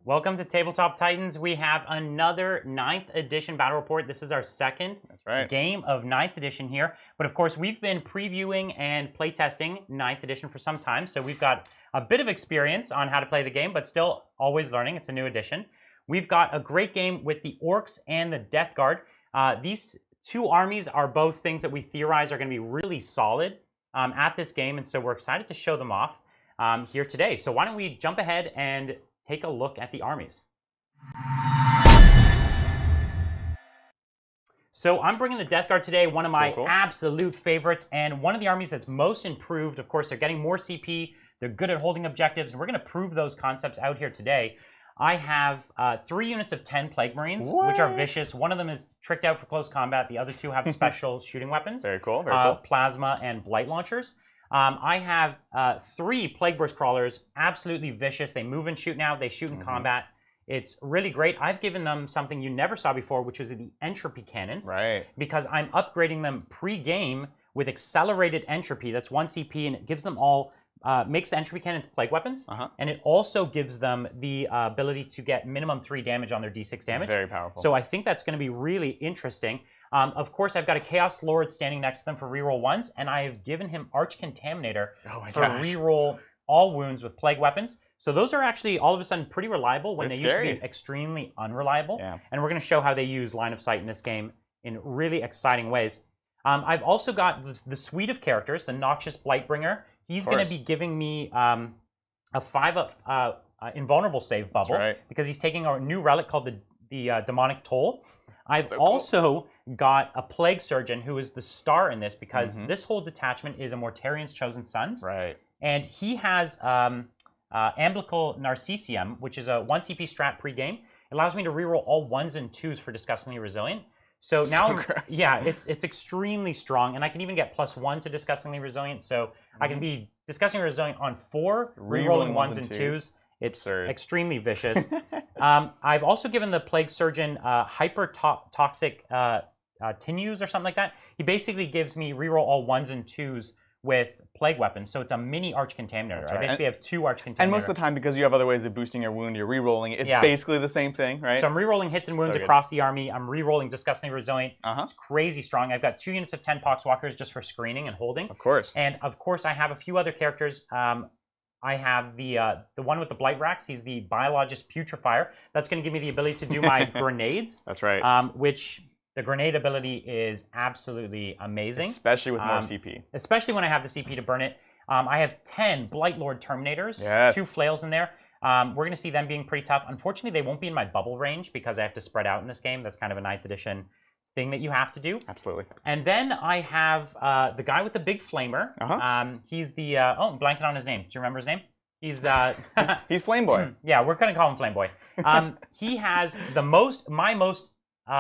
Welcome to Tabletop Titans. We have another 9th edition battle report. This is our second game of 9th edition here. But of course, we've been previewing and playtesting 9th edition for some time. So we've got a bit of experience on how to play the game, but still always learning. It's a new edition. We've got a great game with the Orks and the Death Guard. These two armies are both things that we theorize are going to be really solid at this game. And so we're excited to show them off here today. So why don't we jump ahead and take a look at the armies. So I'm bringing the Death Guard today, one of my absolute favorites, and one of the armies that's most improved. Of course, they're getting more CP, they're good at holding objectives, and we're going to prove those concepts out here today. I have 3 units of 10 Plague Marines, which are vicious. One of them is tricked out for close combat. The other 2 have special shooting weapons. Very cool, very cool. Plasma and Blight Launchers. I have 3 Plague Burst Crawlers, absolutely vicious. They move and shoot now. They shoot in combat. It's really great. I've given them something you never saw before, which was the Entropy Cannons. Right. Because I'm upgrading them pre-game with accelerated entropy. That's 1 CP, and it gives them all, makes the Entropy Cannons Plague Weapons. And it also gives them the ability to get minimum 3 damage on their D6 damage. Very powerful. So I think that's going to be really interesting. Of course, I've got a Chaos Lord standing next to them for reroll 1s, and I have given him Arch Contaminator for reroll all wounds with Plague Weapons. So those are actually all of a sudden pretty reliable when they used to be extremely unreliable. And we're going to show how they use line of sight in this game in really exciting ways. I've also got the suite of characters, the Noxious Blightbringer. He's going to be giving me a 5 invulnerable save bubble because he's taking a new relic called the Demonic Toll. I've also got a Plague Surgeon who is the star in this because this whole detachment is a Mortarian's Chosen Sons. And he has Amblical Narcisium, which is a 1 CP strat pre-game. It allows me to reroll all 1s and 2s for Disgustingly Resilient. So now, it's extremely strong, and I can even get +1 to Disgustingly Resilient. So I can be Disgustingly Resilient on 4, rerolling 1s and 2s. It's extremely vicious. I've also given the Plague Surgeon Hyper Toxic Tinus or something like that. He basically gives me reroll all 1s and 2s with Plague Weapons, so it's a mini Arch Contaminator. I basically have 2 Arch Contaminator. And most of the time, because you have other ways of boosting your wound, you're rerolling. It's basically the same thing, right? So I'm rerolling hits and wounds across the army. I'm rerolling Disgustingly Resilient. It's crazy strong. I've got 2 units of 10 Poxwalkers just for screening and holding. Of course. And of course, I have a few other characters. I have the one with the Blight Racks. He's the Biologist Putrefier. That's going to give me the ability to do my grenades. That's right. Which the grenade ability is absolutely amazing. Especially with more CP. Especially when I have the CP to burn it. I have 10 Blight Lord Terminators. 2 flails in there. We're going to see them being pretty tough. Unfortunately, they won't be in my bubble range because I have to spread out in this game. That's kind of a 9th edition thing that you have to do. Absolutely. And then I have the guy with the big flamer. He's the I'm blanking on his name. Do you remember his name? He's he's Flame Boy. Yeah, we're gonna call him Flame Boy. He has my most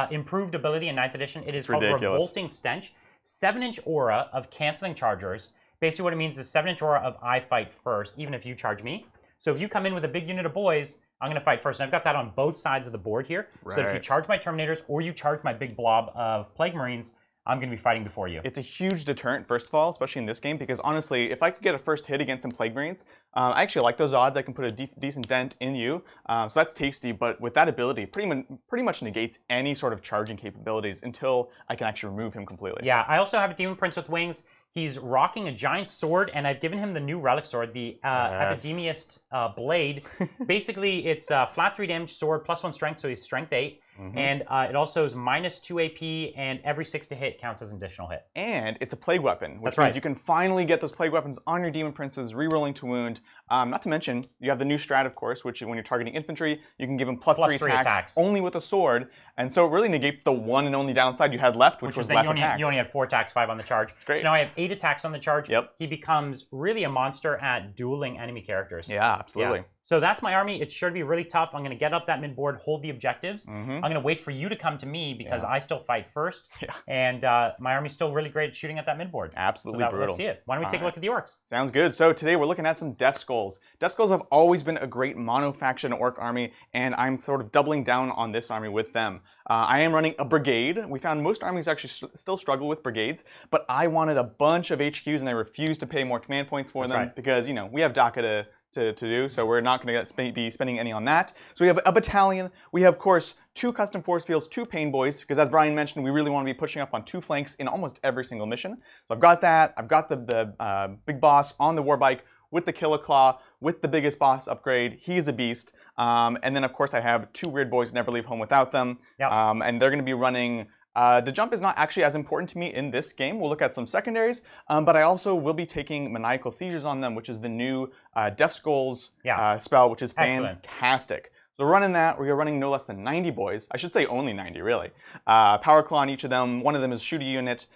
improved ability in 9th edition. It is called Revolting Stench. 7-inch aura of canceling chargers. Basically, what it means is 7-inch aura of I fight first, even if you charge me. So if you come in with a big unit of boys, I'm going to fight first. And I've got that on both sides of the board here. So that if you charge my Terminators or you charge my big blob of Plague Marines, I'm going to be fighting before you. It's a huge deterrent, first of all, especially in this game, because honestly, if I could get a first hit against some Plague Marines, I actually like those odds. I can put a decent dent in you, so that's tasty. But with that ability, pretty much negates any sort of charging capabilities until I can actually remove him completely. Yeah, I also have a Demon Prince with wings. He's rocking a giant sword, and I've given him the new relic sword, the Epidemiist Blade. Basically, it's a flat 3 damage sword, +1 strength, so he's strength 8. And it also is -2 AP, and every 6 to hit counts as an additional hit. And it's a Plague Weapon, which means you can finally get those Plague Weapons on your Demon Princes, rerolling to wound. Not to mention, you have the new strat, of course, which when you're targeting infantry, you can give them +3 attacks only with a sword. And so it really negates the one and only downside you had left, which was less attacks. You only had 4 attacks, 5 on the charge. It's great. So now I have 8 attacks on the charge. He becomes really a monster at dueling enemy characters. Yeah, absolutely. So that's my army. It's sure to be really tough. I'm going to get up that mid-board, hold the objectives. I'm going to wait for you to come to me because I still fight first. And my army's still really great at shooting at that mid-board. Absolutely brutal. Let's see it. Why don't we take a look at the Orks? Sounds good. So today we're looking at some Death Skulls. Death Skulls have always been a great mono-faction Ork army, and I'm sort of doubling down on this army with them. I am running a brigade. We found most armies actually still struggle with brigades, but I wanted a bunch of HQs and I refused to pay more command points for them because, you know, we have DACA to do, so we're not going to be spending any on that. So we have a battalion. We have, of course, 2 custom force fields, 2 pain boys, because as Brian mentioned, we really want to be pushing up on 2 flanks in almost every single mission. So I've got that. I've got the big boss on the war bike with the Killer Claw, with the biggest boss upgrade. He's a beast. And then, of course, I have 2 weird boys, never leave home without them. Yep. And they're going to be running... the jump is not actually as important to me in this game. We'll look at some secondaries, but I also will be taking Maniacal Seizures on them, which is the new Death Skulls spell, which is fantastic. So we're running that. We're running no less than 90 boys. I should say only 90, really. Power Claw on each of them. One of them is Shoot a Unit.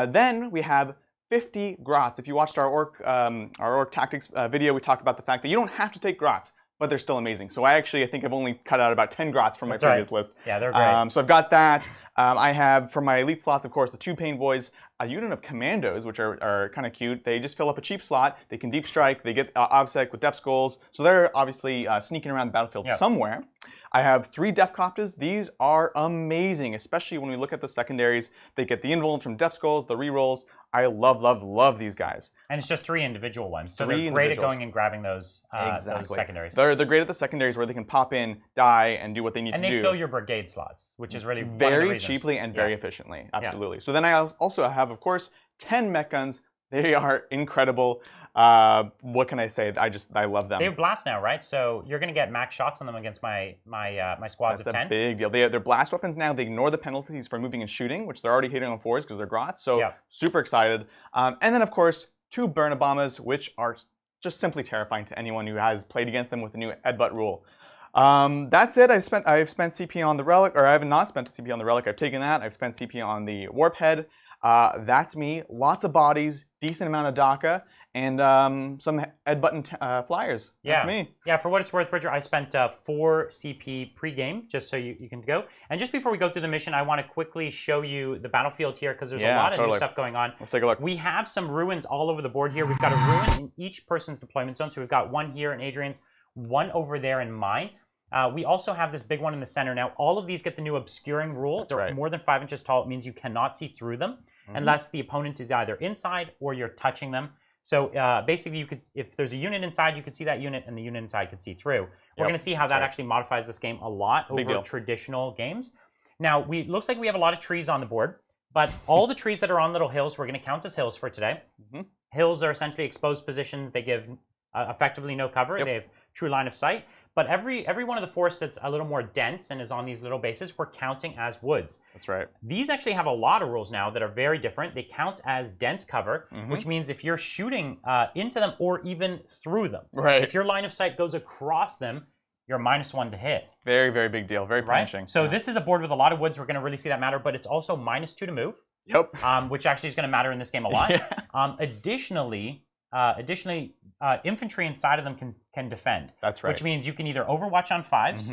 Then we have 50 grots. If you watched our Ork Tactics video, we talked about the fact that you don't have to take grots, but they're still amazing. So I think I've only cut out about 10 grots from my previous list. Yeah, they're great. So I've got that. I have, for my elite slots, of course, the 2 pain boys, a unit of commandos, which are kind of cute. They just fill up a cheap slot. They can deep strike. They get obsec with Death Skulls. So they're obviously sneaking around the battlefield somewhere. I have 3 Death Copters. These are amazing, especially when we look at the secondaries. They get the invuln from Death Skulls, the rerolls. I love, love, love these guys. And it's just 3 individual ones. So they're great at going and grabbing those, those secondaries. They're great at the secondaries where they can pop in, die, and do what they need to do. And they fill your brigade slots, which is really very cheaply and very efficiently. Absolutely. So then I also have, of course, 10 mech guns. They are incredible. What can I say? I love them. They have blast now, right? So you're going to get max shots on them against my squads of 10. That's a big deal. They're blast weapons now. They ignore the penalties for moving and shooting, which they're already hitting on 4s because they're grots. So super excited. And then, of course, 2 burn bombers, which are just simply terrifying to anyone who has played against them with the new headbutt rule. That's it. I've spent CP on the relic, or I have not spent a CP on the relic. I've taken that. I've spent CP on the warp head. That's me. Lots of bodies, decent amount of DACA, and some head button flyers. That's me. Yeah, for what it's worth, Bridger, I spent 4 CP pre-game, just so you can go. And just before we go through the mission, I want to quickly show you the battlefield here, because there's a lot of new stuff going on. Let's take a look. We have some ruins all over the board here. We've got a ruin in each person's deployment zone. So we've got 1 here in Adrian's, 1 over there in mine. We also have this big one in the center. Now, all of these get the new obscuring rule. They're more than 5 inches tall. It means you cannot see through them unless the opponent is either inside or you're touching them. So basically, if there's a unit inside, you could see that unit, and the unit inside could see through. We're going to see how that actually modifies this game a lot over traditional games. Now, looks like we have a lot of trees on the board, but all the trees that are on little hills, we're going to count as hills for today. Hills are essentially exposed positions. They give effectively no cover. They have true line of sight. But every one of the forests that's a little more dense and is on these little bases, we're counting as woods. That's right. These actually have a lot of rules now that are very different. They count as dense cover, which means if you're shooting into them or even through them, if your line of sight goes across them, you're -1 to hit. Very, very big deal. Very punishing. So this is a board with a lot of woods. We're going to really see that matter, but it's also -2 to move. Which actually is going to matter in this game a lot. Additionally, infantry inside of them can defend. That's right. Which means you can either overwatch on 5s,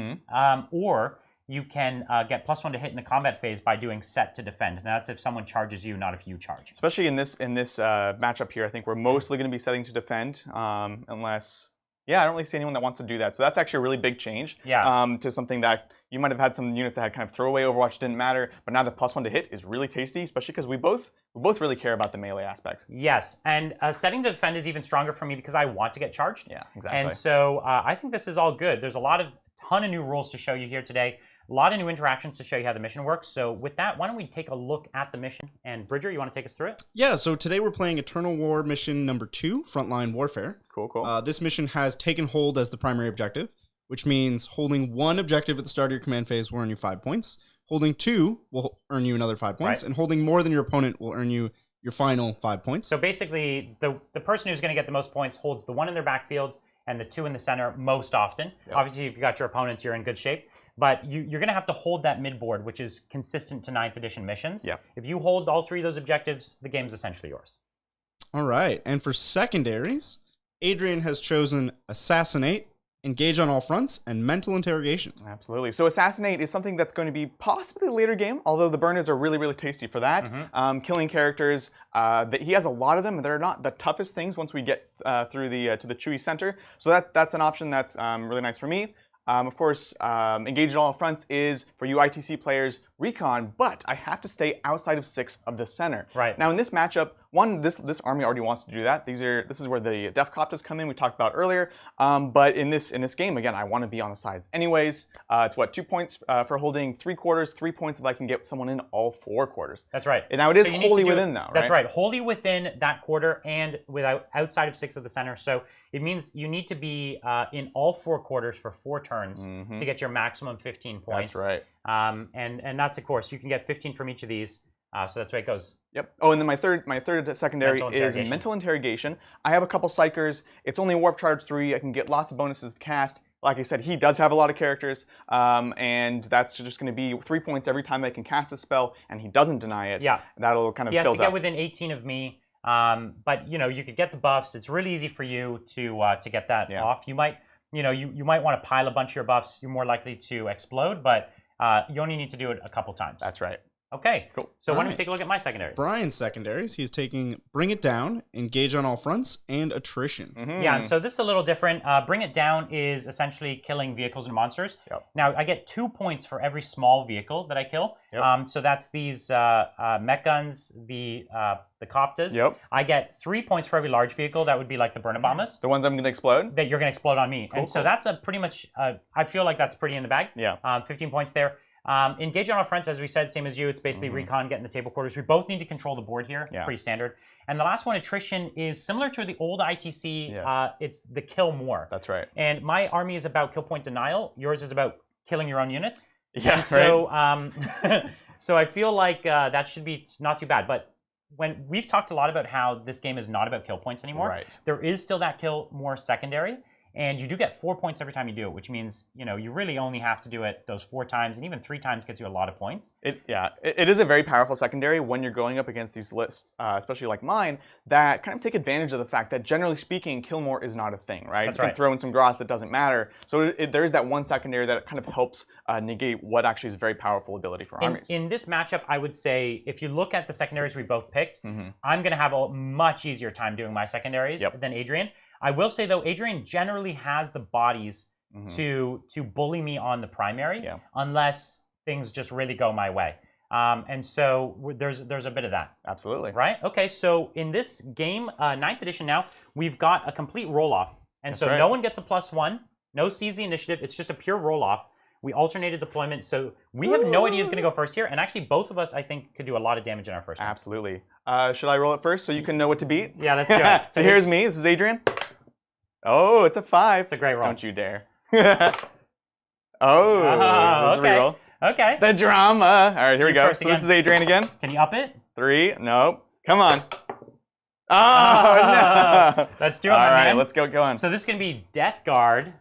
or you can get +1 to hit in the combat phase by doing set to defend. And that's if someone charges you, not if you charge. Especially in this matchup here, I think we're mostly going to be setting to defend, unless I don't really see anyone that wants to do that. So that's actually a really big change. To something that you might have had some units that had kind of throwaway Overwatch, didn't matter, but now the +1 to hit is really tasty, especially because we both really care about the melee aspects. Yes, and setting to defend is even stronger for me because I want to get charged. Yeah, exactly. And so I think this is all good. There's a ton of new rules to show you here today. A lot of new interactions to show you how the mission works. So with that, why don't we take a look at the mission? And Bridger, you want to take us through it? Yeah, so today we're playing Eternal War mission number 2, Frontline Warfare. Cool. This mission has taken hold as the primary objective, which means holding 1 objective at the start of your command phase will earn you 5 points. Holding 2 will earn you another 5 points. And holding more than your opponent will earn you your final 5 points. So basically, the person who's going to get the most points holds the 1 in their backfield and the 2 in the center most often. Obviously, if you got your opponents, you're in good shape. But you're going to have to hold that mid-board, which is consistent to 9th edition missions. If you hold all 3 of those objectives, the game's essentially yours. All right. And for secondaries, Adrian has chosen Assassinate, Engage on all fronts, and Mental Interrogation. Absolutely. So Assassinate is something that's going to be possibly a later game, although the burners are really, really tasty for that. Killing characters, he has a lot of them. They're not the toughest things once we get through to the Chewy Center. So that's an option that's really nice for me. Of course, Engage on all fronts is, for you ITC players, recon, but I have to stay outside of 6 of the center. Right. Now in this matchup, this army already wants to do that. This is where the Death Copters come in. We talked about earlier. But in this game, again, I want to be on the sides anyways. It's what, 2 points for holding 3 quarters, 3 points if I can get someone in all 4 quarters. That's right. And now it is wholly within though, right? That's right. Wholly within that quarter and outside of 6 of the center. So it means you need to be in all 4 quarters for 4 turns to get your maximum 15 points. That's right. And that's, of course, you can get 15 from each of these. So that's the way it goes. Yep. Oh, and then my third secondary is Mental Interrogation. I have a couple Psychers. It's only Warp Charge 3. I can get lots of bonuses to cast. Like I said, he does have a lot of characters, and that's just going to be 3 points every time I can cast a spell, and he doesn't deny it. Yeah. That'll kind of build up. He has to get up. within 18 of me, but you know, you could get the buffs. It's really easy for you to get that off. You might, you might want to pile a bunch of your buffs. You're more likely to explode, but you only need to do it a couple times. That's right. Okay, cool. So why don't we take a look at my secondaries? Brian's secondaries, he's taking Bring It Down, Engage on All Fronts, and Attrition. Yeah, so this is a little different. Bring It Down is essentially killing vehicles and monsters. Yep. Now, I get 2 points for every small vehicle that I kill. Yep. So that's these mech guns, the Coptas. Yep. I get 3 points for every large vehicle. That would be like the Burnabombas. The ones I'm going to explode? That you're going to explode on me. Cool, and so that's a pretty much, I feel like that's pretty in the bag. Yeah. 15 points there. Engage on our fronts, as we said, same as you. It's basically recon, getting the table quarters. We both need to control the board here. Yeah. Pretty standard. And the last one, Attrition, is similar to the old ITC. Yes. It's the kill more. That's right. And my army is about kill point denial. Yours is about killing your own units. Yeah, and so, so I feel like that should be not too bad. But when we've talked a lot about how this game is not about kill points anymore, there is still that kill more secondary. And you do get 4 points every time you do it, which means, you really only have to do it those 4 times, and even 3 times gets you a lot of points. It is a very powerful secondary when you're going up against these lists, especially like mine, that kind of take advantage of the fact that, generally speaking, kill more is not a thing, right? That's you can throw in some Groth, that doesn't matter. So there's that one secondary that kind of helps negate what actually is a very powerful ability for armies. In this matchup, I would say, if you look at the secondaries we both picked, I'm going to have a much easier time doing my secondaries than Adrian. I will say, though, Adrian generally has the bodies to bully me on the primary, unless things just really go my way. And so there's a bit of that. Absolutely. Right? Okay, so in this game, 9th edition now, we've got a complete roll-off. And so no one gets a +1, no seize the initiative, it's just a pure roll-off. We alternated deployment, so we have no idea who's going to go first here. And actually, both of us, I think, could do a lot of damage in our first round. Absolutely. Should I roll it first so you can know what to beat? Yeah, let's do it. So here's me. This is Adrian. Oh, it's a 5. It's a great roll. Don't you dare. Let's reroll. Okay. The drama. All right, here we go. So this is Adrian again. Can you up it? 3. Nope. Come on. Oh, no. Let's do it, All my right, man. let's go on. So this is going to be Death Guard,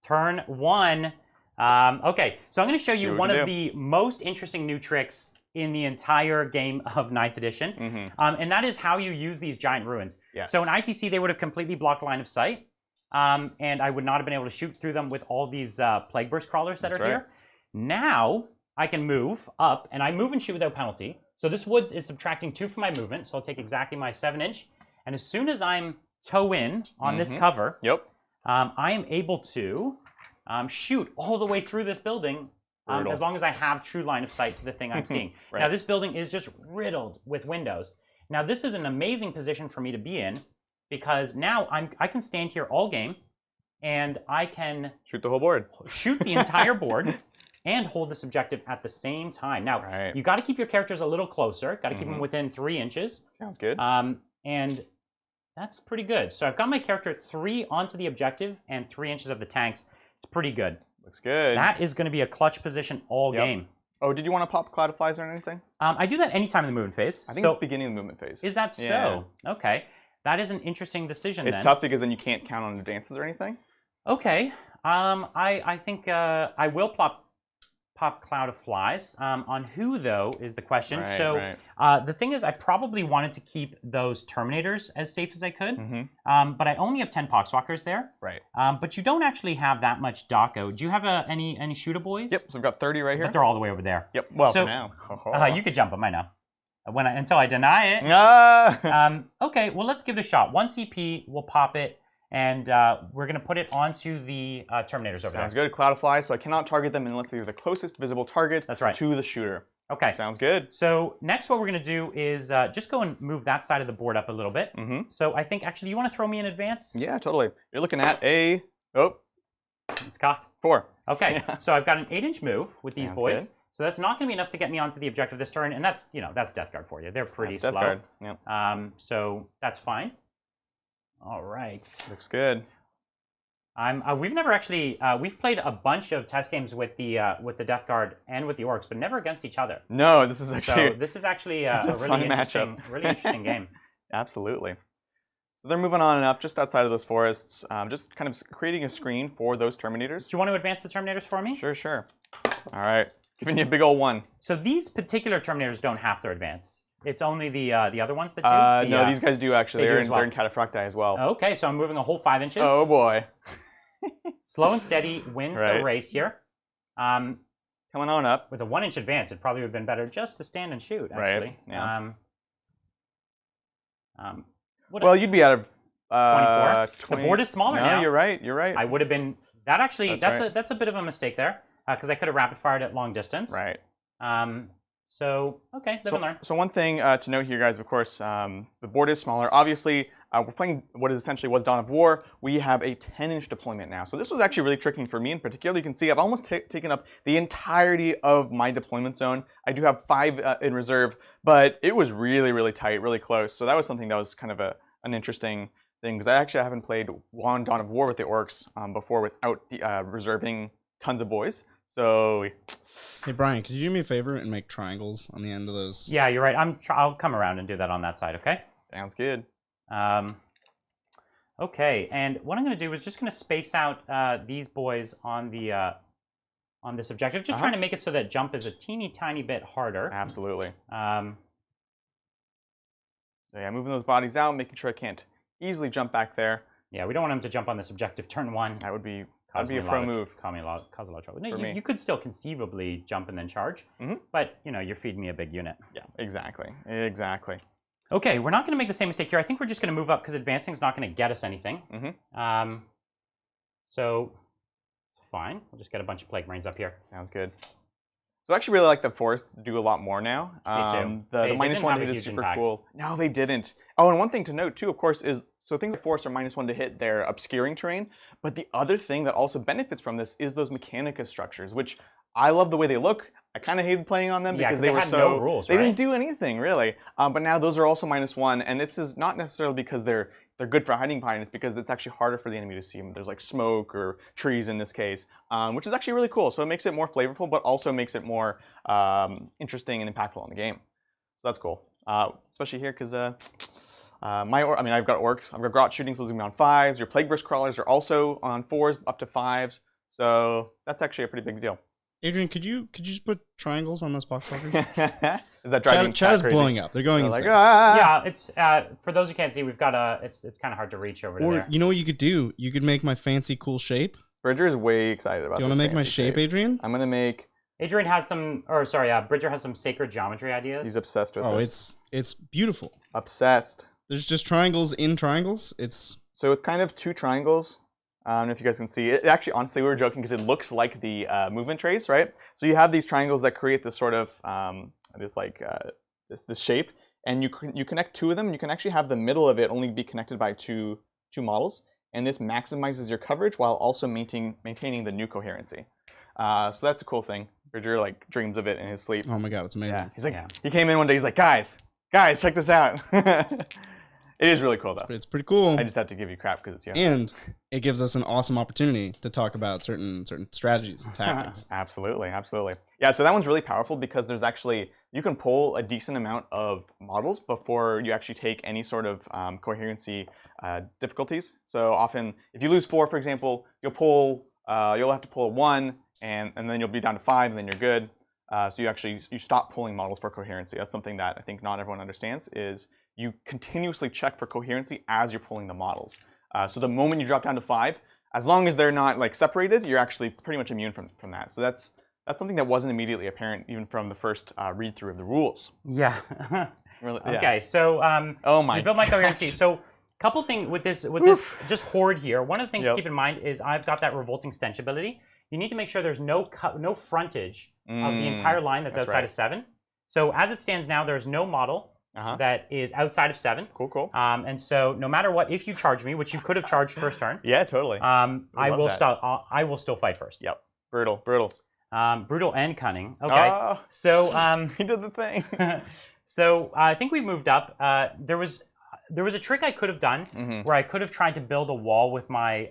turn 1. Okay, so I'm going to show you one of the most interesting new tricks in the entire game of 9th edition. And that is how you use these giant ruins. Yes. So in ITC, they would have completely blocked line of sight. And I would not have been able to shoot through them with all these Plague Burst crawlers that are here. Now, I can move up, and I move and shoot without penalty. So this woods is subtracting 2 from my movement, so I'll take exactly my 7-inch. And as soon as I'm toe in on this cover, I am able to shoot all the way through this building as long as I have true line of sight to the thing I'm seeing. Now, this building is just riddled with windows. Now, this is an amazing position for me to be in, because now I can stand here all game, and I can shoot the whole board. Shoot the entire board and hold this objective at the same time. Now, you got to keep your characters a little closer. Got to keep them within 3 inches. Sounds good. And that's pretty good. So I've got my character 3 onto the objective and 3 inches of the tanks. It's pretty good. Looks good. That is going to be a clutch position all game. Oh, did you want to pop Cloud of Flies or anything? I do that anytime in the movement phase. I think it's beginning of the movement phase. Is that so? Okay. That is an interesting decision It's tough because then you can't count on advances or anything. Okay. I think I will pop Cloud of Flies. On who, though, is the question. The thing is, I probably wanted to keep those Terminators as safe as I could. But I only have 10 Poxwalkers there. But you don't actually have that much Daco. Do you have any shooter boys? Yep, so I've got 30 right here. But they're all the way over there. Yep, well, for now. You could jump them, I know. Until I deny it. Okay, well, let's give it a shot. 1 CP, we'll pop it. and we're going to put it onto the Terminators over there. Sounds good. Cloud of Fly, so I cannot target them unless they're the closest visible target to the shooter. Okay. Sounds good. So next what we're going to do is just go and move that side of the board up a little bit. So I think, actually, you want to throw me in advance? Yeah, totally. You're looking at a... Oh. It's cocked. 4. Okay, so I've got an 8-inch move with these boys. Good. So that's not going to be enough to get me onto the objective this turn, and that's, that's Death Guard for you. They're pretty slow. Death Guard. Yep. So that's fine. All right. Looks good. We've never actually we've played a bunch of test games with the Death Guard and with the Orks, but never against each other. No, this is actually a really interesting game. Absolutely. So they're moving on and up just outside of those forests, just kind of creating a screen for those Terminators. Do you want to advance the Terminators for me? Sure. All right, giving you a big old 1. So these particular Terminators don't have to advance. It's only the other ones that do? No, these guys do actually. They're in Cataphracti as well. Okay, so I'm moving a whole 5 inches. Oh boy. Slow and steady wins the race here. Coming on up. With a 1-inch advance, it probably would have been better just to stand and shoot, actually. Right. Yeah. Well, you'd be out of 24. The board is smaller now. No, you're right. I would have been... That's a bit of a mistake there, because I could have rapid fired at long distance. Right. So, okay, live and learn. So one thing to note here, guys, of course, the board is smaller. Obviously, we're playing what essentially was Dawn of War. We have a 10-inch deployment now. So this was actually really tricky for me in particular. You can see I've almost taken up the entirety of my deployment zone. I do have 5 in reserve, but it was really, really tight, really close. So that was something that was kind of an interesting thing, because I actually haven't played Dawn of War with the Orks before without reserving tons of boys. So... Hey Brian, could you do me a favor and make triangles on the end of those? Yeah, you're right. I'll come around and do that on that side. Okay. Sounds good. Okay, and what I'm going to do is just going to space out these boys on the on this objective, just trying to make it so that jump is a teeny tiny bit harder. Absolutely. So yeah, moving those bodies out, making sure I can't easily jump back there. Yeah, we don't want him to jump on this objective turn 1. That would be a pro move. Cause a lot of trouble. No, you could still conceivably jump and then charge, but you're feeding me a big unit. Yeah, exactly. Okay, we're not going to make the same mistake here. I think we're just going to move up because advancing is not going to get us anything. So, fine. We'll just get a bunch of Plague Marines up here. Sounds good. So I actually really like the Force do a lot more now. Me too. The -1 hit is super cool. No, they didn't. Oh, and one thing to note too, of course, is so things like Force are -1 to hit, they're obscuring terrain. But the other thing that also benefits from this is those Mechanica structures, which I love the way they look. I kind of hated playing on them because they were had no rules, they didn't do anything really. But now those are also -1, and this is not necessarily because they're good for hiding behind. It's because it's actually harder for the enemy to see them. There's like smoke or trees in this case, which is actually really cool. So it makes it more flavorful, but also makes it more interesting and impactful in the game. So that's cool, especially here because I've got Orks. I've got Grot shooting, so those are going to be on 5s. Your Plague Burst Crawlers are also on 4s, up to 5s. So that's actually a pretty big deal. Adrian, could you just put triangles on those box talkers? Is that driving Chat is blowing up. They're going insane. Like, ah! Yeah, it's for those who can't see, we've got it's kind of hard to reach over there. Or you know what you could do? You could make my fancy cool shape. Bridger is way excited about this. Do you want to make my shape, Adrian? I'm going to make... Adrian has some, Bridger has some sacred geometry ideas. He's obsessed with this. Oh, it's beautiful. Obsessed. There's just triangles in triangles. So it's kind of 2 triangles. I don't know if you guys can see it. Actually, honestly, we were joking because it looks like the movement trace, right? So you have these triangles that create this sort of this shape, and you connect 2 of them. And you can actually have the middle of it only be connected by two models, and this maximizes your coverage while also maintaining the new coherency. So that's a cool thing. Bridger like dreams of it in his sleep. Oh my god, it's amazing. Yeah, he's like, he came in one day. He's like, guys, check this out. It is really cool, though. It's pretty cool. I just have to give you crap because it's you. And it gives us an awesome opportunity to talk about certain strategies and tactics. Absolutely. Yeah, so that one's really powerful because there's actually, you can pull a decent amount of models before you actually take any sort of coherency difficulties. So often, if you lose 4, for example, you'll have to pull a 1, and then you'll be down to 5, and then you're good. So you stop pulling models for coherency. That's something that I think not everyone understands is you continuously check for coherency as you're pulling the models. So the moment you drop down to 5, as long as they're not like separated, you're actually pretty much immune from that. So that's something that wasn't immediately apparent even from the first read through of the rules. Yeah. Really, okay, so oh my you built my coherency. So couple things with this just horde here. One of the things to keep in mind is I've got that revolting stench ability. You need to make sure there's no frontage of the entire line that's outside of 7. So as it stands now, there's no model that is outside of 7. Cool. And so no matter what, if you charge me, which you could have charged first turn. Yeah, totally. I will still fight first. Yep. Brutal. Brutal and cunning. Okay. So he did the thing. So I think we moved up. There was a trick I could have done where I could have tried to build a wall with my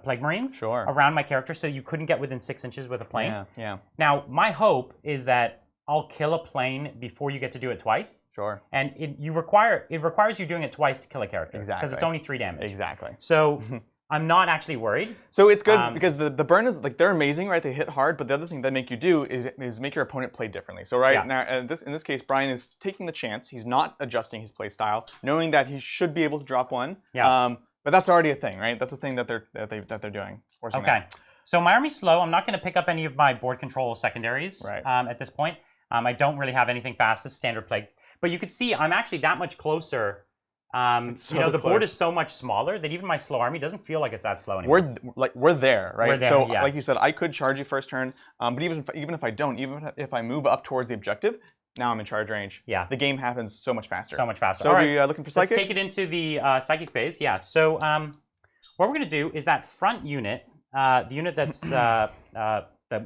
Plague Marines around my character so you couldn't get within 6 inches with a plane. Yeah. Now, my hope is that I'll kill a plane before you get to do it twice. Sure. And it requires you doing it twice to kill a character. Exactly. Because it's only 3 damage. Exactly. So I'm not actually worried. So it's good because the burn is like they're amazing, right? They hit hard, but the other thing they make you do is make your opponent play differently. So now in this case, Brian is taking the chance. He's not adjusting his play style, knowing that he should be able to drop 1. Yeah. But that's already a thing, right? That's a thing that they're doing. Okay. So my army's slow. I'm not going to pick up any of my board control secondaries at this point. I don't really have anything fast. It's standard plague. But you could see I'm actually that much closer. The board is so much smaller that even my slow army doesn't feel like it's that slow anymore. We're there, right? We're there, so like you said, I could charge you first turn, but even if I don't, even if I move up towards the objective, now I'm in charge range. Yeah. The game happens so much faster. So much faster. So all are right. we looking for psychic? Let's take it into the psychic phase. Yeah. So what we're going to do is that front unit, the unit that's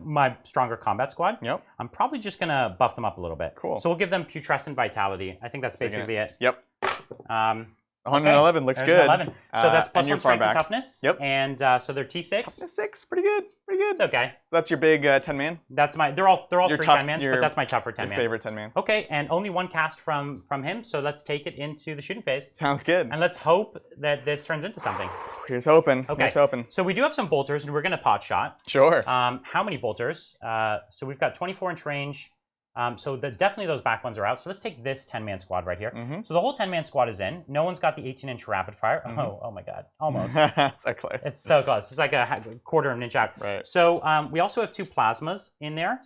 my stronger combat squad. Yep. I'm probably just going to buff them up a little bit. Cool. So we'll give them putrescent vitality. I think that's basically it. Yep. 111 looks There's good. 11. So that's plus 1 strength and toughness. Yep. And so they're T6. Toughness 6, pretty good. It's okay. That's your big 10-man? That's my. They're all 3 tough, 10-mans, but that's my tougher 10-man. Your favorite 10-man. Okay, and only 1 cast from him. So let's take it into the shooting phase. Sounds good. And let's hope that this turns into something. Here's hoping. Okay. Here's hoping. So we do have some bolters, and we're going to pot shot. Sure. How many bolters? So we've got 24-inch range. So definitely those back ones are out. So let's take this 10-man squad right here. So the whole 10-man squad is in. No one's got the 18-inch rapid fire. Oh my God, almost. So close. It's so close. It's like a quarter of an inch out. Right. So we also have 2 plasmas in there.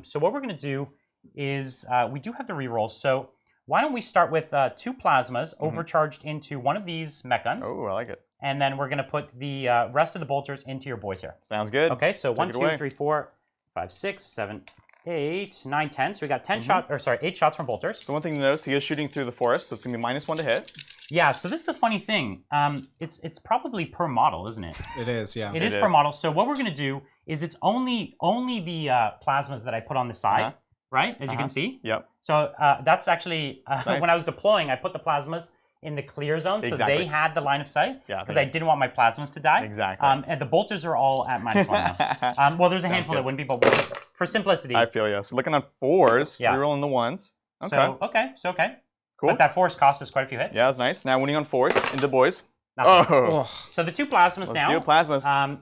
So what we're going to do is we do have the rerolls. So why don't we start with 2 plasmas overcharged into one of these mech guns. Oh, I like it. And then we're going to put the rest of the bolters into your boys here. Sounds good. Okay, so 1, 2, 3, 4, 5, 6, 7, 8, 9, 10. So we got 8 shots from bolters. So one thing to notice, he is shooting through the forest, so it's gonna be -1 to hit. Yeah. So this is the funny thing. It's probably per model, isn't it? It is. Yeah. It is per model. So what we're gonna do is it's only the plasmas that I put on the side, right? As you can see. Yep. So that's actually nice. when I was deploying, I put the plasmas in the clear zone, so they had the line of sight. Yeah. Because I didn't want my plasmas to die. Exactly. And the bolters are all at -1 now. Well, there's a handful that wouldn't be, but just for simplicity. I feel you. So looking on 4s, you're rolling the 1s. Okay. So okay. Cool. But that force cost us quite a few hits. Yeah, that's nice. Now winning on 4s into boys. Nothing. Oh. So the 2 plasmas now. Let's do plasmas.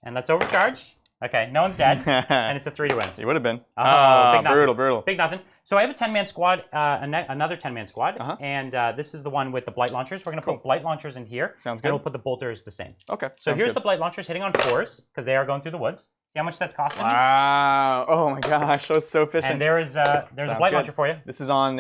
And let's overcharge. Okay, no one's dead, and it's a 3 to win. He would have been. Oh, big nothing. Brutal. Big nothing. So I have a 10-man squad, another 10-man squad, and this is the one with the blight launchers. We're going to put blight launchers in here. Sounds good. And we'll put the bolters the same. Okay. So here's the blight launchers hitting on 4s, because they are going through the woods. See how much that's costing me? Wow. Oh my gosh, that was so efficient. And there's a blight launcher for you. This is on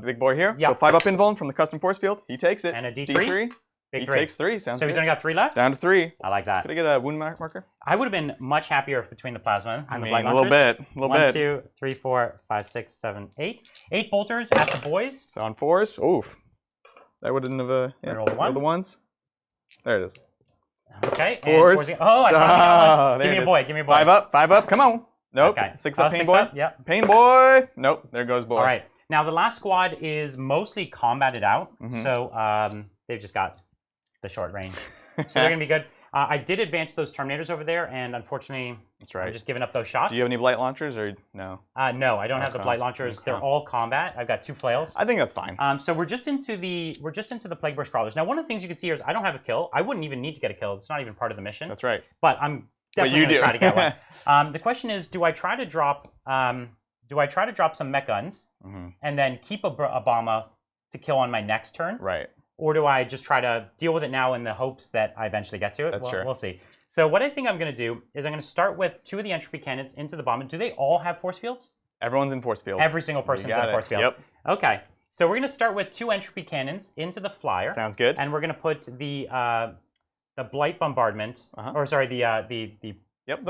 big boy here. Yeah. So 5 up invuln from the custom force field. He takes it. And a D3. He takes 3. Sounds So good. he's only got 3 left? Down to 3. I like that. Could I get a wound marker? I would have been much happier if between the plasma and the blight a launchers. little bit. 1, 2, 3, 4, 5, 6, 7, 8. 8 bolters at the boys. So on 4s. Oof. That wouldn't have. Roll the 1. The 1s. There it is. Okay. 4s. Oh, I got one. Give me a boy. 5 up. Come on. Nope. Okay. 6 up, pain 6 boy. Up, yep. Pain boy. Nope. There goes boy. All right. Now the last squad is mostly combated out, so they've just got the short range, so they're gonna be good. I did advance those Terminators over there, and unfortunately, that's right. I'm just giving up those shots. Do you have any blight launchers or no? No, I don't have the blight launchers. They're all combat. I've got 2 flails. I think that's fine. So we're just into the Plague Burst Crawlers. Now, one of the things you can see here is I don't have a kill. I wouldn't even need to get a kill. It's not even part of the mission. That's right. But I'm definitely gonna try to get one. The question is, do I try to drop some mech guns and then keep a bomba to kill on my next turn? Right. Or do I just try to deal with it now in the hopes that I eventually get to it? That's true. We'll see. So what I think I'm going to do is I'm going to start with 2 of the entropy cannons into the bomb. Do they all have force fields? Everyone's in force fields. Every single person's in a force field. Yep. Okay. So we're going to start with 2 entropy cannons into the flyer. Sounds good. And we're going to put the blight bombardment, or sorry, the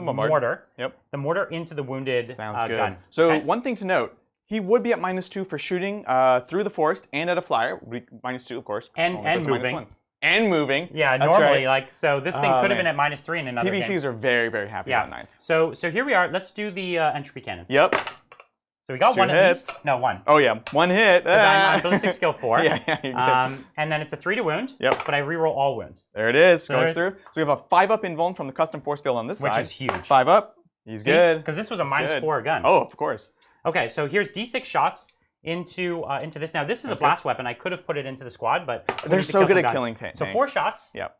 mortar. Yep. The mortar into the wounded Sounds good. gun. So Okay. one thing to note, he would be at -2 for shooting through the forest and at a flyer. -2, of course. And moving. -1. And moving. Yeah, That's normally, right. so this thing could have been at -3 in another PVCs game. are very, very happy about 9. So here we are. Let's do the entropy cannons. Yep. So we got 2 one hits. at least. No, 1. Oh, yeah. 1 hit. Because I'm ballistic skill 4. Yeah, you're good. And then it's a 3 to wound. Yep. But I reroll all wounds. There it is. So Goes through. So we have a 5-up invuln from the custom force field on this side. Which is huge. 5-up. He's good. Because this was a -4 gun. Oh, of course. Okay, so here's D6 shots into this. Now this is a blast weapon. I could have put it into the squad, but they're so good at killing tanks. So 4 shots. Yep.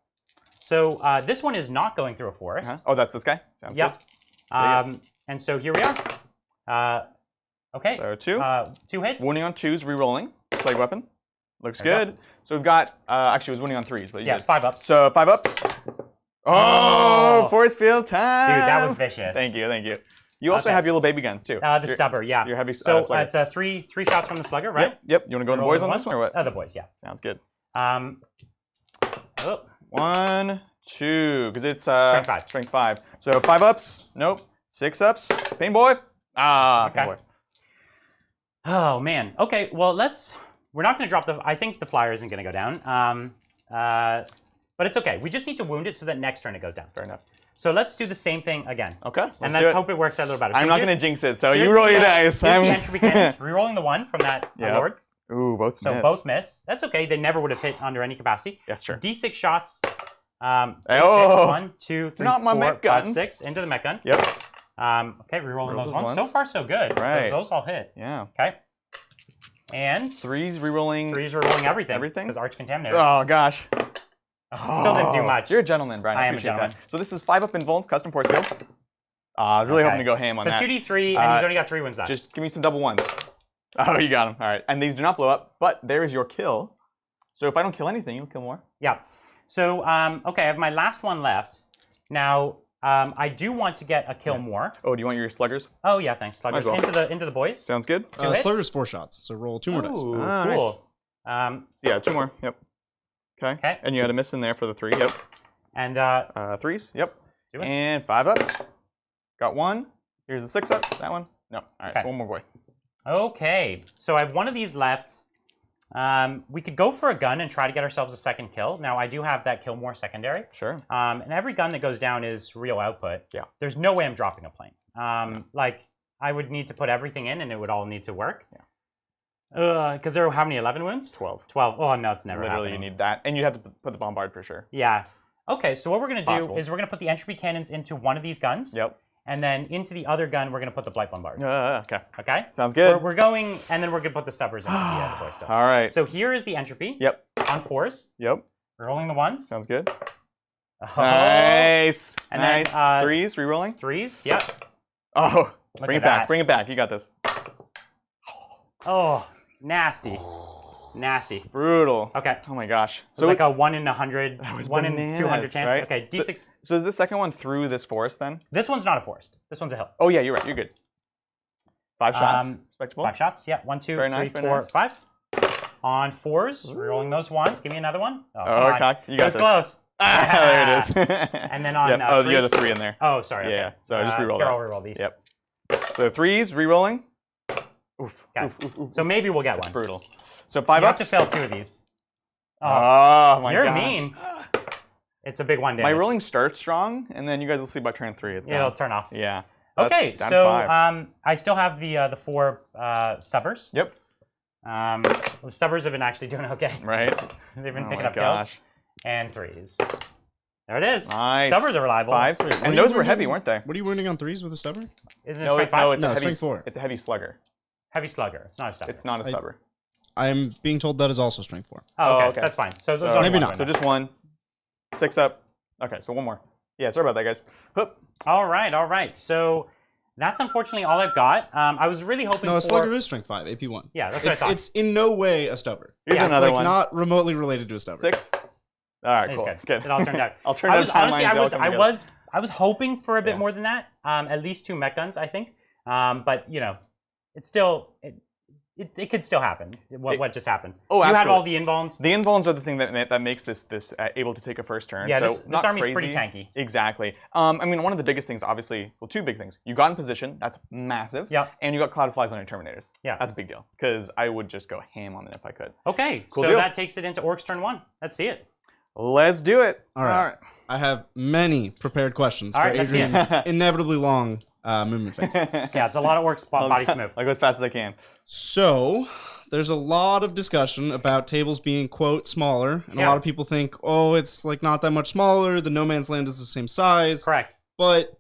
So this one is not going through a forest. Oh, that's this guy. Sounds good. And so here we are. Okay. So 2. 2 hits. Wounding on 2s, re-rolling. Plague weapon. Looks good. So we've got actually it was wounding on 3s, but yeah, 5 ups. So 5 ups. Oh, force field time. Dude, that was vicious. Thank you, thank you. You also have your little baby guns too. The stubber, yeah. Your heavy so slugger. it's a 3 shots from the slugger, right? Yep. You want to go with the boys on this one or what? The boys, yeah. Sounds good. 1, 2, because it's strength 5. Strength 5. So 5 ups. Nope. 6 ups. Pain boy. Ah, okay. Pain boy. Oh man. Okay. Well, we're not going to drop the. I think the flyer isn't going to go down. But it's okay. We just need to wound it so that next turn it goes down. Fair enough. So let's do the same thing again. Okay. Let's hope it works out a little better. I'm not going to jinx it, so you roll your dice. Here's the entropy cannons. Rerolling the 1 from that lord. Ooh, both miss. So both miss. That's okay. They never would have hit under any capacity. That's true. D6 shots. Oh. 1, 2, 3, Not my 4, mech 5, guns. 6 into the mech gun. Yep. Okay, rerolling those ones. So far, so good. Right. Those all hit. Yeah. Okay. And 3s rerolling. 3s rerolling everything. Everything? Because Arch Contaminator. Oh gosh. Still didn't do much. You're a gentleman, Brian. I am a appreciate gentleman. That. So this is 5-up invulns, custom force field. I was really hoping to go ham on that. So 2d3, and he's only got 3 wounds left. Just give me some double 1s. Oh, you got them. All right. And these do not blow up, but there is your kill. So if I don't kill anything, you'll kill more. Yeah. So, okay, I have my last one left. Now, I do want to get a kill more. Oh, do you want your sluggers? Oh, yeah, thanks. Sluggers. Well. Into the boys. Sounds good. Slugger's 4 shots, so roll 2 more dice. Ooh, nice. cool. Yeah, 2 more. Yep. Okay. And you had a miss in there for the 3. Yep. And 3s. Yep. And 5 ups. Got 1. Here's the 6 up. That one. No. All right. So 1 more boy. Okay. So I have one of these left. We could go for a gun and try to get ourselves a second kill. Now I do have that kill more secondary. Sure. And every gun that goes down is real output. Yeah. There's no way I'm dropping a plane. Like I would need to put everything in, and it would all need to work. Yeah. Because there are how many? 11 wounds? 12. 12. Oh no, it's never Literally, happening. you need that, and you have to put the bombard for sure. Yeah. Okay. So what we're gonna do is we're gonna put the entropy cannons into one of these guns. Yep. And then into the other gun, we're gonna put the blight bombard. Okay. Okay. Sounds good. We're going, and then we're gonna put the stubbers into the toy stuff. All right. So here is the entropy. Yep. On 4s. Yep. Rolling the 1s. Sounds good. Oh. Nice. And nice. then 3s, re-rolling. 3s. Yep. Oh, Look bring at it back. that. Bring it back. You got this. Oh, nasty. Nasty. Brutal. Okay. Oh my gosh. So it's like a 1 in 100, 1 in 200 chance. Right? Okay, D6. So is the second one through this forest then? This one's not a forest. This one's a hill. Oh yeah, you're right. You're good. 5 shots. Respectable. 5 shots. Yeah. 1, 2, Very 3, nice, 4, very nice. 5. On 4s, rolling those 1s. Give me another one. Oh, Oh, cock. You got this. this. Close. There it is. And then on oh, you 3s. had a 3 in there. Oh, sorry. Okay. Yeah. So just re-roll here, that. I'll re-roll these. Yep. So 3s, re-rolling. Oof. Okay. Oof, oof, oof. So maybe we'll get That's one. brutal. So 5 You ups. have to fail 2 of these. Oh my You're gosh. mean. It's a big 1 damage. My rolling starts strong, and then you guys will see by turn 3. It's It'll gone. turn off. Yeah. Okay, That's down so 5. I still have the 4 stubbers. Yep. The stubbers have been actually doing okay. Right. They've been Oh picking my up kills. gosh. And 3s. There it is. Nice. Stubbers are reliable. 5s. Wait, what And are you those were wounding? heavy, weren't they? What are you wounding on 3s with a stubber? Isn't it No, strength 5? no, it's No, a heavy. strength 4. It's a heavy slugger. Heavy slugger. It's not a stubber. It's not a stubber. I'm being told that is also strength 4. Oh, okay. Oh, okay. That's fine. So, So maybe not. So just 1. 6 up. Okay, so 1 more. Yeah, sorry about that, guys. Hup. All right, all right. So that's unfortunately all I've got. I was really hoping No, a for... slugger is strength 5, AP 1. Yeah, that's what I thought. It's in no way a stubber. Here's Yeah, it's another Like one. not remotely related to a stubber. 6. All right, It's cool. good. It all turned out. I'll turn down honestly, timelines. I was hoping for a bit Yeah. more than that. At least 2 mech guns, I think. But you know, it's still it could still happen. What just happened? Oh, you absolutely. had all the invulns. The invulns are the thing that makes this able to take a first turn. Yeah, so this army's crazy. pretty tanky. Exactly. I mean, one of the biggest things, obviously, well, two big things. You got in position. That's massive. Yeah. And you got Cloud of Flies on your Terminators. Yeah. That's a big deal because I would just go ham on it if I could. Okay, Cool so deal. that takes it into Orcs turn 1. Let's see it. Let's do it. All right. I have many prepared questions All for right, let's see it. Adrian's inevitably long movement phase. Yeah, it's a lot of Orcs bodies to move. I'll go as fast as I can. So, there's a lot of discussion about tables being, quote, smaller. And Yeah. a lot of people think, oh, it's like not that much smaller. The No Man's Land is the same size. Correct. But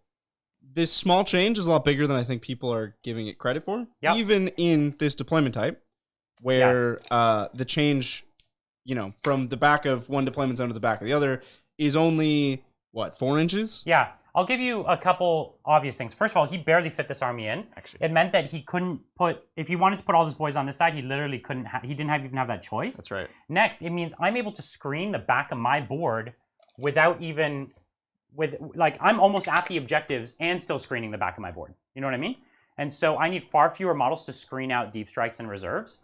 this small change is a lot bigger than I think people are giving it credit for. Yep. Even in this deployment type, where the change, you know, from the back of one deployment zone to the back of the other is only, what, 4 inches? Yeah, I'll give you a couple obvious things. First of all, he barely fit this army in. Actually. It meant that he couldn't put, if he wanted to put all his boys on this side, he literally couldn't, he didn't even have that choice. That's right. Next, it means I'm able to screen the back of my board without even, like, I'm almost at the objectives and still screening the back of my board. You know what I mean? And so I need far fewer models to screen out deep strikes and reserves.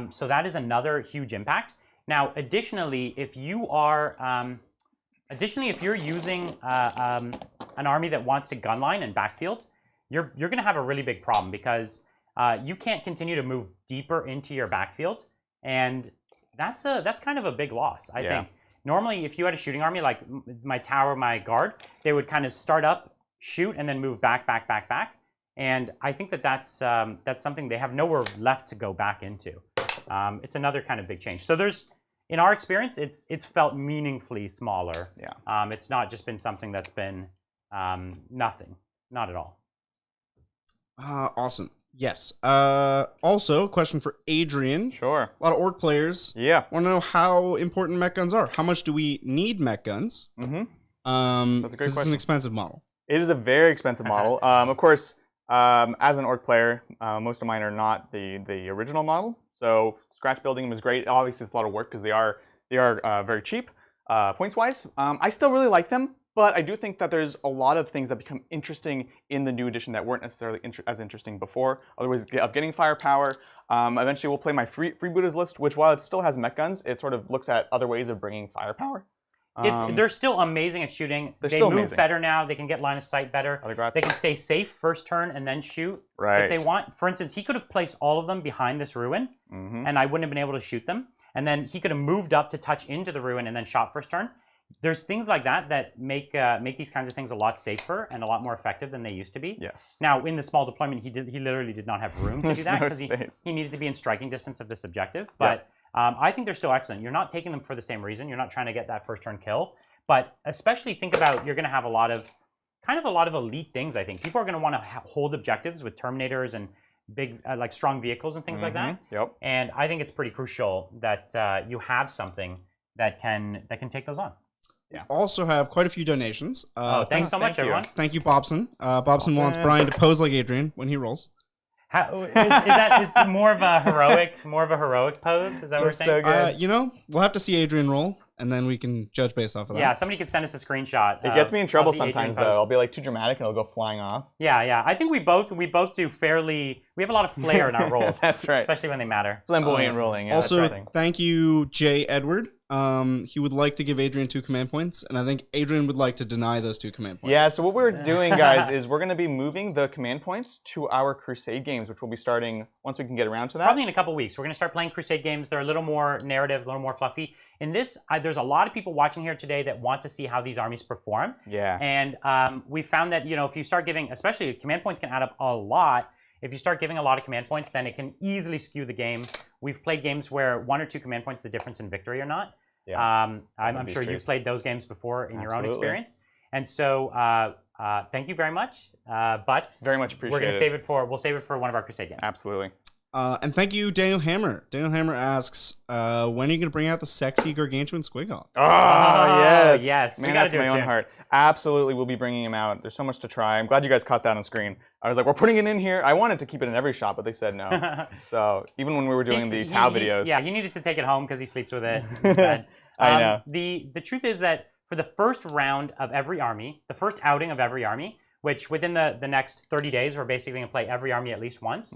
So that is another huge impact. Now, additionally, if you are, if you're using an army that wants to gunline and backfield, you're going to have a really big problem because you can't continue to move deeper into your backfield, and that's kind of a big loss, I think. Normally, if you had a shooting army like my tower, my guard, they would kind of start up, shoot, and then move back, back, back, back. And I think that's something they have nowhere left to go back into. It's another kind of big change. So there's, in our experience, it's felt meaningfully smaller. Yeah. It's not just been something that's been nothing, not at all. Awesome. Yes. Also, question for Adrian. Sure. A lot of Orc players. Yeah. Want to know how important mech guns are. How much do we need mech guns? Mm-hmm. That's a great question. It's an expensive model. It is a very expensive model. Of course, as an Orc player, most of mine are not the original model. So scratch building them is great. Obviously, it's a lot of work because they are very cheap points wise. I still really like them, but I do think that there's a lot of things that become interesting in the new edition that weren't necessarily as interesting before. Other ways of getting firepower. Eventually, we'll play my freebooters list, which while it still has mech guns, it sort of looks at other ways of bringing firepower. They're still amazing at shooting. They move better now. They can get line of sight better. They can stay safe first turn and then shoot if they want. For instance, he could have placed all of them behind this ruin, and I wouldn't have been able to shoot them. And then he could have moved up to touch into the ruin and then shot first turn. There's things like that that make these kinds of things a lot safer and a lot more effective than they used to be. Yes. Now, in the small deployment, he literally did not have room to do that because space. he needed to be in striking distance of this objective. But I think they're still excellent. You're not taking them for the same reason. You're not trying to get that first turn kill. But especially think about, you're going to have a lot of elite things, I think. People are going to want to hold objectives with Terminators and big, like strong vehicles and things like that. Yep. And I think it's pretty crucial that you have something that can take those on. Yeah. Also have quite a few donations. Thanks so much, everyone. Thank you, Bobson. Bobson wants Brian to pose like Adrian when he rolls. Is that more of a heroic pose? Is that what we're saying? So good. You know, we'll have to see Adrian roll, and then we can judge based off of that. Yeah, somebody could send us a screenshot. It gets me in trouble sometimes, though. I'll be like too dramatic, and it'll go flying off. Yeah. I think we both do fairly. We have a lot of flair in our rolls. That's right. Especially when they matter. Flamboyant rolling. Yeah, also, that's right. thank you, J. Edward. He would like to give Adrian 2 command points, and I think Adrian would like to deny those 2 command points. Yeah, so what we're doing, guys, is we're going to be moving the command points to our Crusade games, which will be starting once we can get around to that. Probably in a couple weeks. We're going to start playing Crusade games. They're a little more narrative, a little more fluffy. In this, there's a lot of people watching here today that want to see how these armies perform. Yeah. And we found that, if you start giving, especially command points can add up a lot. If you start giving a lot of command points, then it can easily skew the game. We've played games where 1 or 2 command points, the difference in victory or not. Yeah. I'm sure you've played those games before in your own experience. And so thank you very much. But very much appreciated. We're going to save it for, we'll save it for one of our Crusade games. Absolutely. And thank you, Daniel Hammer. Daniel Hammer asks, when are you going to bring out the sexy Gargantuan Squiggle? Oh, yes. Man, we got to do my it own soon. heart. Absolutely, we'll be bringing him out. There's so much to try. I'm glad you guys caught that on screen. I was like, we're putting it in here. I wanted to keep it in every shot, but they said no. So even when we were doing the Tau videos. Yeah, you needed to take it home because he sleeps with it. I know. The truth is that for the first round of every army, the first outing of every army, which within the next 30 days, we're basically going to play every army at least once.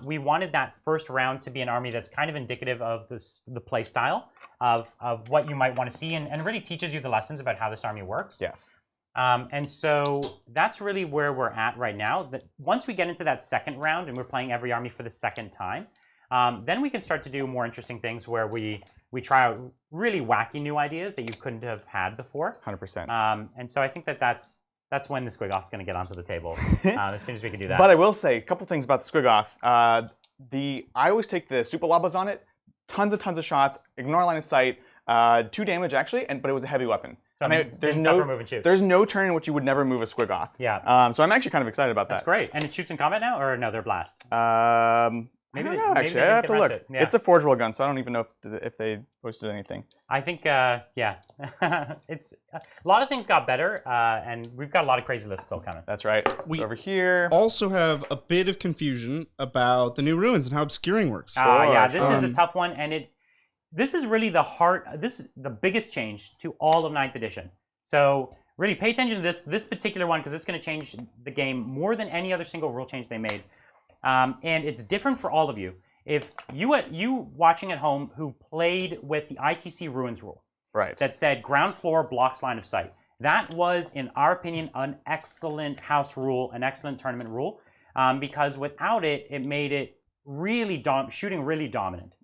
We wanted that first round to be an army that's kind of indicative of the play style of what you might want to see and really teaches you the lessons about how this army works. Yes. And so that's really where we're at right now. That once we get into that second round and we're playing every army for the second time, then we can start to do more interesting things where we try out really wacky new ideas that you couldn't have had before. 100%. And so I think that's when the Squigoth's going to get onto the table as soon as we can do that. But I will say a couple things about the Squigoth. I always take the super labas on it. Tons of shots. Ignore line of sight. 2 damage actually, but it was a heavy weapon. So I mean, there's no turn in which you would never move a Squigoth. Yeah. So I'm actually kind of excited about that. That's great. And it shoots in combat now, or no? They're blast. Maybe I don't know, actually. I have to look. Yeah. It's a forge roll gun, so I don't even know if they posted anything. I think, yeah. It's a lot of things got better, and we've got a lot of crazy lists still coming. That's right. We over here also have a bit of confusion about the new ruins and how obscuring works. Yeah, this is a tough one, and this is really this is the biggest change to all of 9th edition. So really pay attention to this particular one, because it's going to change the game more than any other single rule change they made. And it's different for all of you. If you watching at home who played with the ITC Ruins rule, right, that said ground floor blocks line of sight, that was, in our opinion, an excellent house rule, an excellent tournament rule, because without it, it made it really shooting really dominant.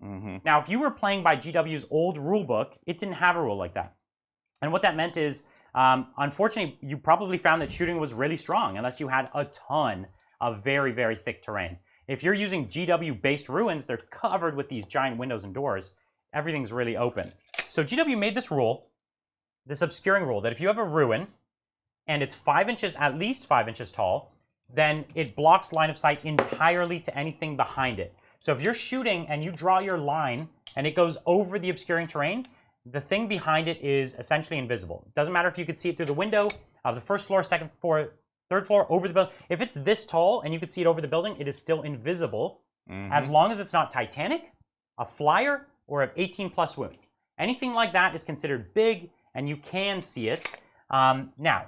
Now, if you were playing by GW's old rule book, it didn't have a rule like that. And what that meant is, unfortunately, you probably found that shooting was really strong unless you had a ton of very, very thick terrain. If you're using GW-based ruins, they're covered with these giant windows and doors. Everything's really open. So GW made this rule, this obscuring rule, that if you have a ruin and it's 5 inches, at least 5 inches tall, then it blocks line of sight entirely to anything behind it. So if you're shooting and you draw your line and it goes over the obscuring terrain, the thing behind it is essentially invisible. It doesn't matter if you could see it through the window of the first floor, second floor, third floor, over the building. If it's this tall and you could see it over the building, it is still invisible, as long as it's not Titanic, a flyer, or of 18 plus wounds. Anything like that is considered big, and you can see it. Now,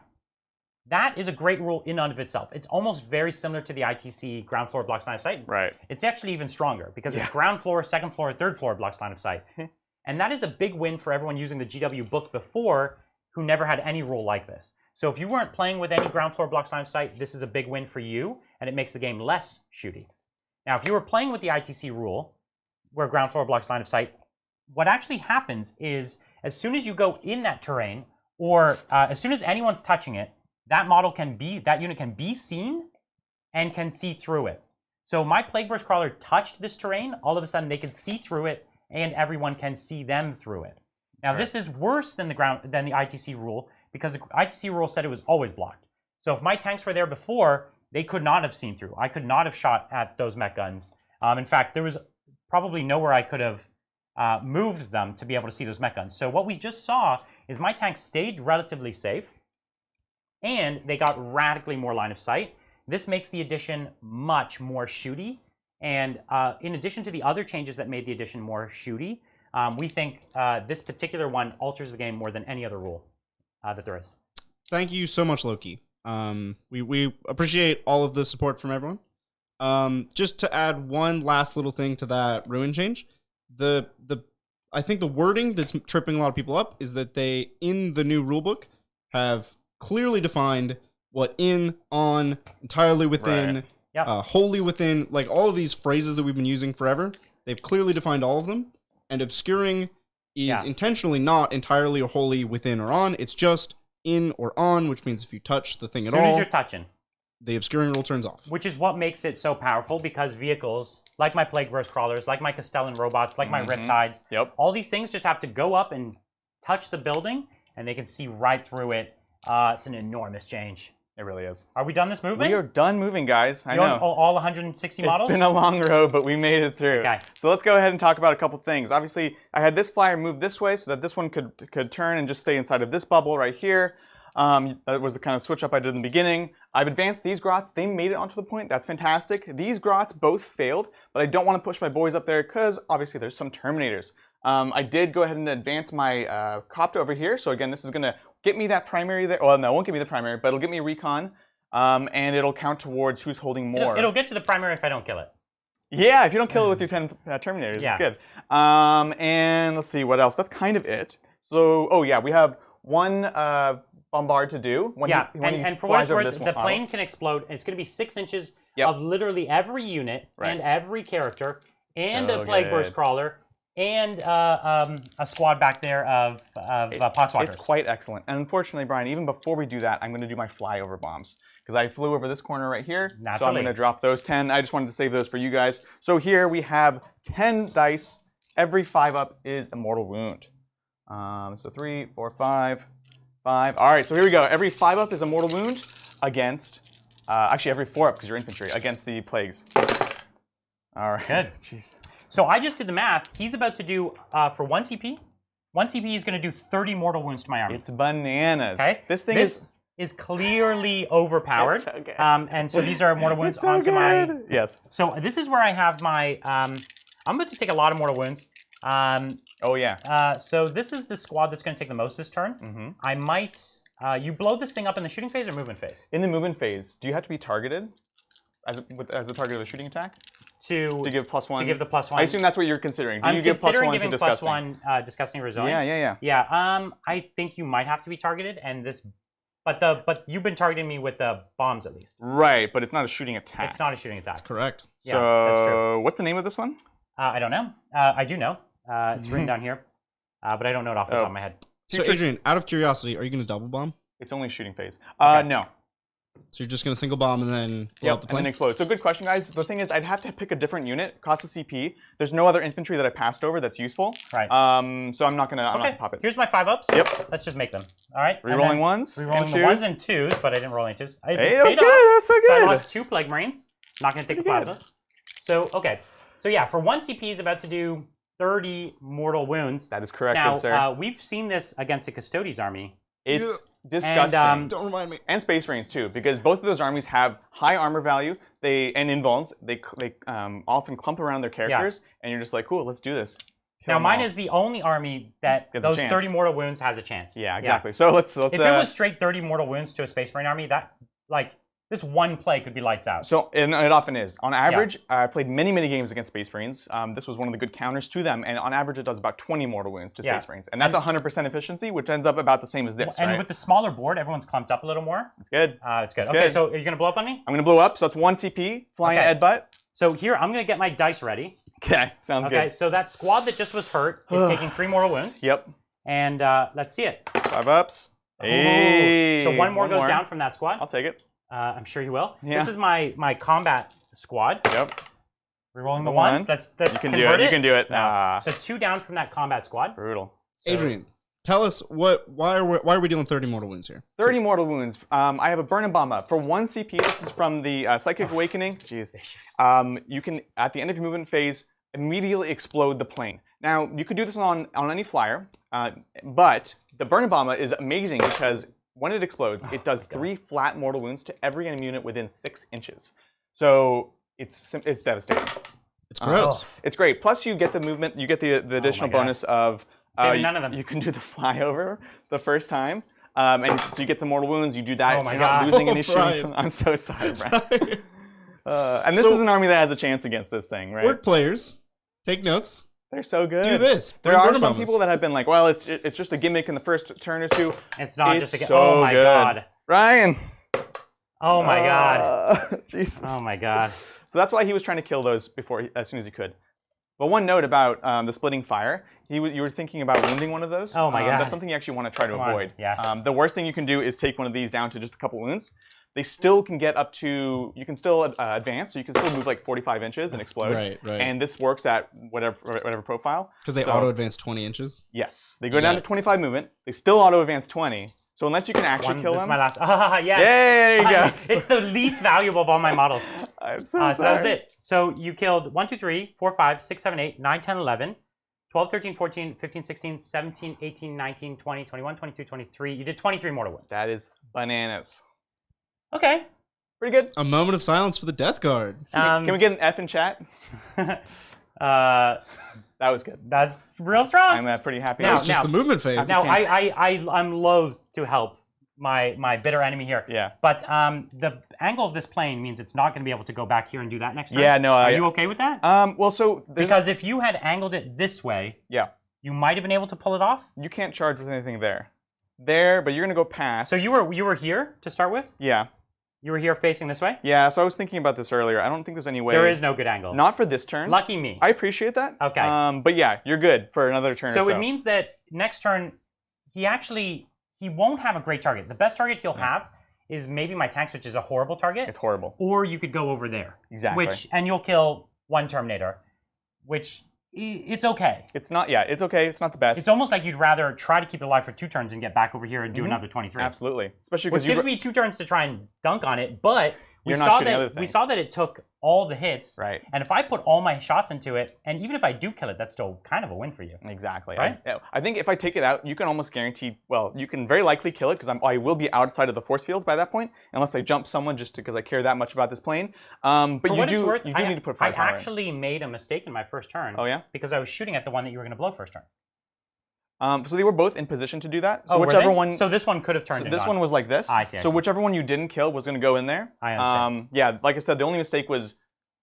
that is a great rule in and of itself. It's almost very similar to the ITC ground floor blocks line of sight. Right. It's actually even stronger, because it's ground floor, second floor, third floor blocks line of sight. And that is a big win for everyone using the GW book before, who never had any rule like this. So if you weren't playing with any ground floor blocks line of sight, this is a big win for you, and it makes the game less shooty. Now, if you were playing with the ITC rule, where ground floor blocks line of sight, what actually happens is, as soon as you go in that terrain, or as soon as anyone's touching it, that unit can be seen and can see through it. So my Plague Burst Crawler touched this terrain, all of a sudden they can see through it, and everyone can see them through it. Now, this is worse than the ITC rule, because the ITC rule said it was always blocked. So if my tanks were there before, they could not have seen through. I could not have shot at those mech guns. In fact, there was probably nowhere I could have moved them to be able to see those mech guns. So what we just saw is my tanks stayed relatively safe, and they got radically more line of sight. This makes the edition much more shooty. And in addition to the other changes that made the edition more shooty, we think this particular one alters the game more than any other rule that there is. Thank you so much, Loki. We appreciate all of the support from everyone. Just to add one last little thing to that ruin change, I think the wording that's tripping a lot of people up is that they, in the new rulebook, have clearly defined what in, on, entirely within, wholly within, like all of these phrases that we've been using forever. They've clearly defined all of them. And obscuring is intentionally not entirely or wholly within or on. It's just in or on, which means if you touch the thing at all, as soon as you're touching, the obscuring rule turns off. Which is what makes it so powerful, because vehicles, like my Plague Burst Crawlers, like my Castellan robots, like my Riptides, all these things just have to go up and touch the building, and they can see right through it. It's an enormous change. It really is. Are we done this moving? We are done moving, guys. I know. All 160 models? It's been a long road, but we made it through. Okay. So let's go ahead and talk about a couple things. Obviously, I had this flyer move this way so that this one could turn and just stay inside of this bubble right here. That was the kind of switch up I did in the beginning. I've advanced these grots. They made it onto the point. That's fantastic. These grots both failed, but I don't want to push my boys up there because obviously there's some Terminators. I did go ahead and advance my Copter over here. So again, this is going to get me that primary there. Well, no, it won't give me the primary, but it'll get me recon. and it'll count towards who's holding more. It'll get to the primary if I don't kill it. Yeah, if you don't kill it with your 10 Terminators, it's good. And let's see, what else? That's kind of it. So, oh yeah, we have one bombard to do. And for what it's worth, the plane can explode. It's going to be 6 inches of literally every unit and every character, and a Plague Burst Crawler, and a squad back there of Poxwalkers. It's quite excellent. And unfortunately, Brian, even before we do that, I'm going to do my flyover bombs. Because I flew over this corner right here, so I'm going to drop those 10. I just wanted to save those for you guys. So here we have 10 dice. Every 5-up is a mortal wound. So 3, 4, 5. All right, so here we go. Every 5-up is a mortal wound against, actually every 4-up because you're infantry, against the plagues. All right. Good. Jeez. So I just did the math. He's about to do, for 1 CP, 1 CP is going to do 30 mortal wounds to my army. It's bananas. Okay. This thing is clearly overpowered. So good. And so these are mortal wounds onto my... Yes. So this is where I have my... I'm about to take a lot of mortal wounds. Oh, yeah. So this is the squad that's going to take the most this turn. I might... you blow this thing up in the shooting phase or movement phase? In the movement phase, do you have to be targeted as the target of a shooting attack? To give +1? To give the +1. I assume that's what you're considering. Do you give +1 to disgusting? +1 disgusting resilient. Yeah. Yeah, I think you might have to be targeted, and this... But you've been targeting me with the bombs at least. Right, but it's not a shooting attack. It's not a shooting attack. That's correct. Yeah, that's true. What's the name of this one? I don't know. I do know. It's written down here, but I don't know it off the top of my head. So Adrian, out of curiosity, are you going to double bomb? It's only shooting phase. Okay. No. So you're just going to single bomb and then blow up the plane? And then explode. So good question, guys. The thing is, I'd have to pick a different unit, cost a CP. There's no other infantry that I passed over that's useful. Right. So I'm not gonna pop it. Here's my 5-ups. Yep. Let's just make them. All right. Rerolling ones. Rerolling the 1s and 2s, but I didn't roll any 2s. Hey, that's good. That's so good. So I lost 2 Plague Marines. Not gonna take the plasmas. So okay. So yeah, for 1 CP is about to do 30 mortal wounds. That is correct, now, good sir. We've seen this against the Custodes army. It's disgusting. And, don't remind me. And Space Marines too, because both of those armies have high armor value. And invulns. They often clump around their characters, and you're just like, cool, let's do this. Now mine is the only army that those 30 mortal wounds has a chance. Yeah, exactly. So let's. If it was straight 30 mortal wounds to a Space Marine army, that this one play could be lights out. So, and it often is. On average, I've played many games against Space Marines. This was one of the good counters to them, and on average, it does about 20 mortal wounds to Space Marines. And that's 100% efficiency, which ends up about the same as this, And with the smaller board, everyone's clumped up a little more. It's good. It's good. Okay, so are you going to blow up on me? I'm going to blow up, so that's 1 CP, flying Ed butt. So here, I'm going to get my dice ready. Okay, sounds good. Okay, so that squad that just was hurt is taking 3 mortal wounds. Yep. And let's see it. 5-ups. Hey. So one more goes down from that squad. I'll take it. I'm sure you will. Yeah. This is my combat squad. Yep. Rerolling the 1s. That's you can do it. You can do it. So 2 down from that combat squad. Brutal. So, Adrian, tell us why are we dealing 30 mortal wounds here? 30 mortal wounds. I have a burn and bomb up. For 1 CP, this is from the Psychic Awakening. Jeez. You can, at the end of your movement phase, immediately explode the plane. Now, you could do this on any flyer, but the burn and bomb is amazing because when it explodes, it does 3 flat mortal wounds to every enemy unit within 6 inches. So it's devastating. It's gross. It's great. Plus, you get the movement. You get the additional bonus of none of them. You can do the flyover the first time, and so you get some mortal wounds. You do that. Oh my You're God. not losing any Brian. shooting. I'm so sorry, Brian. And this is an army that has a chance against this thing, right? Work players, take notes. They're so good. Do this. There are some people that have been like, well, it's just a gimmick in the first turn or 2. It's not just a gimmick. So oh my good. God. Ryan. Oh my God. Jesus. Oh my God. So that's why he was trying to kill those as soon as he could. But one note about the splitting fire, you were thinking about wounding one of those. Oh my God. That's something you actually want to try to avoid. Yes. The worst thing you can do is take one of these down to just a couple wounds. They still can get up to, you can still advance, so you can still move like 45 inches and explode. Right. And this works at whatever profile. Because they auto-advance 20 inches? Yes. They go down to 25 movement. They still auto-advance 20. So unless you can actually kill them. This is my last. Yes. Yeah, there you go. It's the least valuable of all my models. I'm so sorry. So that was it. So you killed 1, 2, 3, 4, 5, 6, 7, 8, 9, 10, 11, 12, 13, 14, 15, 16, 17, 18, 19, 20, 21, 22, 23. You did 23 mortal wounds. That is bananas. Okay. Pretty good. A moment of silence for the Death Guard. Can we get an F in chat? That was good. That's real strong. I'm pretty happy. Now, it's just the movement phase. Now, I'm loath to help my bitter enemy here. Yeah. But the angle of this plane means it's not going to be able to go back here and do that next turn. Yeah, no. Are you okay with that? Well, so because if you had angled it this way, you might have been able to pull it off. You can't charge with anything there. There, but you're going to go past. So you were here to start with? Yeah. You were here facing this way? Yeah, so I was thinking about this earlier. I don't think there's any way. There is no good angle. Not for this turn. Lucky me. I appreciate that. Okay. But yeah, you're good for another turn. So it means that next turn, he won't have a great target. The best target he'll have is maybe my tanks, which is a horrible target. It's horrible. Or you could go over there. Exactly. And you'll kill one Terminator, which it's okay. It's not. Yeah, it's okay. It's not the best. It's almost like you'd rather try to keep it alive for 2 turns and get back over here and do another 23. Absolutely. Especially because which gives me 2 turns to try and dunk on it, but we saw that it took all the hits. Right. And if I put all my shots into it, and even if I do kill it, that's still kind of a win for you. Exactly. Right? I think if I take it out, you can almost guarantee. Well, you can very likely kill it because I will be outside of the force fields by that point, unless I jump someone just because I care that much about this plane. But you do need to put firepower. I actually made a mistake in my first turn. Oh yeah. Because I was shooting at the one that you were going to blow first turn. So they were both in position to do that. So whichever one. So this one could have turned. This one was like this. I see. So whichever one you didn't kill was going to go in there. I understand. Yeah, like I said, the only mistake was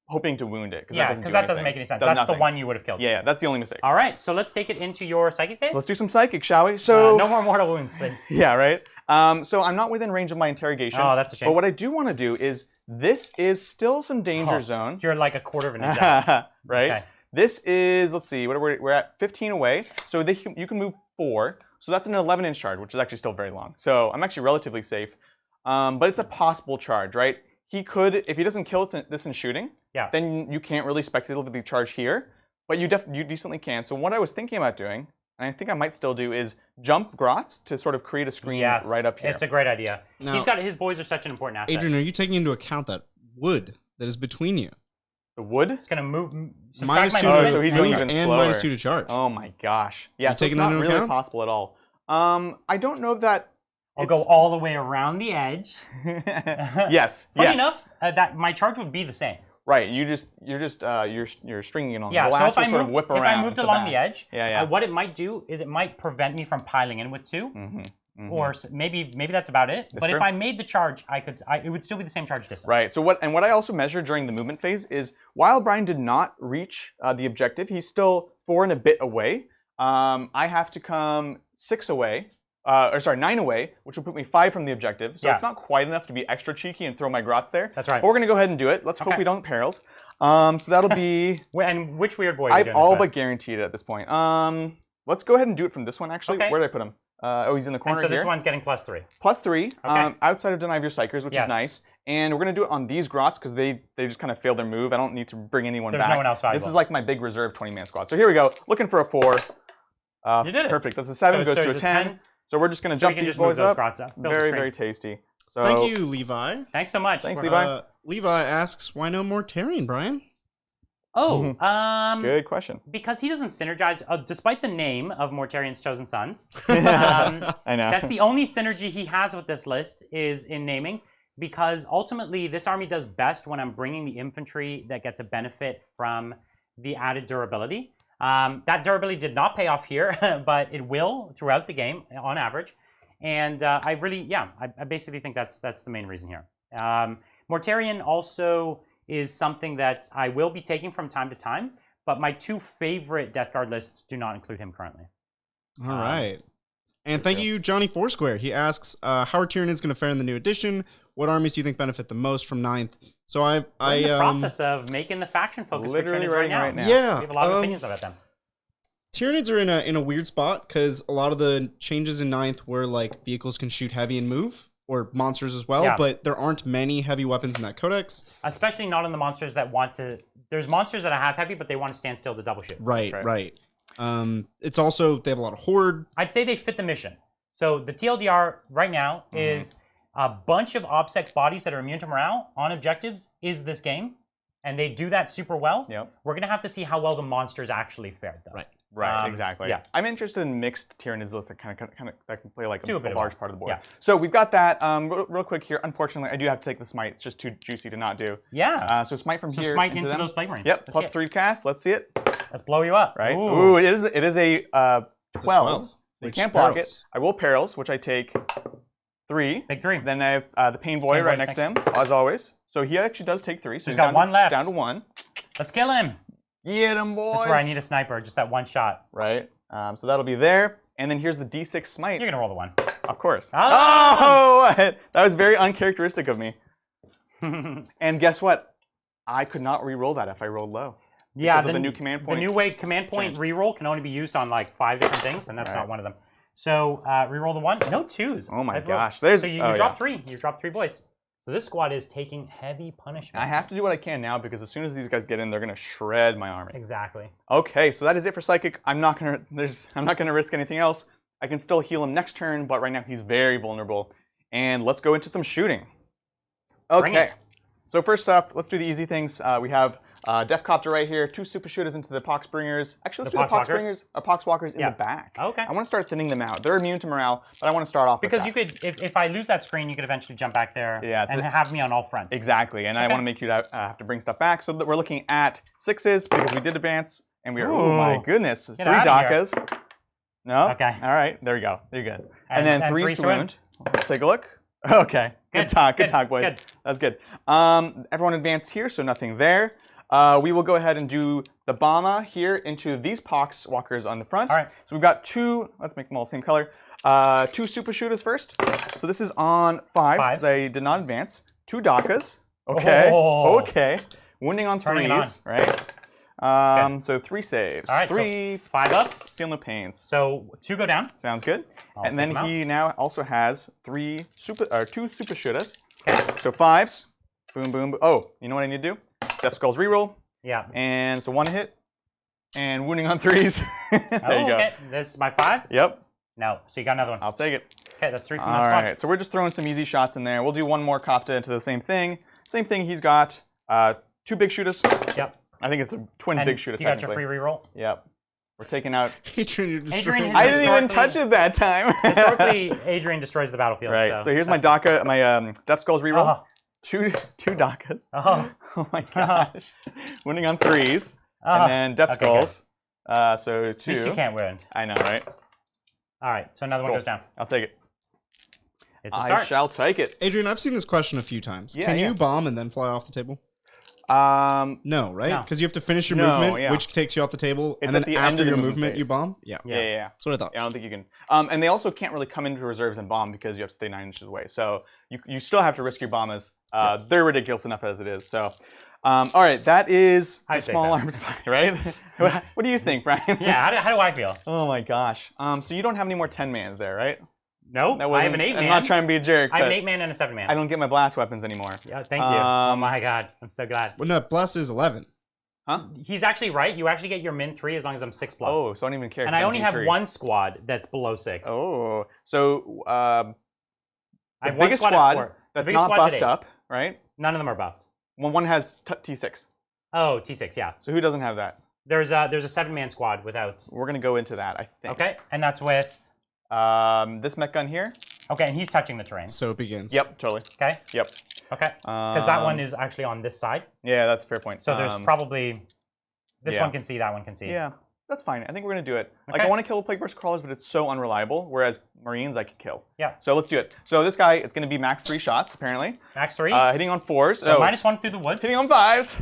hoping to wound it. Yeah, because that doesn't make any sense. That's the one you would have killed. Yeah, that's the only mistake. All right, so let's take it into your psychic phase. Let's do some psychic, shall we? So no more mortal wounds, please. Yeah, right. So I'm not within range of my interrogation. Oh, that's a shame. But what I do want to do is this is still some danger zone. You're like a quarter of an inch out. Right. Okay. This is, let's see, we're at 15 away. So you can move 4. So that's an 11-inch charge, which is actually still very long. So I'm actually relatively safe. But it's a possible charge, right? He could, if he doesn't kill this in shooting, then you can't really speculatively charge here. But you decently can. So what I was thinking about doing, and I think I might still do, is jump grots to sort of create a screen right up here. It's a great idea. Now, his boys are such an important asset. Adrian, are you taking into account that wood that is between you? The wood? It's going to move. -2 so he's going even and slower. -2 to charge. Oh my gosh. Yeah, so taking it's that not into really account? possible at all. I don't know that. I'll go all the way around the edge. Yes. Funny enough, that my charge would be the same. Right. You're stringing it on. Yeah. The so last if sort of whip around. If I moved along the edge, yeah. What it might do is it might prevent me from piling in with 2. Or maybe that's about it. But if I made the charge, it would still be the same charge distance. Right. So what I also measured during the movement phase is while Brian did not reach the objective, he's still 4 and a bit away. I have to come 6 away. 9 away, which will put me 5 from the objective. So it's not quite enough to be extra cheeky and throw my grots there. That's right. But we're going to go ahead and do it. Let's hope we don't perils. So that'll be... And which weird boy are you doing I've all this but guaranteed it at this point. Let's go ahead and do it from this one, actually. Okay. Where did I put him? He's in the corner here. So here. this one's getting +3. +3, Okay. outside of Deny of Your Psychers, which is nice. And we're going to do it on these grots because they just kind of failed their move. I don't need to bring anyone back. There's no one else valuable. This is like my big reserve 20-man squad. So here we go. Looking for a 4. You did it. Perfect. That's a 7, goes to a 10. So we're just going to jump these boys up. Very, very tasty. So, thank you, Levi. Thanks so much. Thanks, Levi. Levi asks, why no Mortarion, Brian? Oh, good question. Because he doesn't synergize, despite the name of Mortarion's Chosen Sons. I know. That's the only synergy he has with this list is in naming, because ultimately this army does best when I'm bringing the infantry that gets a benefit from the added durability. That durability did not pay off here, but it will throughout the game on average. And I basically think that's the main reason here. Mortarion also is something that I will be taking from time to time, but my 2 favorite Death Guard lists do not include him currently. All right. And thank you, Johnny Foursquare. He asks, how are Tyranids going to fare in the new edition? What armies do you think benefit the most from 9th? So We're in the process of making the faction focus for Tyranids right now. Yeah. We have a lot of opinions about them. Tyranids are in a weird spot because a lot of the changes in 9th were like vehicles can shoot heavy and move, or monsters as well, but there aren't many heavy weapons in that codex. Especially not in the monsters that want to... There's monsters that have heavy, but they want to stand still to double shoot. Right. It's also, they have a lot of horde. I'd say they fit the mission. So the TLDR right now is a bunch of OBSEC bodies that are immune to morale on objectives is this game. And they do that super well. Yep. We're going to have to see how well the monsters actually fared, though. Right, exactly. Yeah. I'm interested in mixed Tyranids lists that kind of that can play like a large part of the board. Yeah. So we've got that. Real quick here. Unfortunately, I do have to take the smite. It's just too juicy to not do. Yeah. So smite from here. Smite into those Plague Marines. Yep. +3 cast. Let's see it. Let's blow you up. Right. Ooh. It is a 12. So you can't block it. I will perils, which I take 3. Big 3. Then I have the Pain Boy right next to him, as always. So he actually does take 3. So he's got 1 left. Down to 1. Let's kill him. Get him, boys. This is where I need a sniper, just that 1 shot. Right. So that'll be there. And then here's the D6 smite. You're gonna roll the 1. Of course. Oh! That was very uncharacteristic of me. And guess what? I could not re-roll that if I rolled low. Yeah, the new command point. The new way command point re-roll can only be used on like 5 different things, and that's not one of them. So re-roll the 1. No 2s. Oh my gosh. So you drop 3. You drop 3 boys. So this squad is taking heavy punishment. I have to do what I can now because as soon as these guys get in, they're gonna shred my army. Exactly. Okay, so that is it for Psychic. I'm not gonna risk anything else. I can still heal him next turn, but right now he's very vulnerable. And let's go into some shooting. Okay. So first off, let's do the easy things. We have Death Copter right here, 2 super shooters into the Poxbringers. Actually, let's do the Poxwalkers in the back. Okay. I want to start thinning them out. They're immune to morale, but I want to start off because with you could, if I lose that screen, you could eventually jump back there and have me on all fronts. Exactly, and I want to make you have to bring stuff back. So that we're looking at 6s because we did advance, and we are. Oh my goodness, 3 Dakas. No. Okay. All right, there we go. You're good. And then 3s to wound. Let's take a look. Okay. Good talk, boys. Good. That's good. Everyone advanced here, so nothing there. We will go ahead and do the Bomba here into these Poxwalkers on the front. All right. So we've got 2, let's make them all the same color. 2 super shooters first. So this is on 5s because I did not advance. 2 Dakas. Okay. Oh. Okay. Wounding on 3s, right? So 3 saves. All right, 3 so 5 ups. Feel no pains. So 2 go down. Sounds good. And then he now also has 2 super shooters. Okay. So 5s. Boom, boom, boom. Oh, you know what I need to do? Death Skulls reroll. Yeah. And so 1 hit. And wounding on 3s. There you go. Okay. This is my 5? Yep. No. So you got another one. I'll take it. Okay, that's 3 from that spot. All right. So we're just throwing some easy shots in there. We'll do 1 more Copta into the same thing. Same thing. He's got 2 big shooters. Yep. I think it's the twin big shooter. You got your free reroll. Yep. We're taking out. Adrian I didn't even touch it that time. Historically, Adrian destroys the battlefield. Right. So here's my Daka, my Death Skulls reroll. 2 Dakas. Oh my gosh. Winning on 3s. And then Death Skulls. So 2. At least you can't win. I know, right? All right. So another one goes down. I'll take it. It's a start. I shall take it. Adrian, I've seen this question a few times. Yeah, Can you bomb and then fly off the table? No, right? Because you have to finish your movement, which takes you off the table, and then after your movement, you bomb? Yeah. That's what I thought. Yeah, I don't think you can. And they also can't really come into reserves and bomb because you have to stay 9 inches away. So you still have to risk your bombers. They're ridiculous enough as it is. So, all right, that is the small arms fight, right? What do you think, Brian? Yeah, how do I feel? Oh my gosh. So you don't have any more 10-mans there, right? No, I have an 8-man. I'm not trying to be a jerk. I have an 8-man and a 7-man. I don't get my blast weapons anymore. Yeah, thank you. Oh my god, I'm so glad. Well, no, blast is 11. Huh? He's actually right. You actually get your min 3 as long as I'm 6+. Oh, so I don't even care. And I only have 1 squad that's below 6. Oh, so I have the biggest squad that's not buffed up, right? None of them are buffed. One has T6. Oh, T6, yeah. So who doesn't have that? There's a 7-man squad without. We're gonna go into that, I think. Okay, and that's with. This mech gun here. Okay, and he's touching the terrain. So it begins. Yep, totally. Okay. Yep. Okay. Because that one is actually on this side. Yeah, that's a fair point. So there's probably this one can see, that one can see. Yeah, that's fine. I think we're gonna do it. Okay. Like I want to kill Plague Burst Crawlers, but it's so unreliable. Whereas Marines I could kill. Yeah. So let's do it. So this guy, it's gonna be max 3 shots apparently. Max 3. Hitting on 4s. So -1 through the woods. Hitting on 5s.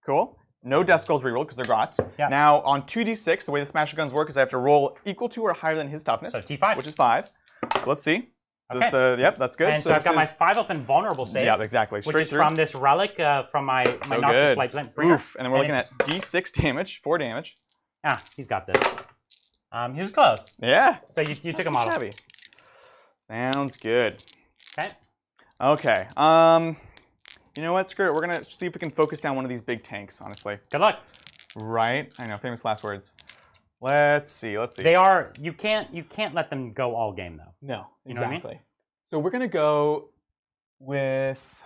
Cool. No Death Skulls reroll because they're grots. Yeah. Now on 2d6, the way the Smasher Guns work is I have to roll equal to or higher than his toughness. So T5. Which is 5. So let's see. Okay. That's, yep, that's good. And so I've got my 5-up and vulnerable save. Yeah, exactly. Straight which is from this relic from my Noxious Blight Bringer. Oof. And then we're looking at d6 damage, 4 damage. Ah, he's got this. He was close. Yeah. So you took a model. Shabby. Sounds good. Okay. Okay. You know what? Screw it. We're gonna see if we can focus down one of these big tanks. Honestly. Good luck. Right. I know. Famous last words. Let's see. Let's see. They are. You can't let them go all game though. No. You know what I mean? So we're gonna go with,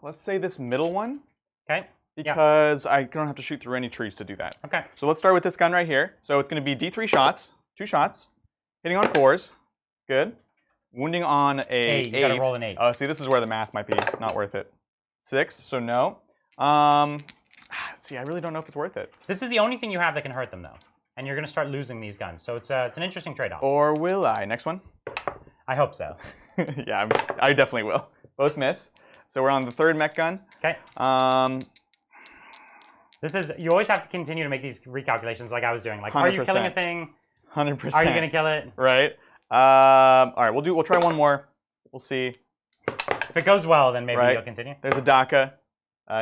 let's say this middle one. Okay. Because I don't have to shoot through any trees to do that. Okay. So let's start with this gun right here. So it's gonna be D3 shots, 2 shots, hitting on 4s. Good. Wounding on a 8. You gotta roll an 8. Oh, see, this is where the math might be not worth it. 6, so no. See, I really don't know if it's worth it. This is the only thing you have that can hurt them, though. And you're going to start losing these guns. So it's an interesting trade-off. Or will I? Next one. I hope so. Yeah, I definitely will. Both miss. So we're on the third mech gun. Okay. You always have to continue to make these recalculations like I was doing. Like, 100%. Are you killing a thing? 100%. Are you gonna kill it? Right. All right. We'll try one more. We'll see. If it goes well, then maybe you'll continue. There's a Daka.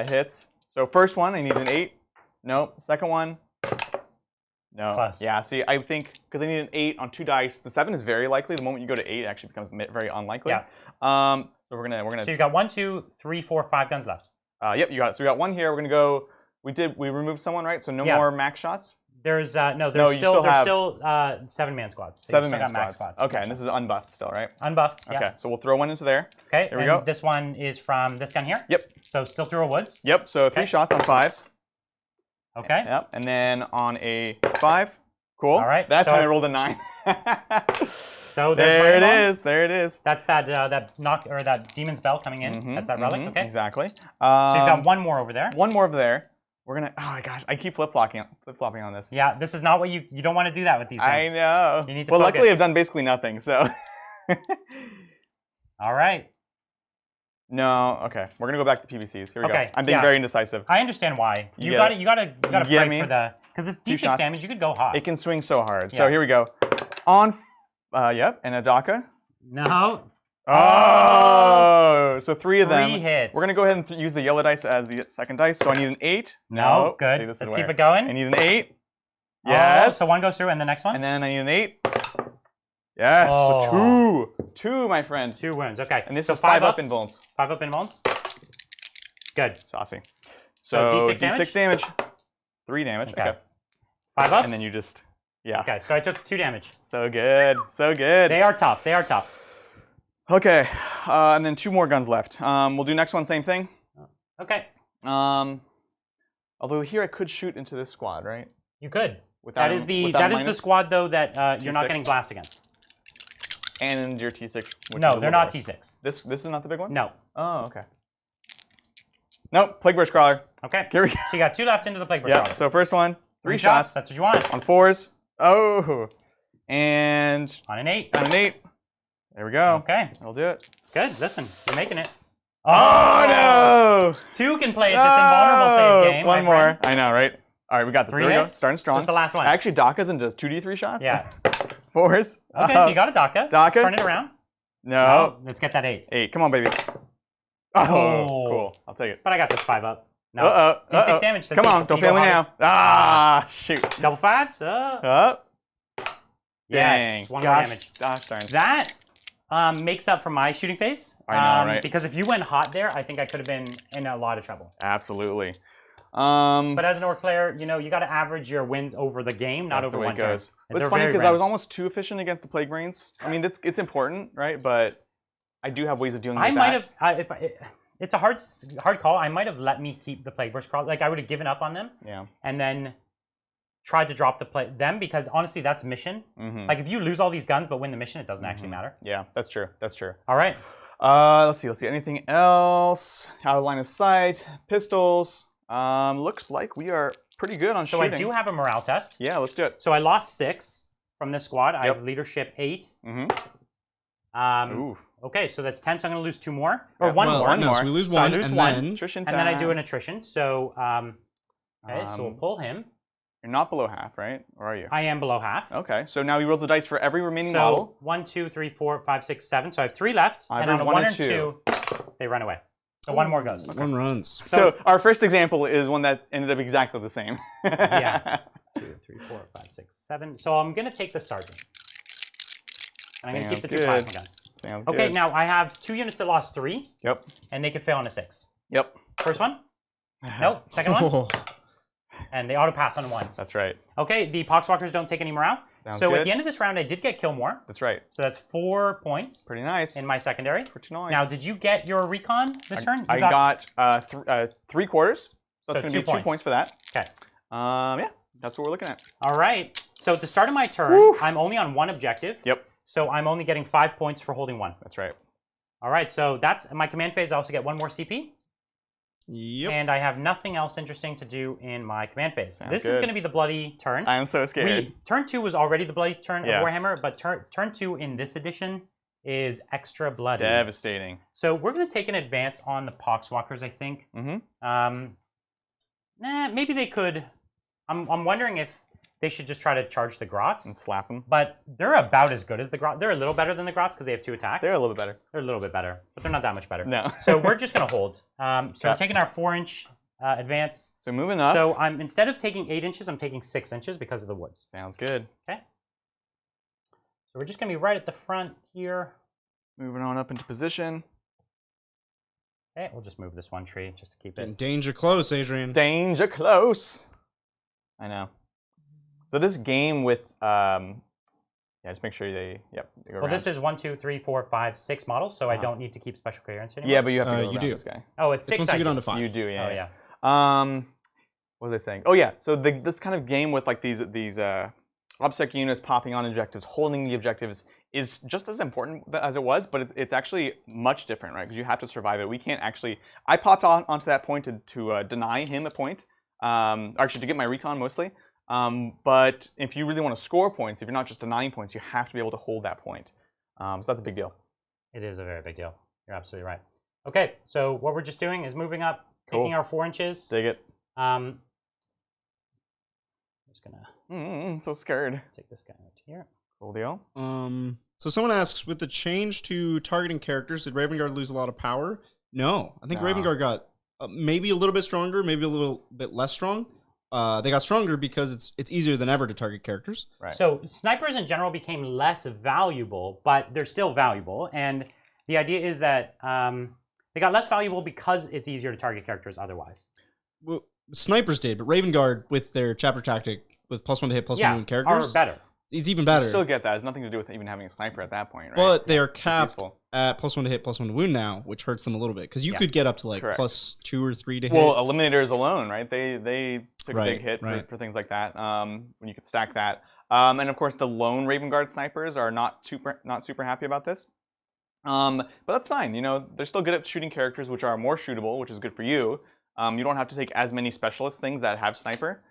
Hits. So first one, I need an 8. Nope. Second one. No. Plus. Yeah. See, I think because I need an 8 on 2 dice. The 7 is very likely. The moment you go to 8, it actually becomes very unlikely. Yeah. So we're gonna. So you got 1, 2, 3, 4, 5 guns left. Yep. You got it. So we got one here. We're gonna go. We removed someone, right? So no more max shots. There's still 7-man squads. So 7-man squads. Okay, and this is unbuffed still, right? Unbuffed. Yeah. Okay, so we'll throw one into there. Okay. There we go. This one is from this gun here. Yep. So still through a woods. Yep. So 3 shots on 5s. Okay. Yep. And then on a 5. Cool. All right. That time I rolled a 9. So there it is. There it is. That's that demon's bell coming in. That's that relic. Okay. Exactly. So you've got one more over there. One more over there. We're gonna. Oh my gosh! I keep flip-flopping on this. Yeah, this is not what you don't want to do that with these things. I know. You need to. Well, focus. luckily I've done basically nothing. So. All right. No. Okay. We're gonna go back to PVCs. Here we go. I'm being very indecisive. I understand why. You gotta pray for the because this D6 shots. damage. You could go hot. It can swing so hard. Yeah. So here we go. On. Yep. And a Daka. No. Oh, so 3 of them. 3 hits. We're gonna go ahead and use the yellow dice as the second dice. So I need an 8. No, good. See, Let's keep it going. I need an 8. Yes. So 1 goes through, and the next one. And then I need an 8. Yes. Oh. So 2, my friend. 2 wounds. Okay. And this so is 5 up in bones. 5 up in bones. Good. Saucy. So D6 damage. 3 damage. Okay. 5 ups. And then you just. Yeah. Okay. So I took 2 damage. So good. So good. They are tough. They are tough. Okay, and then 2 more guns left. We'll do next one, same thing. Okay. Although here I could shoot into this squad, right? You could. Without that is the squad though that you're not getting blast against. And your T6. No, they're not T6. This is not the big one? No. Oh, okay. Nope, Plague Burst Crawler. Okay. Here we go. So you got 2 left into the Plague Burst Crawler. So first one, 3 shots. That's what you want. On 4s. Oh. And on an 8. On an 8. There we go. Okay. I'll do it. It's good. Listen, you're making it. Oh, no! 2 can play at this invulnerable save game. One more. I know, right? All right, we got this. 3 there we go. hits? Starting strong. Just the last one. Actually, Daka's in just 2d3 shots? Yeah. 4s. Okay, so you got a Daka. Daka. Let's turn it around. No. Let's get that 8. 8. Come on, baby. Oh, cool. I'll take it. But I got this 5 up. No. D6 damage. Come on, don't fail me now. Ah, shoot. Double 5s. Up. Yes. 1 more damage. Gosh darn. That makes up for my shooting phase. I know, right? Because if you went hot there, I think I could have been in a lot of trouble. Absolutely. But as an Orc player, you got to average your wins over the game, not over one turn. But it's funny because I was almost too efficient against the Plague Brains. I mean, it's important, right? But I do have ways of dealing with that. It's a hard call. I might have let me keep the Plague Burst Crawl. Like I would have given up on them. Yeah. And then tried to drop them because honestly, that's mission. Like if you lose all these guns but win the mission, it doesn't actually matter. Yeah, that's true. That's true. All right. Let's see. Anything else? Out of line of sight. Pistols. Looks like we are pretty good on shooting. So I do have a morale test. Yeah, let's do it. So I lost 6 from this squad. I have leadership 8. Ooh. Okay, so that's 10. So I'm going to lose 2 more or one more. One more. So we lose so one, I lose and one, then attrition and then I do an attrition. So okay, so we'll pull him. You're not below half, right? Or are you? I am below half. Okay, so now we roll the dice for every remaining model. So 1, 2, 3, 4, 5, 6, 7. So I have 3 left, and on a 1 and 2, they run away. So 1 more goes. Okay. 1 runs. So our first example is one that ended up exactly the same. Yeah. 2, 3, 4, 5, 6, 7. So I'm going to take the sergeant. And I'm going to keep the 2 plasma guns. Sounds okay, good. now I have 2 units that lost 3. Yep. And they could fail on a 6. Yep. First one? Nope. Second one? And they auto pass on 1s. That's right. Okay, the Poxwalkers don't take any morale. Sounds so good. at the end of this round, I did get kill more. That's right. So that's 4 points. Pretty nice. In my secondary. Pretty nice. Now, did you get your recon this turn? I got 3 quarters. So that's going to be 2 points for that. Okay. Yeah, that's what we're looking at. All right. So at the start of my turn, I'm only on 1 objective. Yep. So I'm only getting 5 points for holding 1. That's right. All right. So that's my command phase. I also get 1 more CP. Yep. And I have nothing else interesting to do in my command phase. Sounds is going to be the bloody turn. I am so scared. Turn 2 was already the bloody turn of Warhammer, but turn 2 in this edition is extra bloody. Devastating. So we're going to take an advance on the Poxwalkers, I think. Maybe they could. I'm wondering if they should just try to charge the Grots. And slap them. But they're about as good as the Grots. They're a little better than the Grots because they have 2 attacks. They're a little bit better. They're a little bit better, but they're not that much better. No. So we're just going to hold. So we're taking our 4-inch advance. So moving up. So instead of taking 8 inches, I'm taking 6 inches because of the woods. Sounds good. Okay. So we're just going to be right at the front here. Moving on up into position. Okay, we'll just move this one tree just to keep it. Danger close, Adrian. Danger close. I know. So this game with, just make sure they go well, around. this is 1, 2, 3, 4, 5, 6 models, so I don't need to keep special clearance anymore. Yeah, but you have to go you around do. this guy. Oh, it's 6. Once you get on to 5. You do, yeah. Oh, yeah. What was I saying? Oh, yeah. So this kind of game with like these obstacle units popping on objectives, holding the objectives is just as important as it was, but it's actually much different, right? Because you have to survive it. We can't actually. I popped onto that point to deny him a point, actually to get my recon mostly. But if you really want to score points, if you're not just denying points, you have to be able to hold that point. So that's a big deal. It is a very big deal. You're absolutely right. Okay, so what we're just doing is moving up, taking our 4 inches. Dig it. I'm just gonna so scared. take this guy out here. Cool deal. So someone asks, with the change to targeting characters, did Raven Guard lose a lot of power? No, I think Raven Guard got maybe a little bit stronger, maybe a little bit less strong. They got stronger because it's easier than ever to target characters. Right. So snipers in general became less valuable, but they're still valuable. And the idea is that they got less valuable because it's easier to target characters otherwise. Well, snipers did, but Raven Guard with their chapter tactic with +1 to hit, +1 to wound characters are better. It's even better. You still get that. It has nothing to do with even having a sniper at that point, right? But they are capped at +1 to hit, +1 to wound now, which hurts them a little bit because you could get up to like +2 or 3 to hit. Well, eliminators alone, right? They took a big hit for things like that. When you could stack that, and of course the lone Raven Guard snipers are not super happy about this. But that's fine. You know, they're still good at shooting characters which are more shootable, which is good for you. You don't have to take as many specialist things that have sniper,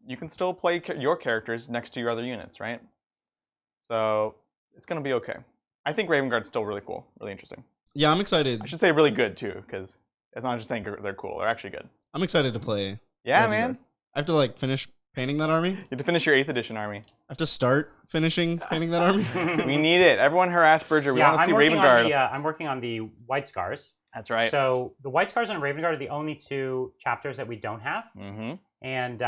you can still play your characters next to your other units, right? So it's going to be okay. I think Raven Guard's still really cool, really interesting. Yeah, I'm excited. I should say really good, too, because it's not just saying they're cool. They're actually good. I'm excited to play. Yeah, Raven man. Guard. I have to, like, finish painting that army. You have to finish your 8th edition army. I have to start finishing painting that army. We need it. Everyone harass Bridger. We want to see Raven Guard. I'm working on the White Scars. That's right. So the White Scars and Raven Guard are the only 2 chapters that we don't have. And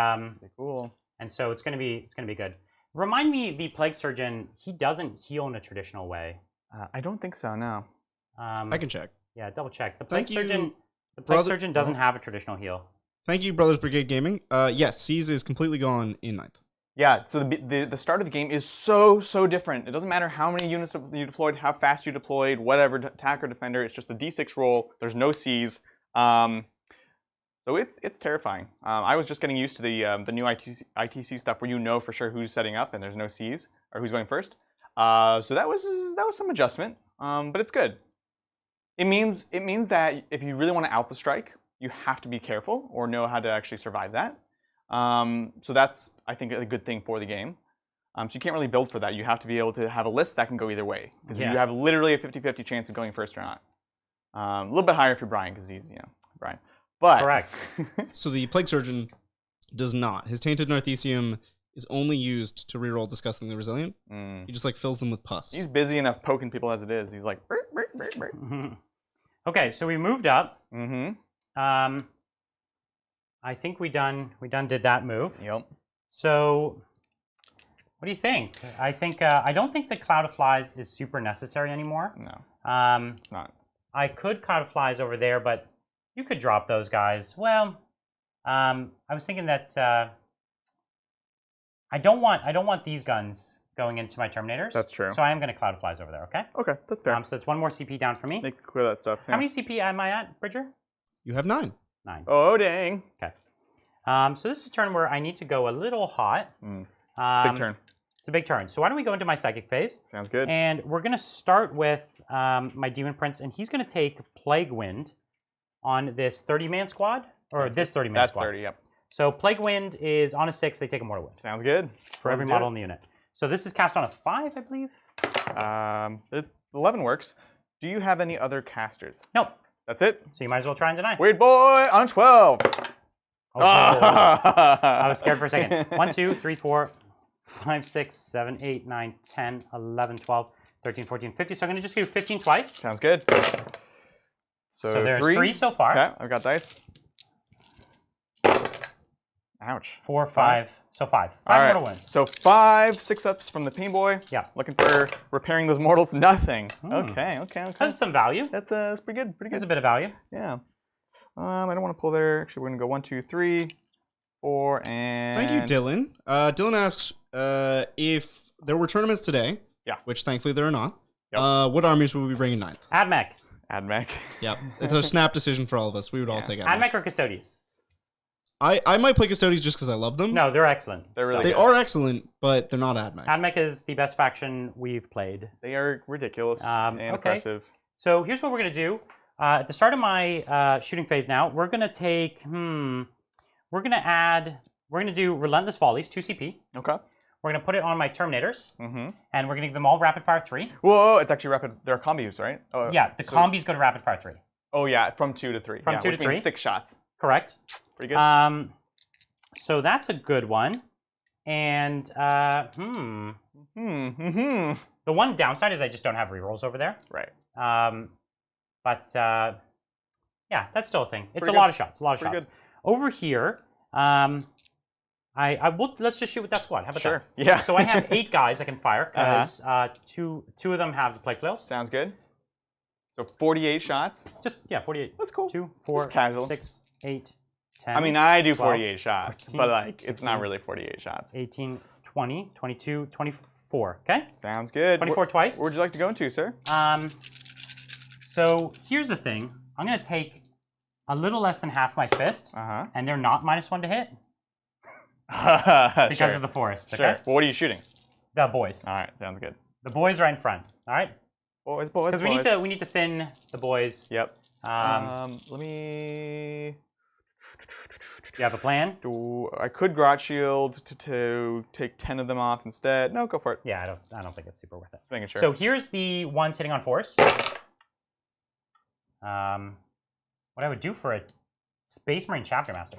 cool. And so it's gonna be good. Remind me, the Plague Surgeon, he doesn't heal in a traditional way. I don't think so. No. I can check. Yeah, double check. The Plague Surgeon doesn't have a traditional heal. Thank you, Brothers Brigade Gaming. Yes, Seize is completely gone in 9th. Yeah, so the start of the game is so different. It doesn't matter how many units you deployed, how fast you deployed, whatever, attack or defender. It's just a d6 roll. There's no Seize. So it's terrifying. I was just getting used to the new ITC stuff where you know for sure who's setting up and there's no Cs or who's going first. So that was some adjustment, but it's good. It means that if you really want to alpha strike, you have to be careful or know how to actually survive that. So that's, I think, a good thing for the game. So you can't really build for that. You have to be able to have a list that can go either way because you have literally a 50-50 chance of going first or not. A little bit higher if you're Brian because he's Brian. But correct. So the Plague Surgeon does not. His Tainted Narthecium is only used to reroll Disgustingly Resilient. He just like fills them with pus. He's busy enough poking people as it is. He's like, burp, burp, burp, burp. Okay, so we moved up. I think we did that move. Yep. So what do you think? I think I don't think the Cloud of Flies is super necessary anymore. No. It's not. I could Cloud of Flies over there, but you could drop those guys. Well, I was thinking that I don't want these guns going into my Terminators. That's true. So I am going to Cloud of Flies over there. Okay. Okay, that's fair. So it's 1 more CP down for me. They can clear that stuff. Yeah. How many CP am I at, Bridger? You have 9. 9. Oh dang. Okay. So this is a turn where I need to go a little hot. It's a big turn. It's a big turn. So why don't we go into my Psychic phase? Sounds good. And we're going to start with my Demon Prince, and he's going to take Plague Wind on this 30-man squad, or this 30-man squad. That's 30, yep. So Plague Wind is on a 6, they take a mortal wound. Sounds good. For every model in the unit. So this is cast on a 5, I believe. The 11 works. Do you have any other casters? Nope. That's it? So you might as well try and deny. Weird boy on 12. Oh, I was scared for a second. 1, 2, 3, 4, 5, 6, 7, 8, 9, 10, 11, 12, 13, 14, 15. So I'm going to just do 15 twice. Sounds good. So there's 3 so far. Okay, I've got dice. Ouch. 4, 5. So 5. 5 All right. mortal wounds. So 5 6-ups from the Pain Boy. Yeah. Looking for repairing those mortals. Nothing. Okay. That's some value. That's pretty good. Pretty good. There's a bit of value. Yeah. I don't want to pull there. Actually, we're gonna go 1, 2, 3, 4, and. Thank you, Dylan. Dylan asks if there were tournaments today. Yeah. Which thankfully there are not. Yep. What armies would we be bringing ninth? Admech. Admech. Yep. It's a snap decision for all of us. We would all take Admech. Admech or Custodes? I might play Custodes just because I love them. No, they're excellent. They're really They good. are excellent, but they're not Admech. Admech is the best faction we've played. They are ridiculous and impressive. So here's what we're going to do. At the start of my shooting phase now, we're going to take, we're going to do Relentless Volleys, 2 CP. Okay. We're going to put it on my Terminators, Mm-hmm. and we're going to give them all Rapid Fire 3. Whoa, it's actually rapid. They're combos, right? Oh, Yeah, the combis go to Rapid Fire 3. Oh, yeah, from 2 to 3. From 2 which to means 3. 6 shots. Correct. Pretty good. So that's a good one. And, the one downside is I just don't have rerolls over there. Right. But yeah, that's still a thing. It's Pretty a lot of shots. A lot of Pretty shots. good. Over here, let's just shoot with that squad. How about Sure. that? Yeah. So I have 8 guys I can fire because two of them have the plague flails. Sounds good. So 48 shots. Just 48. That's cool. 2, 4, Just casual. 6, 8, 10. I mean, I do 12, 48 shots, 14, but like, it's 16, not really 48 shots. 18, 20, 22, 24. Okay. Sounds good. 24 twice. Where would you like to go into, sir? So here's the thing. I'm gonna take a little less than half my fist, and they're not -1 to hit because of the forest. Okay? Sure. Well, what are you shooting? The boys. All right. Sounds good. The boys right in front. All right. Boys. Because we need to thin the boys. Yep. Let me. You have a plan? I could Grot Shield to take 10 of them off instead. No, go for it. Yeah, I don't think it's super worth it. Just making sure. So here's the ones hitting on force. What I would do for a Space Marine Chapter Master.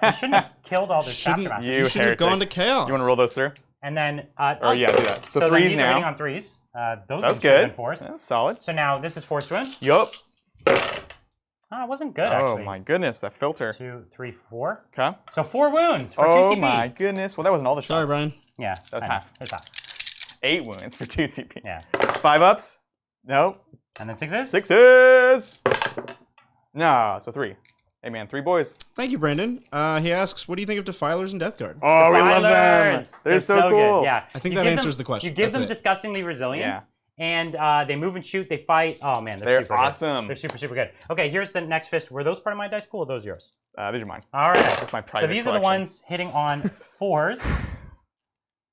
I shouldn't have killed all their Chapter Masters. You should have gone to Chaos. You want to roll those through? And then, yeah, do that. So then 3s these now. are hitting on 3s. Those That's ones should have good. been force. Yeah, solid. So now this is force wound. Yup. Oh, it wasn't good actually. Oh my goodness, that filter. 2, 3, 4. Okay. So 4 wounds for 2 CP. Oh my goodness. Well, that wasn't all the shots. Sorry, Brian. Yeah, That's I know. half. There's half. 8 wounds for 2 CP. Yeah. 5 ups? Nope. And then 6s? 6s! No, so 3. Hey man, 3 boys. Thank you, Brandon. He asks, what do you think of Defilers and Death Guard? Oh, we love them. Defilers! They're so cool. Good. Yeah. I think You that give answers them- the question. You give That's them it. disgustingly resilient. Yeah. And they move and shoot, they fight. Oh man, they're super awesome. good. They're super, super good. Okay, here's the next fist. Were those part of my dice pool or those yours? These are mine. All right. That's my private So these are the collection. ones hitting on 4s.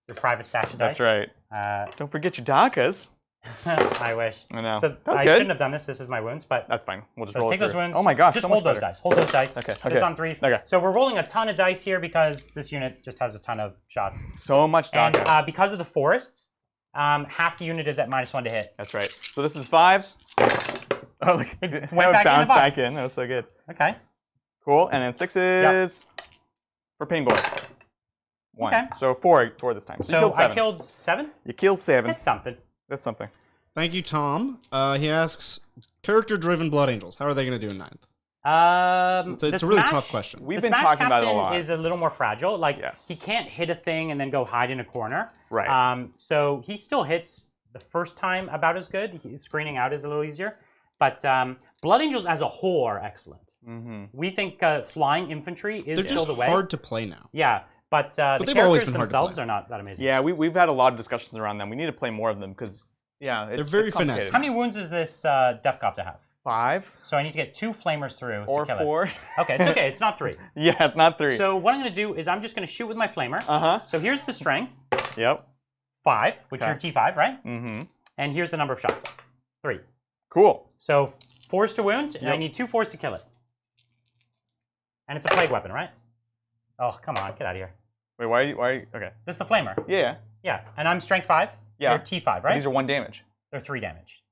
Your private stash of dice. That's right. Don't forget your Dakas. I wish. I know. So That's I good. shouldn't have done this. This is my wounds, but That's fine. We'll just so roll take it those through. wounds. Oh my gosh, just so hold much those better. dice. Hold those dice. Okay, Put okay. this on 3s. Okay. So we're rolling a ton of dice here because this unit just has a ton of shots. So much And Daka. because of the forests, half the unit is at -1 to hit. That's right. So this is 5s. Oh, look. It It went back in the bounced box. back in. That was so good. Okay. Cool. And then 6s for Pain Boy. 1. Okay. So 4 this time. So, you killed 7. I killed 7? You killed 7. That's something. That's something. Thank you, Tom. He asks, character-driven Blood Angels. How are they going to do in 9th? It's a really tough question. We've The been Smash talking about it a Captain lot. is a little more fragile. Like, Yes. he can't hit a thing and then go hide in a corner. Right. So he still hits the first time about as good. Screening out is a little easier. But Blood Angels as a whole are excellent. Mm-hmm. We think flying infantry is They're still just the way. hard to play now. Yeah, but the they've always characters been hard to themselves play. are not that amazing. Yeah, we've had a lot of discussions around them. We need to play more of them because, yeah, They're very it's complicated. finesse. How many wounds does this Death Cop to have? 5 So I need to get 2 flamers through or to kill 4. it. Okay, it's okay. It's not 3. Yeah, it's not 3. So what I'm going to do is I'm just going to shoot with my flamer. So here's the strength, Yep. 5, which Okay. you're T5, right? Mm-hmm. And here's the number of shots, 3. Cool. So 4s to wound, and I Yep. need 2 4s to kill it. And it's a plague weapon, right? Oh, come on, get out of here. Wait, why? Okay. This is the flamer. Yeah. Yeah, and I'm strength 5. Yeah. They're T5, right? These are 1 damage. They're 3 damage.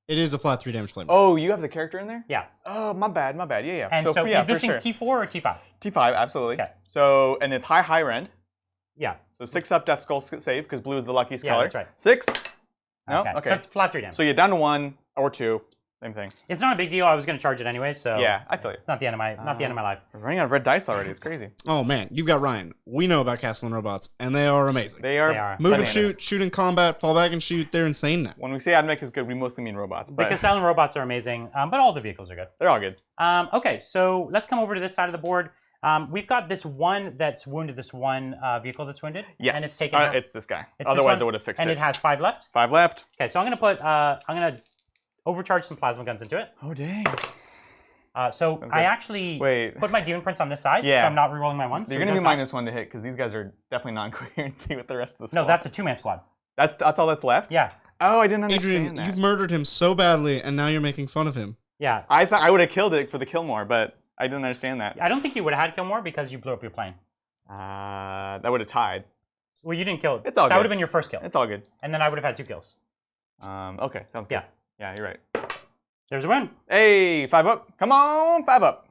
It is a flat 3 damage flame. Oh, you have the character in there? Yeah. Oh, my bad. Yeah. And so yeah, this for thing's sure. T4 or T5? T5, absolutely. Okay. So, and it's high rend. Yeah. So 6 up Death Skull save, because blue is the luckiest Yeah, color. that's right. 6. No? Okay. Okay. So it's flat 3 damage. So you're down to 1 or 2. Same thing. It's not a big deal. I was going to charge it anyway, so Yeah, I feel you. it's not the end of my life. We're running out of red dice already. It's crazy. Oh man, you've got Ryan. We know about Castle and Robots, and they are amazing. They are. They are. Move and bananas. shoot in combat, fall back and shoot. They're insane now. When we say Admech is good, we mostly mean robots. The But Castellan robots are amazing, but all the vehicles are good. they're all good. Okay, so let's come over to this side of the board. We've got this one that's wounded, this one vehicle that's wounded. Yes. And it's taken. It's this guy. It's Otherwise, this I one, would have fixed and it. it has 5 left. 5 left. Okay, so I'm gonna overcharge some plasma guns into it. Oh, dang. So Okay. I actually Wait. put my demon prints on this side, Yeah. so I'm not rerolling my ones. You're going to be -1 to hit, because these guys are definitely non-coherency with the rest of the squad. No, that's a 2-man squad. That's all that's left? Yeah, Oh, I didn't understand Adrian, that. you've murdered him so badly, and now you're making fun of him. yeah. I thought I would have killed it for the kill more, but I didn't understand that. I don't think you would have had kill more because you blew up your plane. That would have tied. Well, you didn't kill it. It's all That good. would have been your first kill, It's all good. and then I would have had 2 kills. Okay, sounds good. Yeah. Yeah, you're right. There's a win. Hey, 5 up. Come on, 5 up.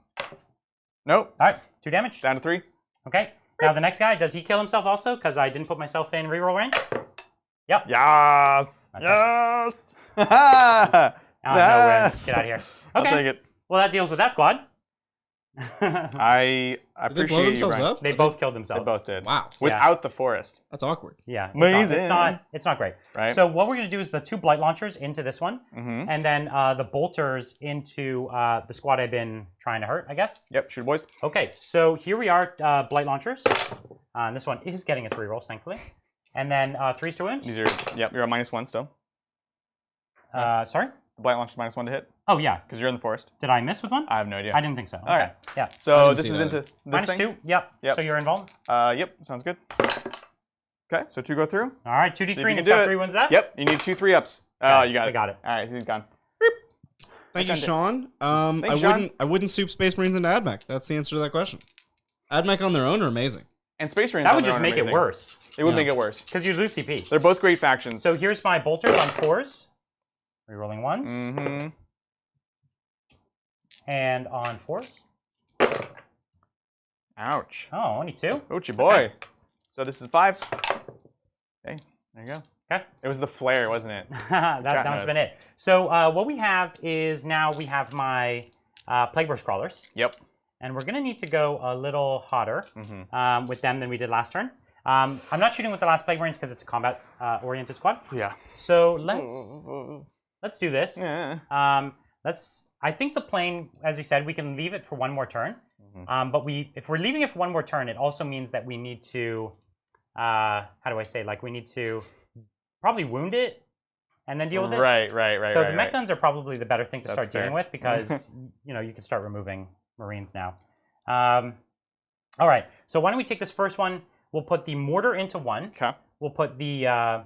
Nope. All right, 2 damage. Down to 3. Okay. Now the next guy, does he kill himself also? Because I didn't put myself in reroll range. Yep. Yes. Okay. Yes. No win. Yes. Get out of here. I'll Okay. take it. Well, that deals with that squad. I Did they appreciate blow you, themselves Brian. up? They both killed themselves. They both did. Wow, Without the forest, that's awkward. Yeah. Amazing. It's not great. right? So what we're going to do is the 2 blight launchers into this one, Mm-hmm. and then the bolters into the squad I've been trying to hurt, I guess. Yep, shoot, boys. Okay, so here we are, blight launchers. And this one is getting its rerolls, thankfully. And then 3s to wound. These are, yep, you're a -1 still. Sorry? The blight launch is -1 to hit, Oh, yeah. because you're in the forest. Did I miss with one? I have no idea. I didn't think so. Okay. right. Yeah. I So didn't this see is that. into this thing? -2. Yep. Yep. So you're involved. Yep, sounds good. Okay, so 2 go through. All right, See if 2d3, you and can it's do got it. 3 wounds left. Yep, you need 2 3-ups. Oh, you got We it. got it. All right, so he's gone. Thank you, Thank you. Sean. Thanks, Sean. I wouldn't soup Space Marines into AdMech. That's the answer to that question. AdMech on their own are amazing. And Space Marines That on would their just own are make it amazing. worse, It would No. make it worse. because you lose CP. They're both great factions. So here's my bolters on 4s. Rerolling 1s. Mm-hmm. And on 4s. Ouch. Oh, only 2? Ouchie boy. So this is 5s. Okay, there you go. Okay. It was the flare, wasn't it? that must knows. have been it. So what we have is now we have my Plague Burst Crawlers. Yep. And we're going to need to go a little hotter Mm-hmm. with them than we did last turn. I'm not shooting with the last Plague Marines because it's a combat-oriented squad. Yeah. So let's do this. Yeah. I think the plane, as he said, we can leave it for 1 more turn. Mhm. But if we're leaving it for 1 more turn, it also means that we need to, how do I say, like we need to probably wound it and then deal with it. Right. So the mech guns are probably the better thing to That's start dealing fair. with because you can start removing Marines now. All right. So why don't we take this first one? We'll put the mortar into 1. Okay. We'll put the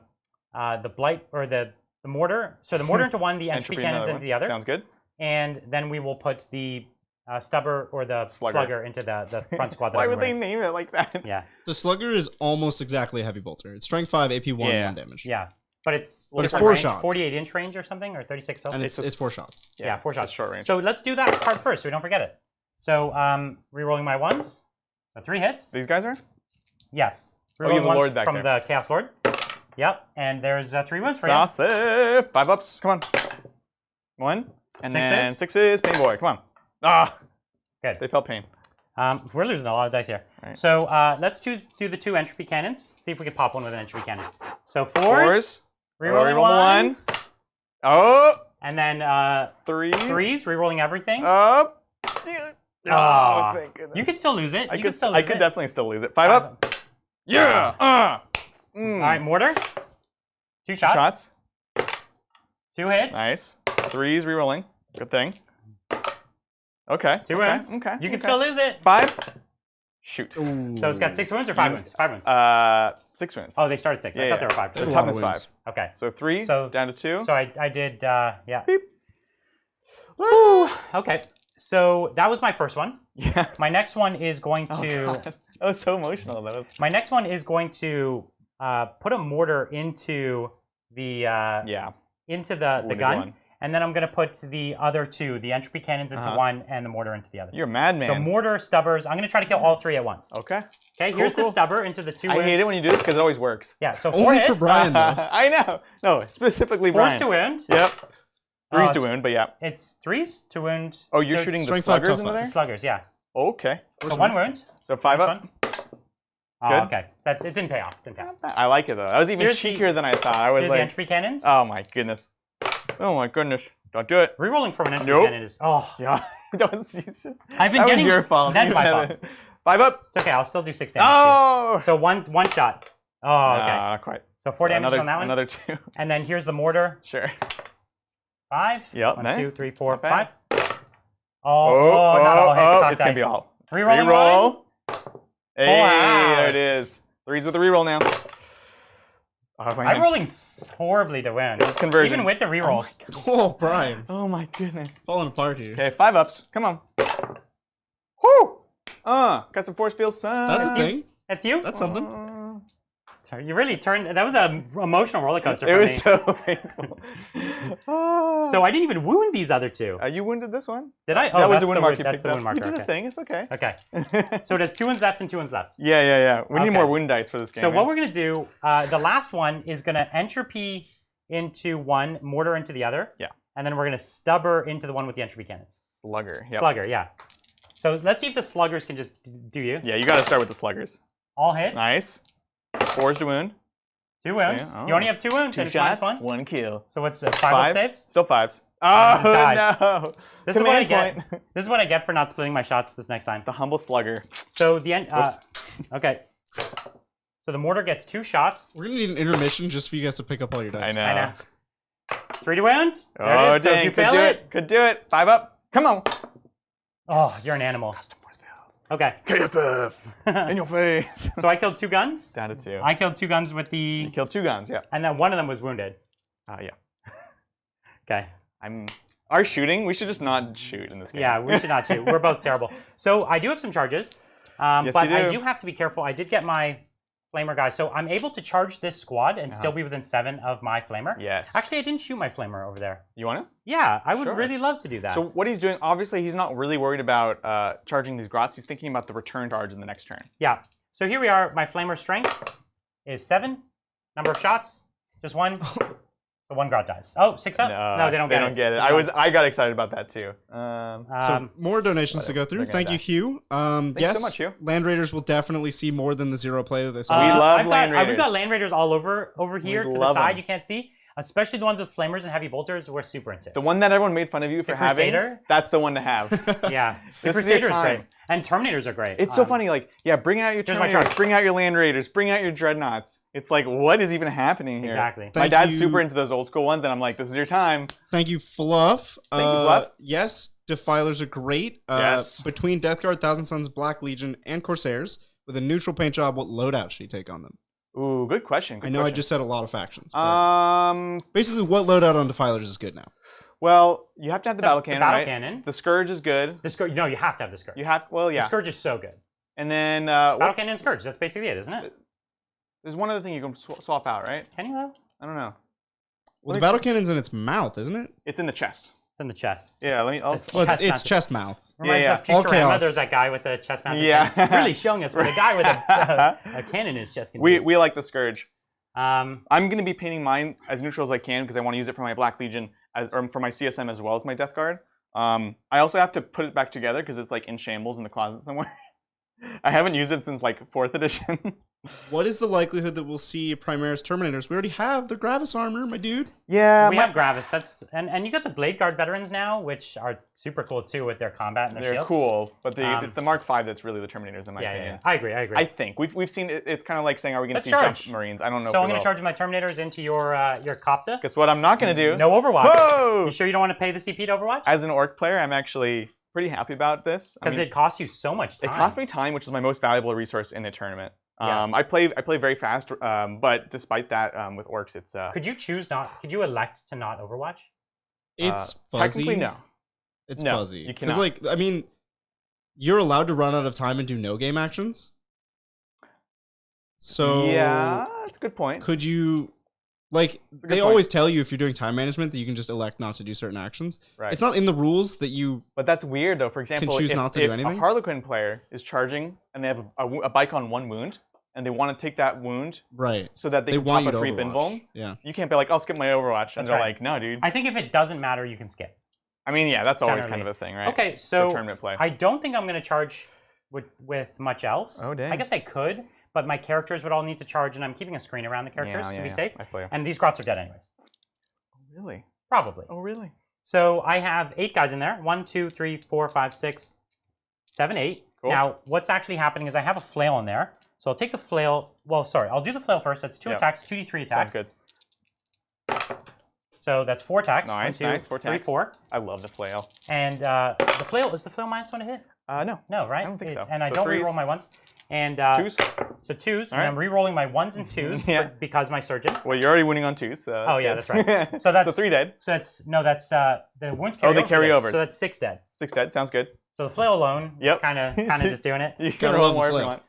blight or the mortar. So the mortar into 1, the entropy cannons into the other, Sounds good. and then we will put the stubber or the slugger into the front squad. That Why I'm would they running. name it like that? Yeah. The Slugger is almost exactly a heavy bolter. It's strength 5, AP 1, Yeah. 1 damage. Yeah. But it's But it's different 4 range, shots. 48-inch range or something, or 36 cell. And it's 4 shots. Yeah, 4 shots. It's short range. So let's do that part first so we don't forget it. So re-rolling my 1s. So 3 hits. These guys are? Yes. Oh, you have a Re-rolling lord ones back from there. the Chaos Lord. Yep. And there's 3 wounds for you. Saucy. 5 ups. Come on. 1. And then 6s. Pain boy. Come on. Ah. Good. They felt pain. We're losing a lot of dice here. Right. So let's do the 2 entropy cannons. See if we can pop one with an entropy cannon. So 4s. 4s. Re-rolling Reroll 1s. Oh. And then 3s. 3s. Re-rolling everything. Up. Ah. Oh, thank goodness. You could still lose it. I You could could still lose it. definitely still lose it. 5 up. Yeah. All right, mortar. 2 shots. 2 hits. Nice. 3s rerolling. Good thing. Okay. 2 wounds. Okay. You can still lose it. 5. Shoot. So it's got 6 wounds or 5 wounds? 5 wounds. 6 wounds. Oh, they started 6. I thought they were 5. That's The a lot toughness of 5. wins. Okay. So 3 So- down to 2. So I did, yeah. Beep. Woo! Okay. So that was my first one. Yeah. My next one is going Oh, to. God. That was so emotional. That was. My next one is going to put a mortar into into the gun. One. And then I'm going to put the other two, the entropy cannons into one and the mortar into the other. You're a madman. So mortar, stubbers. I'm going to try to kill all three at once. Okay. Okay, here's the stubber into the two. I hate it when you do this because it always works. Yeah, so only for Brian, though. I know. No, specifically Brian. 4s to wound. Yep. 3s to wound, but yeah. It's 3s to wound. Oh, you're shooting the sluggers into there? The sluggers, yeah. Okay. So 1 wound. So 5 up. Oh, okay. It didn't pay off. I like it, though. That was even cheekier than I thought. I was like, the entropy cannons. Oh, my goodness. Oh, my goodness. Don't do it. Rerolling from an entropy cannon is... Oh. Yeah. Don't use it. I've been getting... was your fault. That's my fault. 5 up. It's okay. I'll still do 6 damage. Oh! So one shot. Oh, okay. No, not quite. So 4 damage on that one. Another 2. And then here's the mortar. Sure. 5. Yep. 1, 2, 3, 4, 5. Oh, not all hits. It's going to be all. Reroll. Hey, there it is. 3s with a reroll now. I'm rolling horribly to win. It's conversion. Even with the rerolls. Oh, Brian. Oh my goodness. Falling apart here. Okay, 5 ups. Come on. Whoo! Got some force field, son. That's a thing. That's you? That's something. Sorry, you really turned. That was an emotional roller coaster. It was so painful. So I didn't even wound these other two. You wounded this one? Did I? Oh, that was the wound marker. That's the wound marker. You did a thing. It's okay. Okay. So it has 2 wounds left and 2 wounds left. Yeah. We need more wound dice for this game. So what we're gonna do? The last one is gonna entropy into one, mortar into the other. Yeah. And then we're gonna stubber into the one with the entropy cannons. Slugger. Yep. Slugger. Yeah. So let's see if the sluggers can just do you. Yeah, you got to start with the sluggers. All hits. Nice. 4s to wound. 2 wounds. Okay. Oh. You only have 2 wounds. 2 shots, 1 kill. So what's 5 up saves? Still 5s. Oh, no. This is what I get. This is what I get for not splitting my shots this next time. The humble slugger. So the end. Okay. So the mortar gets 2 shots. We're going to need an intermission just for you guys to pick up all your dice. I know. 3 to wound. There it is. Dang. So if you fail it. Could do it. 5 up. Come on. Oh, you're an animal. Okay. KFF in your face. So I killed 2 guns. Down to 2. I killed 2 guns with the. You killed 2 guns, yeah. And then one of them was wounded. Yeah. Okay. Our shooting. We should just not shoot in this game. Yeah, we should not shoot. We're both terrible. So I do have some charges, yes, but you do. I do have to be careful. I did get my flamer guy, so I'm able to charge this squad and still be within 7 of my flamer. Yes. Actually, I didn't shoot my flamer over there. You want to? Yeah, I would really love to do that. So what he's doing, obviously, he's not really worried about charging these grots. He's thinking about the return charge in the next turn. Yeah. So here we are. My flamer strength is 7. Number of shots, just 1. So 1 grot dies. Oh, 6 up? No, they don't get it. They don't get it. I got excited about that too. So more donations to go through. Thank you, Hugh. Thanks so much, Hugh. Land Raiders will definitely see more than the 0 play that they saw. We love Land Raiders. We've got Land Raiders all over here to the side. You can't see. Especially the ones with flamers and heavy bolters, we're super into. The one that everyone made fun of you for having, that's the one to have. Yeah, the Crusader is great. And Terminators are great. It's so funny, like, yeah, bring out your Terminators, bring out your Land Raiders, bring out your Dreadnoughts. It's like, what is even happening here? Exactly. My dad's super into those old school ones, and I'm like, this is your time. Thank you, Fluff. Thank you, Fluff. Yes, Defilers are great. Yes. Between Death Guard, Thousand Sons, Black Legion, and Corsairs, with a neutral paint job, what loadout should you take on them? Ooh, good question. I know I just said a lot of factions. Basically, what loadout on Defilers is good now? Well, you have to have the battle cannon, right? Cannon. The Scourge is good. The Scourge, no, you have to have the Scourge. You have, well, yeah. The Scourge is so good. And then battle cannon and Scourge. That's basically it, isn't it? There's one other thing you can swap out, right? Can you though? I don't know. Well, the battle cannon's in its mouth, isn't it? It's in the chest. It's in the chest. Yeah, it's chest mouth. Reminds of Futurama. There's that guy with the chest mouth. Yeah. Really showing us what a guy with a cannon is just gonna do. We like the Scourge. I'm going to be painting mine as neutral as I can because I want to use it for my Black Legion or for my CSM as well as my Death Guard. I also have to put it back together because it's like in shambles in the closet somewhere. I haven't used it since like 4th edition. What is the likelihood that we'll see Primaris Terminators? We already have the Gravis armor, my dude. Yeah, we have Gravis. And you got the Blade Guard veterans now, which are super cool too with their combat and their shields. They're cool, but it's the Mark V that's really the Terminators in my opinion. Yeah, I agree. I think we've seen it. It's kind of like saying, are we going to see Jump Marines? I don't know. So I'm going to charge my Terminators into your Copta. Guess what? I'm not going to do. No Overwatch. Whoa! You sure you don't want to pay the CP to Overwatch? As an Orc player, I'm actually pretty happy about this because it costs you so much time. It costs me time, which is my most valuable resource in a tournament. I play very fast, but despite that, with Orcs, it's. Could you choose not? Could you elect to not Overwatch? It's fuzzy. Technically, no. It's fuzzy. You cannot. Like, I mean, you're allowed to run out of time and do no game actions. So yeah, that's a good point. Could you? Like, they always tell you if you're doing time management that you can just elect not to do certain actions. Right. It's not in the rules that you But that's weird, though. For example, can choose if, not to do if anything. a Harlequin player is charging and they have a bike on 1 wound, and they want to take that wound right. so that they can want pop you a to 3 invuln, Yeah. you can't be like, I'll skip my Overwatch. And they're like, no, dude. I think if it doesn't matter, you can skip. I mean, yeah, that's always Generally. kind of a thing, right? Okay, so tournament play. I don't think I'm going to charge with much else. Oh, dang. I guess I could, but my characters would all need to charge, and I'm keeping a screen around the characters to be safe. I feel you. And these grots are dead anyways. Oh, really? Probably. Oh, really? So I have 8 guys in there. 1, 2, 3, 4, 5, 6, 7, 8. Cool. Now, what's actually happening is I have a flail in there. So I'll take the flail. Well, sorry, I'll do the flail first. That's 2 attacks, 2d3 attacks. Sounds good. So that's 4 attacks. Nice, 1, 2, nice. 4 3, attacks. 4. I love the flail. And the flail, is the flail -1 to hit? No. No, right? I don't think so. And I So don't threes. reroll my 1s. And 2s? So 2s, All and I'm rerolling my 1s and 2s Yeah. because my surgeon. Well, you're already winning on 2s. So Oh, yeah, good. that's right. So that's 3 dead. So that's the wounds carry Oh, they over carry this, over. So that's 6 dead. 6 dead. Sounds good. So the flail alone is Yep. kind of just doing it. You can Gotta roll love the more if you flail. want.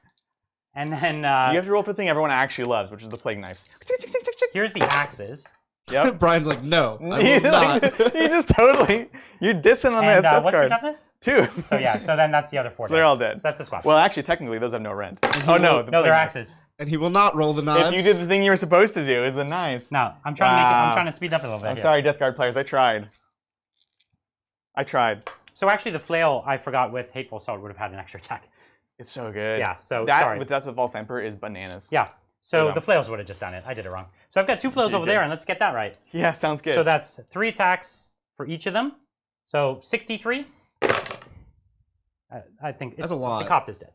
And then You have to roll for the thing everyone actually loves, which is the plague knives. here's the axes. Yep. Brian's like, no, I will not. You just totally, you're dissing on that And death what's your card. toughness? 2. So yeah, so then that's the other 4 So they're dead. all dead. So that's the squad. Well, actually, technically, those have no rend. Oh, no. the no, plague they're knives. axes. And he will not roll the knives. If you did the thing you were supposed to do, is the knives. No, I'm trying to make it, I'm Wow. trying to speed up a little bit. I'm here. sorry, Death Guard players. I tried. So actually, the flail I forgot with Hateful Assault would have had an extra attack. It's so good. Yeah. So that sorry. with Death of False Emperor is bananas. Yeah. So Yeah. the flails would have just done it. I did it wrong. So I've got 2 flails You over did. there, and let's get that right. Yeah, sounds good. So that's 3 attacks for each of them. So 63. I think it's, That's a lot. The cop is dead.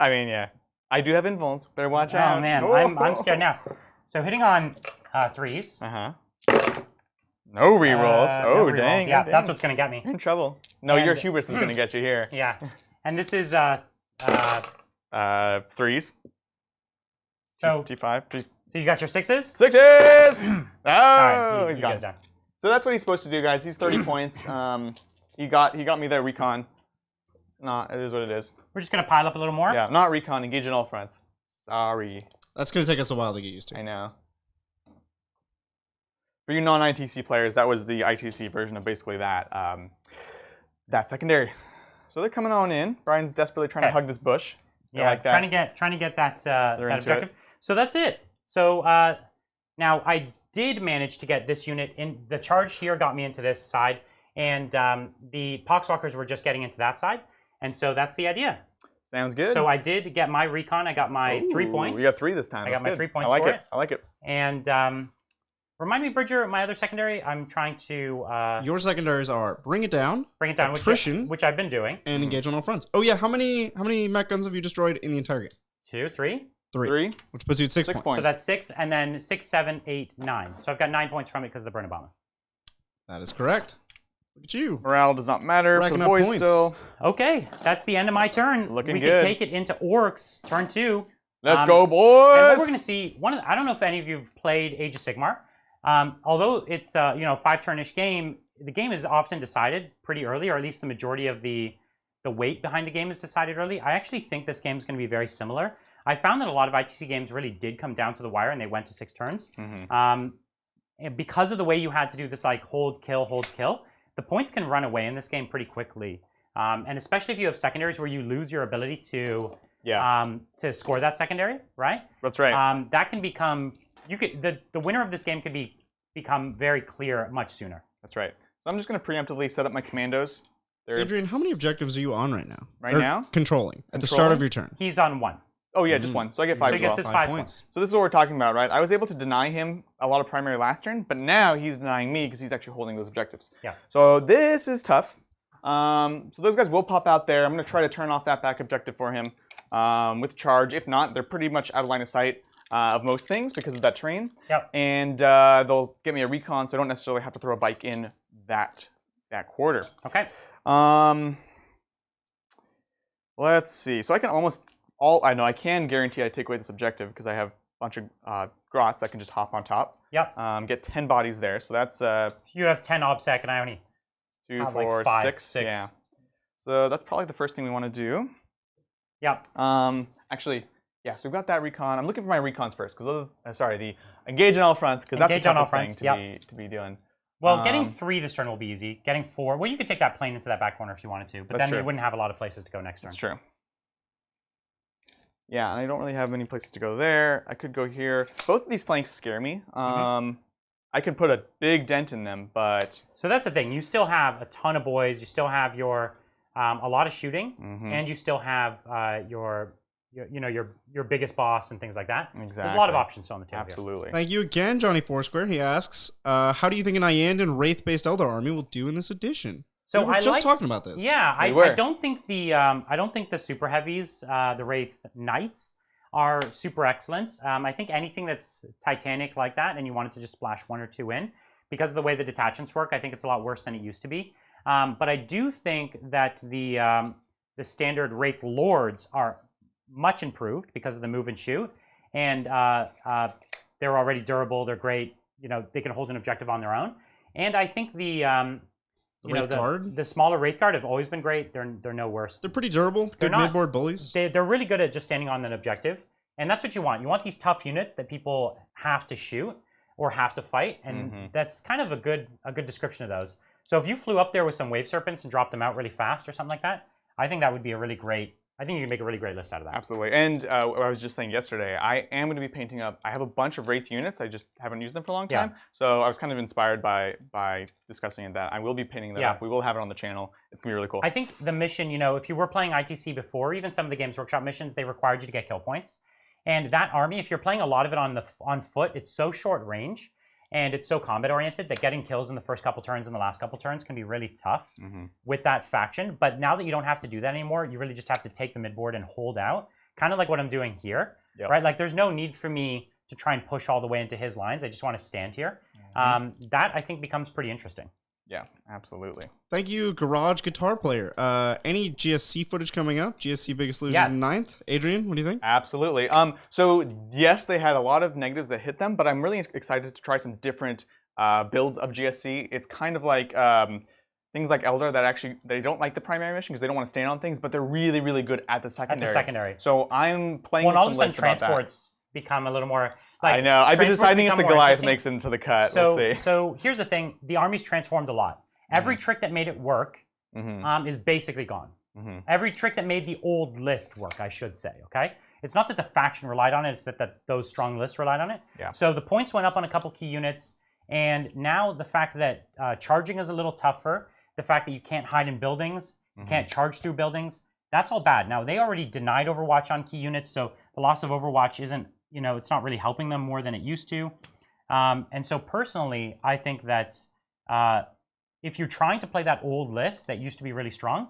I mean, yeah. I do have invulns. Better watch out. Oh man, Oh. I'm scared now. So hitting on 3s. Uh-huh. No rerolls. No Oh, rerolls. dang. Yeah, dang. that's what's gonna get me. You're in trouble. No, your And- hubris is going to get you here. Yeah. And this is 3s. so T5. T so you got your 6s? 6s! All Oh, right, he's you gone. guys down. So that's what he's supposed to do, guys. He's 30 points. He got me the recon. Nah, it is what it is. We're just gonna pile up a little more. Yeah, not recon. Engage in all fronts. Sorry. That's going to take us a while to get used to. I know. For you non-ITC players, that was the ITC version of basically that. That secondary. So they're coming on in. Brian's desperately trying to hug this bush. I Yeah, like that. trying to get that that into objective. So that's it. So now I did manage to get this unit in. The charge here got me into this side, and the Poxwalkers were just getting into that side, and so that's the idea. Sounds good. So I did get my recon. I got my 3 points. We got 3 this time. I got That's my good. 3 points I like for it. it. I like it. And remind me, Bridger, my other secondary. I'm trying to Your secondaries are Bring It Down, bring it down, attrition, which I've been doing. and Engage on all fronts. Oh yeah, how many mech guns have you destroyed in the entire game? 2, 3. 3. Which puts you at 6 6 points. points. So that's 6, and then 6, 7, 8, 9. So I've got 9 points from it because of the burn bomber. That is correct. Look at you. Morale does not matter for Racking the up boys points. still. Okay, that's the end of my turn. Looking we good. can take it into Orks, turn 2. Let's Um, go, And what boys! we're going to see, I don't know if any of you have played Age of Sigmar. Although it's a 5-turn-ish game, the game is often decided pretty early, or at least the majority of the weight behind the game is decided early. I actually think this game is going to be very similar. I found that a lot of ITC games really did come down to the wire, and they went to 6 turns. And because of the way you had to do this, like hold, kill, the points can run away in this game pretty quickly. And especially if you have secondaries where you lose your ability to score that secondary, right? That's right. That can become the winner of this game could become very clear much sooner. That's right. So I'm just going to preemptively set up my commandos. They're Adrian, how many objectives are you on right now? Right Or now? Controlling. At the start of your turn. He's on 1. Oh yeah, just 1. So I get 5 So as he well. gets his 5 points. So this is what we're talking about, right? I was able to deny him a lot of primary last turn, but now he's denying me because he's actually holding those objectives. Yeah. So this is tough. So those guys will pop out there. I'm going to try to turn off that back objective for him with charge. If not, they're pretty much out of line of sight of most things because of that terrain. Yep. And they'll get me a recon, so I don't necessarily have to throw a bike in that quarter. Okay. Let's see. So I can I can guarantee I take away this objective because I have a bunch of grots that can just hop on top. Yep. Get 10 bodies there. So that's You have 10 obsec, and I only 2, have 4, like 5, 6. 6. Yeah. So that's probably the first thing we want to do. Yep. Actually, Yeah, so we've got that recon. I'm looking for my recons first, because sorry, the engage on all fronts, because that's the toughest thing to be doing. Well, getting 3 this turn will be easy. Getting 4, well, you could take that plane into that back corner if you wanted to, but then you wouldn't have a lot of places to go next turn. That's true. Yeah, and I don't really have many places to go there. I could go here. Both of these flanks scare me. I could put a big dent in them, but... So that's the thing. You still have a ton of boys. You still have your a lot of shooting, and you still have your biggest boss and things like that. Exactly. There's a lot of options still on the table. Absolutely. Here. Thank you again, Johnny Foursquare. He asks, how do you think an Iandan Wraith-based Eldar army will do in this edition? So we were just talking about this. Yeah, I don't think the super heavies, the Wraith Knights, are super excellent. I think anything that's Titanic like that, and you wanted to just splash 1 or 2 in, because of the way the detachments work, I think it's a lot worse than it used to be. But I do think that the standard Wraith Lords are much improved because of the move and shoot, and they're already durable. They're great. They can hold an objective on their own. And I think the smaller Wraith Guard have always been great. They're no worse. They're pretty durable. Good midboard bullies. They're really good at just standing on an objective, and that's what you want. You want these tough units that people have to shoot or have to fight, and that's kind of a good description of those. So if you flew up there with some Wave Serpents and dropped them out really fast or something like that, I think that would be a really great. I think you can make a really great list out of that. Absolutely. And what I was just saying yesterday, I am going to be painting up. I have a bunch of Wraith units. I just haven't used them for a long time. So I was kind of inspired by discussing that. I will be painting that up. We will have it on the channel. It's going to be really cool. I think the mission, if you were playing ITC before, even some of the Games Workshop missions, they required you to get kill points. And that army, if you're playing a lot of it on foot, it's so short range. And it's so combat-oriented that getting kills in the first couple turns and the last couple turns can be really tough with that faction. But now that you don't have to do that anymore, you really just have to take the midboard and hold out, kind of like what I'm doing here, right? Like, there's no need for me to try and push all the way into his lines. I just want to stand here. That, I think, becomes pretty interesting. Yeah, absolutely. Thank you, Garage Guitar Player. Any GSC footage coming up? GSC Biggest Losers in 9th? Adrian, what do you think? Absolutely. So yes, they had a lot of negatives that hit them, but I'm really excited to try some different builds of GSC. It's kind of like things like Eldar that actually, they don't like the primary mission because they don't want to stand on things, but they're really, really good at the secondary. So I'm playing with some lists about that. All of a sudden, transports become a little more... I know. I've been deciding if the Goliath makes it into the cut. So, we'll see. So here's the thing. The army's transformed a lot. Every trick that made it work is basically gone. Every trick that made the old list work, I should say, okay? It's not that the faction relied on it. It's that those strong lists relied on it. So the points went up on a couple key units. And now the fact that charging is a little tougher, the fact that you can't hide in buildings, you can't charge through buildings, that's all bad. Now, they already denied Overwatch on key units, so the loss of Overwatch isn't, it's not really helping them more than it used to. And so personally, I think that if you're trying to play that old list that used to be really strong,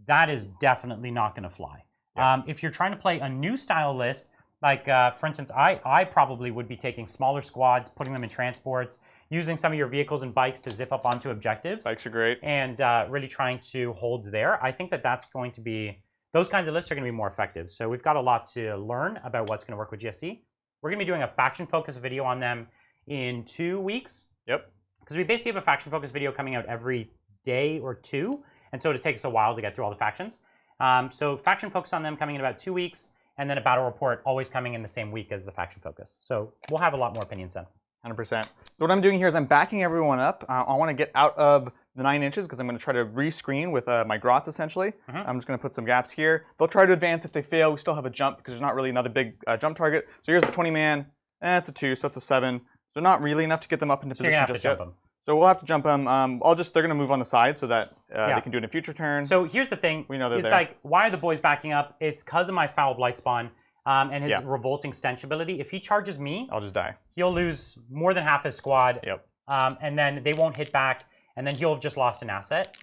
that is definitely not going to fly. If you're trying to play a new style list, like for instance, I probably would be taking smaller squads, putting them in transports, using some of your vehicles and bikes to zip up onto objectives. Bikes are great. And really trying to hold there. I think that that's going to be, those kinds of lists are going to be more effective. So we've got a lot to learn about what's going to work with GSC. We're going to be doing a faction-focused video on them in 2 weeks. Yep. Because we basically have a faction-focused video coming out every day or two. And so it takes a while to get through all the factions. So faction focus on them coming in about 2 weeks. And then a battle report always coming in the same week as the faction focus. So we'll have a lot more opinions then. 100%. So what I'm doing here is I'm backing everyone up. I want to get out of the 9 inches because I'm going to try to rescreen with my grots essentially. I'm just going to put some gaps here. They'll try to advance. If they fail, we still have a jump because there's not really another big jump target. So here's a 20-man. That's a 2, so that's a 7. So not really enough to get them up into position just yet. So we'll have to jump them. They're going to move on the side so that they can do it in a future turn. So here's the thing. We know they're it's there. Like, why are the boys backing up? It's because of my Foul Blight Spawn and his revolting stench ability. If he charges me, I'll just die. He'll lose more than half his squad. Yep. And then they won't hit back, and then he'll have just lost an asset.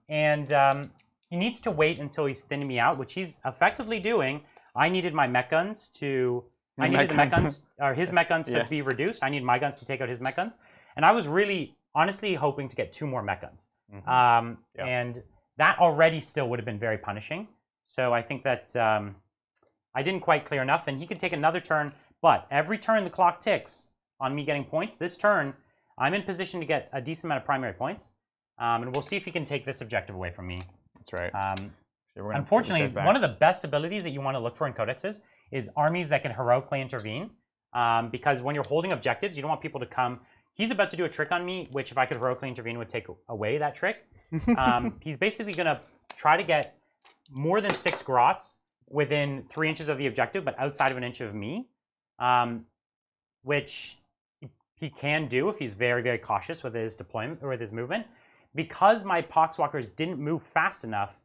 He needs to wait until he's thinning me out, which he's effectively doing. I needed my mech guns to... his mech guns to be reduced. I need my guns to take out his mech guns. And I was really, honestly hoping to get 2 more mech guns. And that already still would have been very punishing. So I think that I didn't quite clear enough. And he could take another turn. But every turn the clock ticks on me getting points. This turn, I'm in position to get a decent amount of primary points. And we'll see if he can take this objective away from me. That's right. Unfortunately, one of the best abilities that you want to look for in codexes is armies that can heroically intervene. Because when you're holding objectives, you don't want people to come. He's about to do a trick on me, which if I could heroically intervene would take away that trick. He's basically going to try to get more than 6 grots within 3 inches of the objective, but outside of an inch of me, which he can do if he's very, very cautious with his deployment or with his movement. Because my Poxwalkers didn't move fast enough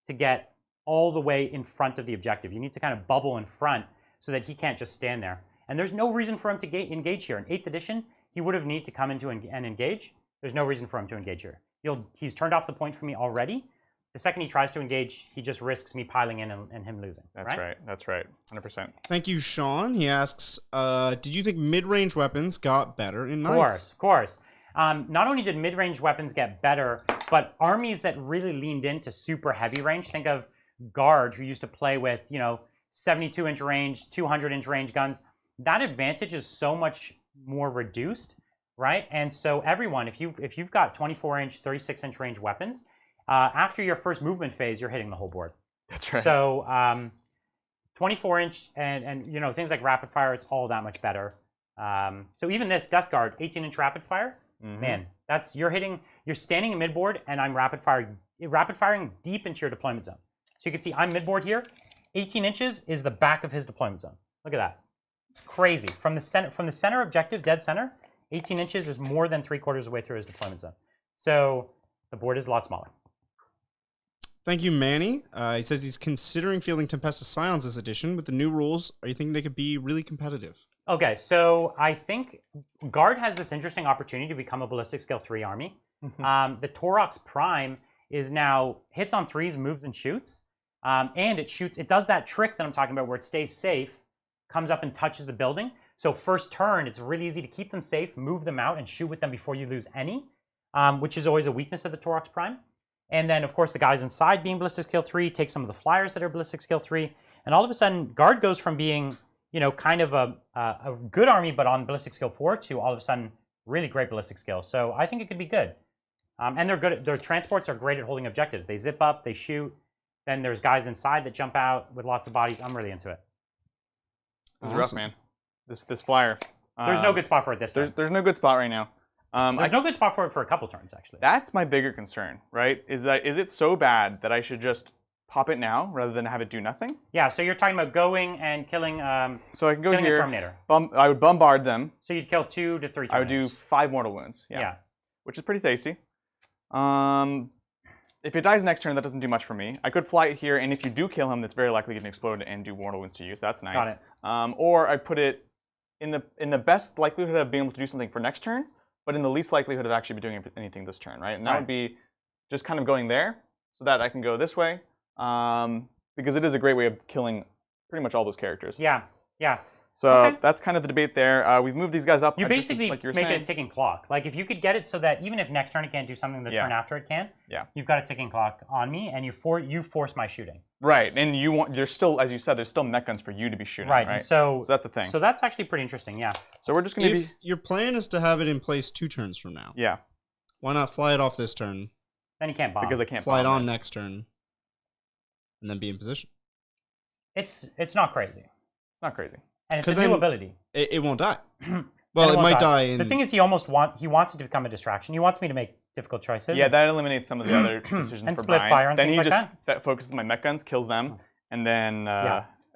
to get all the way in front of the objective. You need to kind of bubble in front so that he can't just stand there. And there's no reason for him to engage here. In 8th edition, he would have need to come into and engage. There's no reason for him to engage here. He's turned off the point for me already. The second he tries to engage, he just risks me piling in and him losing. That's right. That's right. 100%. Thank you, Sean. He asks, did you think mid-range weapons got better in 9th? Of course. Not only did mid-range weapons get better, but armies that really leaned into super heavy range. Think of Guard, who used to play with 72-inch range, 200-inch range guns. That advantage is so much more reduced, right? And so everyone, if you've got 24-inch, 36-inch range weapons, after your first movement phase, you're hitting the whole board. That's right. So 24-inch and things like rapid fire, it's all that much better. So even this Death Guard, 18-inch rapid fire, man, you're standing in midboard, and I'm rapid firing deep into your deployment zone. So you can see I'm midboard here. 18 inches is the back of his deployment zone. Look at that. Crazy. From the center objective, dead center, 18 inches is more than 3/4 of the way through his deployment zone. So the board is a lot smaller. Thank you, Manny. He says he's considering fielding Tempestus Scions this edition. With the new rules, are you thinking they could be really competitive? Okay, so I think Guard has this interesting opportunity to become a ballistic skill 3 army. The Torox Prime is now hits on 3s, moves and shoots. And it does that trick that I'm talking about where it stays safe, comes up and touches the building. So first turn, it's really easy to keep them safe, move them out, and shoot with them before you lose any, which is always a weakness of the Torox Prime. And then, of course, the guys inside being ballistic skill 3 take some of the flyers that are ballistic skill 3. And all of a sudden, Guard goes from being, kind of a good army, but on ballistic skill 4 to all of a sudden really great ballistic skill. So I think it could be good. And they're good. Their transports are great at holding objectives. They zip up, they shoot. Then there's guys inside that jump out with lots of bodies. I'm really into it. It was rough, man. This flyer. There's no good spot for it this time. There's no good spot right now. There's no good spot for it for a couple turns, actually. That's my bigger concern, right? Is it so bad that I should just pop it now rather than have it do nothing? Yeah, so you're talking about going and killing so I can go killing here. a Terminator. I would bombard them. So you'd kill 2 to 3 Terminators. I would do 5 mortal wounds. Yeah. Which is pretty tasty. If it dies next turn, that doesn't do much for me. I could fly it here, and if you do kill him, that's very likely going to explode and do mortal wounds to you, so that's nice. Got it. Or I put it in the best likelihood of being able to do something for next turn, but in the least likelihood of actually doing anything this turn, right? And that would be just kind of going there, so that I can go this way, because it is a great way of killing pretty much all those characters. Yeah. So that's kind of the debate there. We've moved these guys up. You basically like make it a ticking clock. Like if you could get it so that even if next turn it can't do something the turn after it can, you've got a ticking clock on me, and you force my shooting. Right, and there's still, as you said, there's still mech guns for you to be shooting. Right. So that's the thing. So that's actually pretty interesting. Yeah. So we're just going to If your plan is to have it in place 2 turns from now. Yeah. Why not fly it off this turn? Then you can't bomb. Because I can't fly it bomb on next turn, and then be in position. It's not crazy. It's not crazy. And it's a new ability. It won't die. Well, it might die. The thing is, he wants it to become a distraction. He wants me to make difficult choices. Yeah, that eliminates some of the other decisions and for split Brian. fire and then things he like just focuses my mech guns, kills them, and then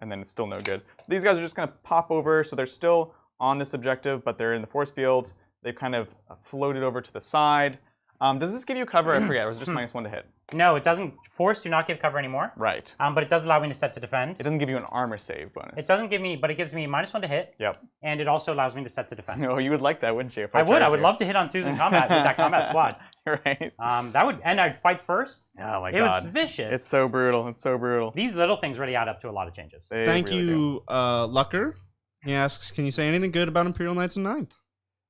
it's still no good. So these guys are just going to pop over. So they're still on this objective, but they're in the force field. They've kind of floated over to the side. Does this give you cover? I forget. Or was it just -1 to hit? No, it doesn't. Force do not give cover anymore. Right. But it does allow me to set to defend. It doesn't give you an armor save bonus. It doesn't give me, but it gives me -1 to hit. Yep. And it also allows me to set to defend. No, you would like that, wouldn't you? If I would love to hit on 2s in combat with that combat squad. Right. And I'd fight first. Oh my god. It was vicious. It's so brutal. It's so brutal. These little things really add up to a lot of changes. Thank you, Lucker. He asks, can you say anything good about Imperial Knights in 9th?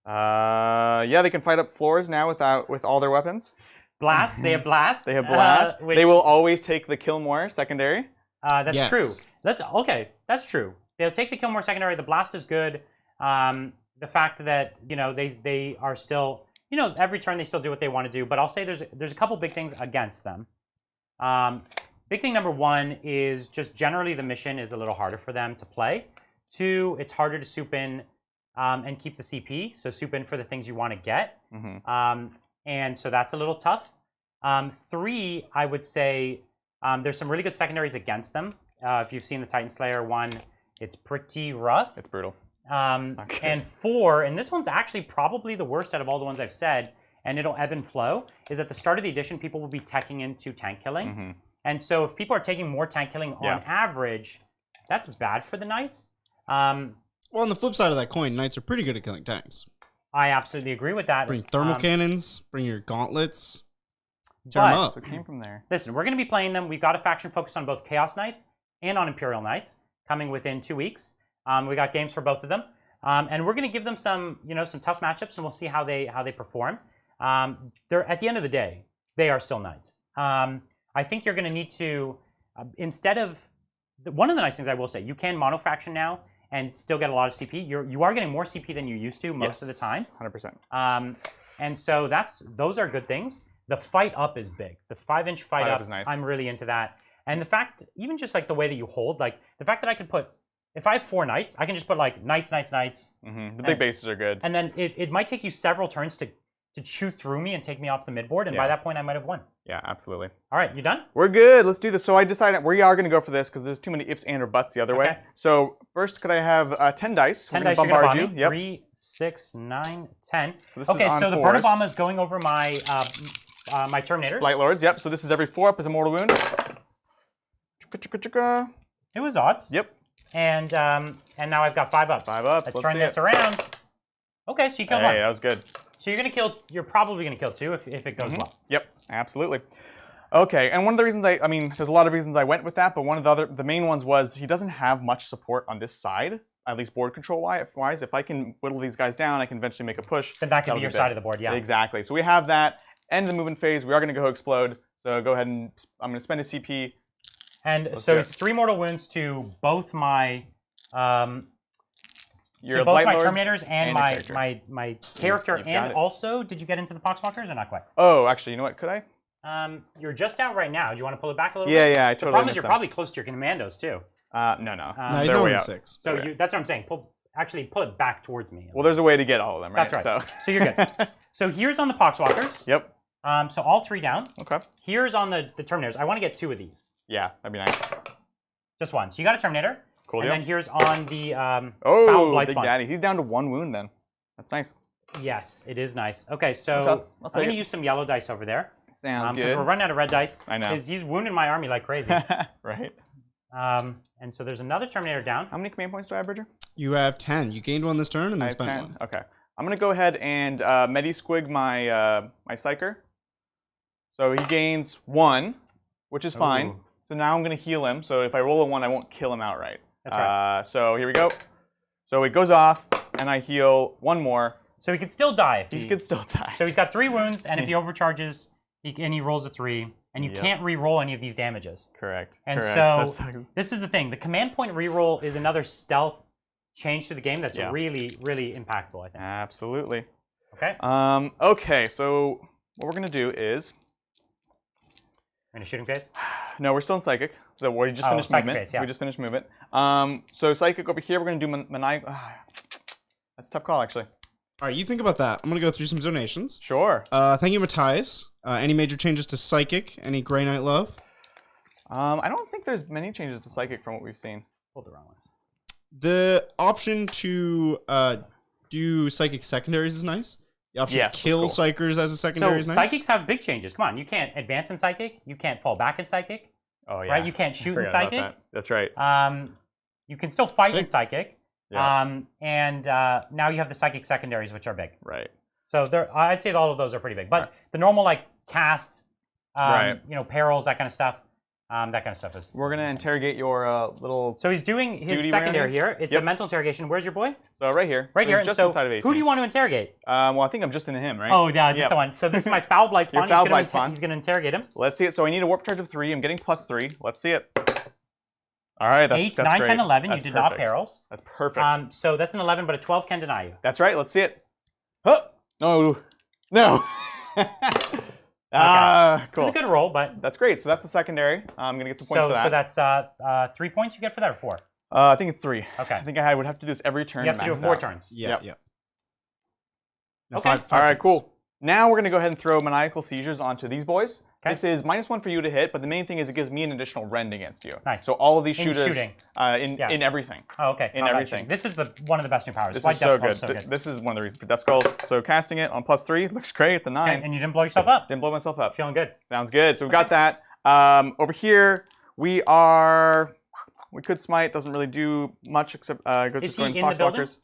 Yeah, they can fight up floors now with all their weapons. Blast. They have blast. They have blast. They will always take the kill more secondary. That's true. That's true. They'll take the kill more secondary. The blast is good. The fact that they are still every turn they still do what they want to do. But I'll say there's a couple big things against them. big thing number 1 is just generally the mission is a little harder for them to play. 2, it's harder to soup in and keep the CP, so soup in for the things you want to get. And so that's a little tough. 3, I would say there's some really good secondaries against them. If you've seen the Titan Slayer one, it's pretty rough. It's brutal. And 4, and this one's actually probably the worst out of all the ones I've said, and it'll ebb and flow, is at the start of the edition, people will be teching into tank killing. And so if people are taking more tank killing on average, that's bad for the Knights. Well, on the flip side of that coin, Knights are pretty good at killing tanks. I absolutely agree with that. Bring thermal cannons, bring your gauntlets, tear them up. So it came from there. Listen, we're going to be playing them. We've got a faction focused on both Chaos Knights and on Imperial Knights coming within 2 weeks. We got games for both of them. And we're going to give them some, some tough matchups, and we'll see how they perform. They're, at the end of the day, they are still Knights. I think you're going to need to, instead of, one of the nice things I will say, you can mono-faction now and still get a lot of CP. You are getting more CP than you used to most of the time. 100%. And so those are good things. The fight up is big. The 5-inch fight up is nice. I'm really into that. And the fact, even just like the way that you hold, like the fact that I could put, if I have 4 Knights, I can just put like Knights. The big bases are good. And then it might take you several turns to chew through me and take me off the midboard, and by that point I might have won. Yeah, absolutely. All right, you done? We're good. Let's do this. So I decided we are going to go for this because there's too many ifs and or buts the other way. So first, could I have 10 dice? 10 dice. You're going to bomb me. Yep. 3, 6, 9, 10. So okay, so the Bird Bomb is going over my my Terminators. Light Lords. Yep. So this is every 4 up as a mortal wound. It was odds. Yep. And now I've got 5 ups. 5 ups. Let's turn this around. Okay, so you killed 1. Hey, that was good. So you're probably gonna kill 2 if it goes well. Yep, absolutely. Okay, and one of the reasons there's a lot of reasons I went with that, but one of the main ones was he doesn't have much support on this side, at least board control wise. If I can whittle these guys down, I can eventually make a push. Then that could be your side of the board, yeah. Exactly. So we have that. End of the movement phase. We are gonna go explode. So go ahead and I'm gonna spend a CP. And so it's 3 mortal wounds to both my Terminators and my character, and also, did you get into the Poxwalkers or not quite? Oh, actually, you know what? Could I? You're just out right now. Do you want to pull it back a little bit? bit? Yeah, I totally. The problem is you're probably close to your commandos too. No. No, he's going 6. So that's what I'm saying. Actually pull it back towards me. Well, there's a way to get all of them, right? That's right. So you're good. So here's on the Poxwalkers. Yep. So all 3 down. Okay. Here's on the Terminators. I want to get 2 of these. Yeah, that'd be nice. Just 1. So you got a Terminator. Cool. And then here's on the Big Daddy. He's down to 1 wound then. That's nice. Yes, it is nice. Okay, so I'm going to use some yellow dice over there. Sounds good. Because we're running out of red dice. I know. He's wounding my army like crazy. Right. And so there's another Terminator down. How many command points do I have, Bridger? You have 10. You gained 1 this turn and then spent 10? 1. Okay. I'm going to go ahead and Medi-Squig my Psyker. So he gains 1, which is fine. So now I'm going to heal him. So if I roll a 1, I won't kill him outright. That's right. So here we go. So it goes off, and I heal 1 more. So he could still die. He could still die. So he's got 3 wounds, and if he overcharges, he rolls a 3, and you can't re-roll any of these damages. Correct. And so this is the thing. The command point re-roll is another stealth change to the game that's really, really impactful, I think. Absolutely. Okay. Okay, so what we're going to do is... In a shooting phase? No, we're still in Psychic. So we just finished movement. Phase, yeah. We just finished movement. So Psychic over here, we're going to do Maniacal. That's a tough call, actually. All right, you think about that. I'm going to go through some donations. Sure. Thank you, Matthias. Any major changes to Psychic? Any Grey Knight love? I don't think there's many changes to Psychic from what we've seen. Pulled the wrong ones. The option to do Psychic secondaries is nice. The option to kill Psychers as a secondary is nice. So Psychics have big changes. Come on, you can't advance in Psychic. You can't fall back in Psychic. Oh, yeah. Right? You can't shoot in Psychic. That's right. You can still fight in Psychic. Yeah. And now you have the Psychic secondaries, which are big. Right. So I'd say all of those are pretty big. But the normal, like, cast, perils, that kind of stuff, is... We're going to interrogate your little... So he's doing his secondary here. It's a mental interrogation. Where's your boy? So right here. Right here. Just so inside of 18. who do you want to interrogate? Well, I think I'm just into him, right? Oh, yeah, just the one. So this is my Foul Blight spawn. He's going to interrogate him. Let's see it. So I need a warp charge of 3. I'm getting +3. Let's see it. All right, that's 8, 9, 10, 11. That's you did not perils. That's perfect. So that's an 11, but a 12 can deny you. That's right. Let's see it. Huh. No. No. Cool. It's a good roll, but that's great. So that's a secondary. I'm gonna get some points for that. So that's 3 points you get for that, or 4? I think it's 3. Okay. I think I would have to do this every turn. You have to do it 4 turns. Yeah. Now Okay. five All right, turns. cool. Now we're gonna go ahead and throw maniacal seizures onto these boys. Okay. This is -1 for you to hit, but the main thing is it gives me an additional rend against you. Nice. So all of these In shooters shooting. in everything. Oh, okay. In Combat everything. shooting. This is one of the best new powers. This Why is Death so Skulls good. so good. This is one of the reasons for Death Skulls. So casting it on +3 looks great. It's a 9. Okay, and you didn't blow yourself up. Didn't blow myself up. Feeling good. Sounds good. So we've got that. Over here, we could smite. Doesn't really do much except go just he going in the building? Foxwalkers.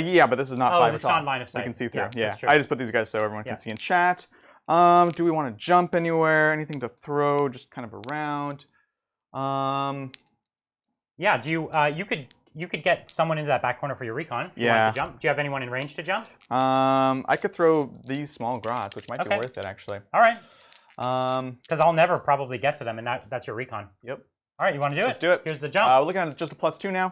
Yeah, but this is not 5 it's at all. not line of sight. You can see through. Yeah, Yeah, that's true. I just put these guys so everyone Yeah. can see in chat. Do we want to jump anywhere? Anything to throw? Just kind of around. Yeah. Do you could get someone into that back corner for your recon if you Yeah. wanted to jump. Do you have anyone in range to jump? I could throw these small grots, which might be Okay. worth it actually. All right. Um, Because I'll never probably get to them, and that's your recon. Yep. All right, you want to do it? Let's do it. Here's the jump. We're looking at just a +2 now,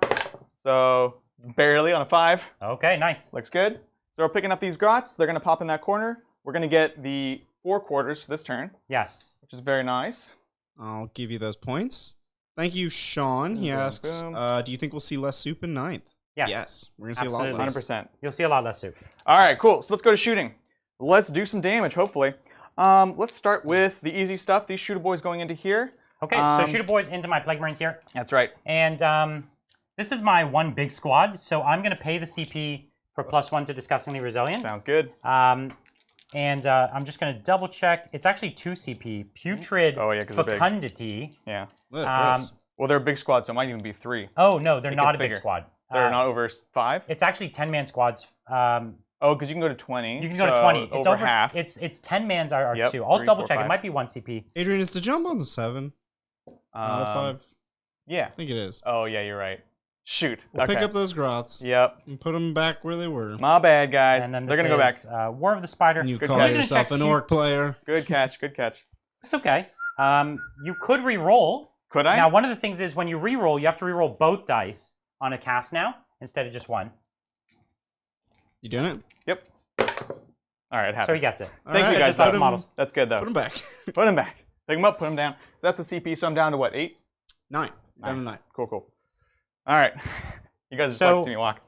so barely on a 5. Okay, nice. Looks good. So we're picking up these grots. They're going to pop in that corner. We're going to get the 4 quarters for this turn, Yes. which is very nice. I'll give you those points. Thank you, Sean. He Boom, asks, boom. do you think we'll see less soup in 9th? Yes. We're going to see a lot Absolutely. less. 100%. You'll see a lot less soup. All right, cool. So let's go to shooting. Let's do some damage, hopefully. Let's start with the easy stuff. These shooter boys going into here. Okay, so shooter boys into my Plague Marines here. That's right. And this is my one big squad, so I'm going to pay the CP for +1 to Disgustingly Resilient. Sounds good. I'm just going to double check. It's actually 2 CP. Putrid Oh, yeah, 'cause they're big. Fecundity. Yeah. Look, gross. Well, they're a big squad, so it might even be 3. Oh, no, they're It not gets a big bigger. squad. They're not over 5? It's actually 10-man squads. Oh, because you can go to 20. You can go to so 20. It's over half. It's 10 mans are Yep, 2. I'll 3, double 4, check. It 5. might be 1 CP. Adrian, is the jump on the 7? Not a 5? Yeah. I think it is. Oh, yeah, you're right. Shoot. We'll Okay. pick up those grots Yep. and put them back where they were. My bad, guys. And then They're going to go back. War of the Spider. And you Good call catch. yourself an Check orc player. Good catch. Good catch. It's okay. You could re-roll. Could I? Now, one of the things is when you re-roll, you have to re-roll both dice on a cast now instead of just one. You doing it? Yep. All right, it happens. So he gets it. Thank you, Alright, guys. just like though. models. That's good, though. Put them back. Put them back. Pick them up, put them down. So that's a CP, so I'm down to what, 8? 9. Down to 9. Cool, cool. All right. You guys just So- like to see me walk.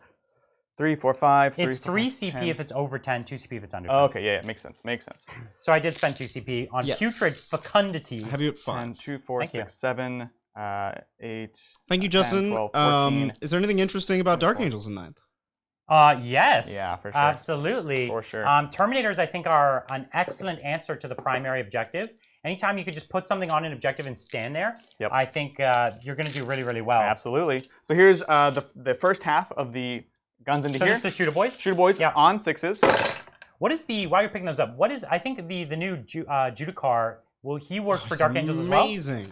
3, 4, 5. It's 3 4, CP 10. if it's over 10, 2 CP if it's under 10. Oh, okay, yeah, makes sense. Makes sense. So I did spend 2 CP on Yes. Putrid Fecundity. I have you at 10, 5. 2, 4, Thank you. 6, 7, 8. Thank you, 10, Justin. 12, 14. Is there anything interesting about Dark 24. Angels in 9th? Yes. Yeah, for sure. Absolutely. For sure. Terminators, I think, are an excellent answer to the primary objective. Anytime you could just put something on an objective and stand there, Yep. I think you're going to do really, really well. Absolutely. So here's the first half of the guns into So here. this is the shooter boys. Shooter boys Yeah. on 6s. What is while you're picking those up, what is, I think the new Judicar, will he work for It's Dark Angels as well? Amazing.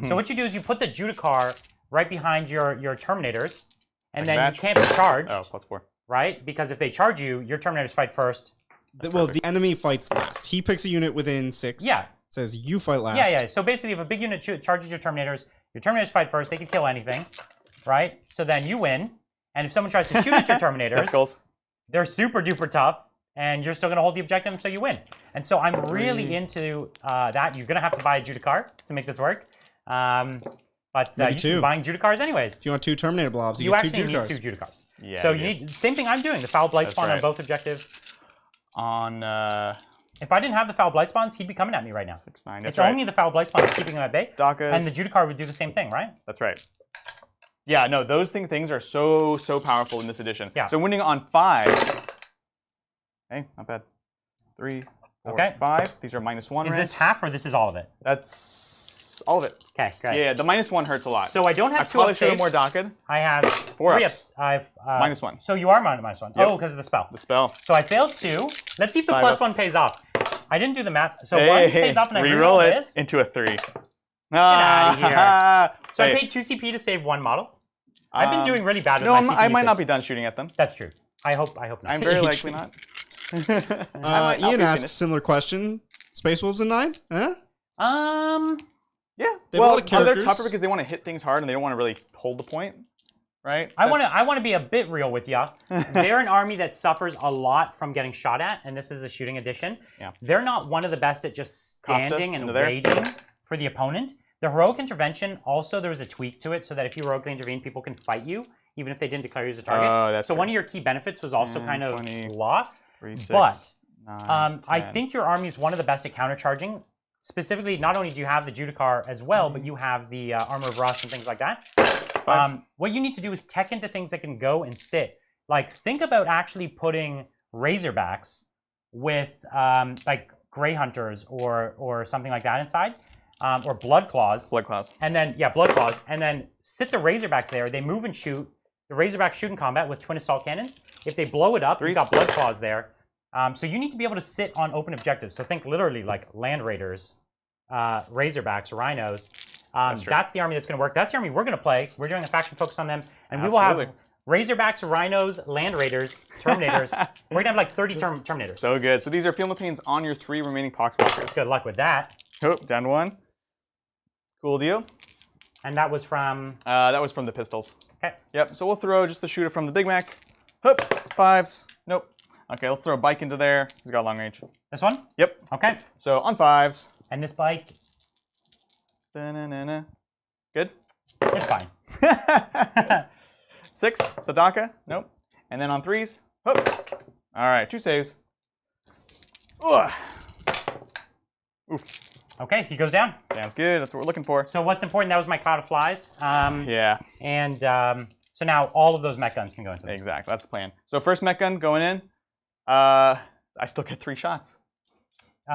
So what you do is you put the Judicar right behind your Terminators, and Like then that? you can't be charged, Oh, +4. right? Because if they charge you, your Terminators fight first. Well, the enemy fights last. He picks a unit within 6. Yeah. Says you fight last. Yeah, yeah. So basically, if a big unit charges your Terminators fight first. They can kill anything, right? So then you win. And if someone tries to shoot at your Terminators, Death Skulls. they're super duper tough, and you're still going to hold the objective, and so you win. And so I'm really into that. You're going to have to buy a Judicar to make this work. But Maybe you should be two. buying Judicars anyways. If you want 2 Terminator blobs, you You get 2 actually Judicars. need 2 Judicars. Yeah. So you need same thing I'm doing. The Foul Blight That's Spawn on right. both objectives. On If I didn't have the Foul Blight Spawns, he'd be coming at me right now. 6, 9. That's It's right. only the Foul Blight Spawns keeping him at bay. Dakas. And the Judicar would do the same thing, right? That's right. Yeah, no, those things are so powerful in this edition. Yeah. So winning on 5. Hey, not bad. 3, 4, Okay. 5. These are -1. Is Rand. this half or this is all of it? That's all of it. Okay, great. Yeah, the -1 hurts a lot. So I don't I have 2 probably up should have saves. more Dakad. I have 4 3 ups. I have -1. So you are -1. Yep. Oh, because of the spell. The spell. So I failed 2. Let's see if the 5 +1 ups. pays off. I didn't do the math. So Hey, 1 pays off and I re-roll reroll it this. into a 3. outta here. So Hey, I paid 2 CP to save 1 model. I've been doing really bad with No, my CP I might usage. not be done shooting at them. That's true. I hope not. I'm very likely not. I might not Ian be asks finished. similar question. Space Wolves in 9th? Huh? Yeah. They have a Well, lot of they're characters. tougher because they want to hit things hard and they don't want to really hold the point. right? I want to be a bit real with ya. They're an army that suffers a lot from getting shot at, and this is a shooting edition. Yeah. They're not one of the best at just standing and waiting for the opponent. The heroic intervention also, there was a tweak to it so that if you heroically intervene, people can fight you even if they didn't declare you as a target. Oh, that's so true. one of your key benefits was also kind of 20, lost. 3, 6, but 9, I think your army is one of the best at countercharging. Specifically, not only do you have the Judicar as well, but you have the Armor of Rust and things like that. What you need to do is tech into things that can go and sit. Like, think about actually putting Razorbacks with like Grey Hunters or something like that inside. Or Blood Claws. Blood Claws. And then, yeah, Blood Claws. And then sit the Razorbacks there. They move and shoot. The Razorbacks shoot in combat with twin assault cannons. If they blow it up, you've got Blood Claws there. So you need to be able to sit on open objectives. So think literally like Land Raiders, Razorbacks, Rhinos. That's the army that's going to work. That's the army we're going to play. We're doing a faction focus on them. And we will have Razorbacks, Rhinos, Land Raiders, Terminators. We're going to have like 30 Terminators. So good. So these are Field of Pains on your 3 remaining Poxwalkers. Good luck with that. Oh, down to 1. Cool deal. And that was from? That was from the pistols. Okay. Yep, so we'll throw just the shooter from the Big Mac. Hoop, 5s. Nope. Okay, let's throw a bike into there. He's got long range. This one? Yep. Okay. So on 5s. And this bike? Da-na-na-na. Good? It's fine. 6, Sadaka. Nope. And then on 3s. Hoop. All right, 2 saves. Ugh. Oof. Okay, he goes down. Sounds good. That's what we're looking for. So what's important, that was my Cloud of Flies. Yeah. And so now all of those mech guns can go into them. Exactly. That's the plan. So first mech gun going in. I still get 3 shots.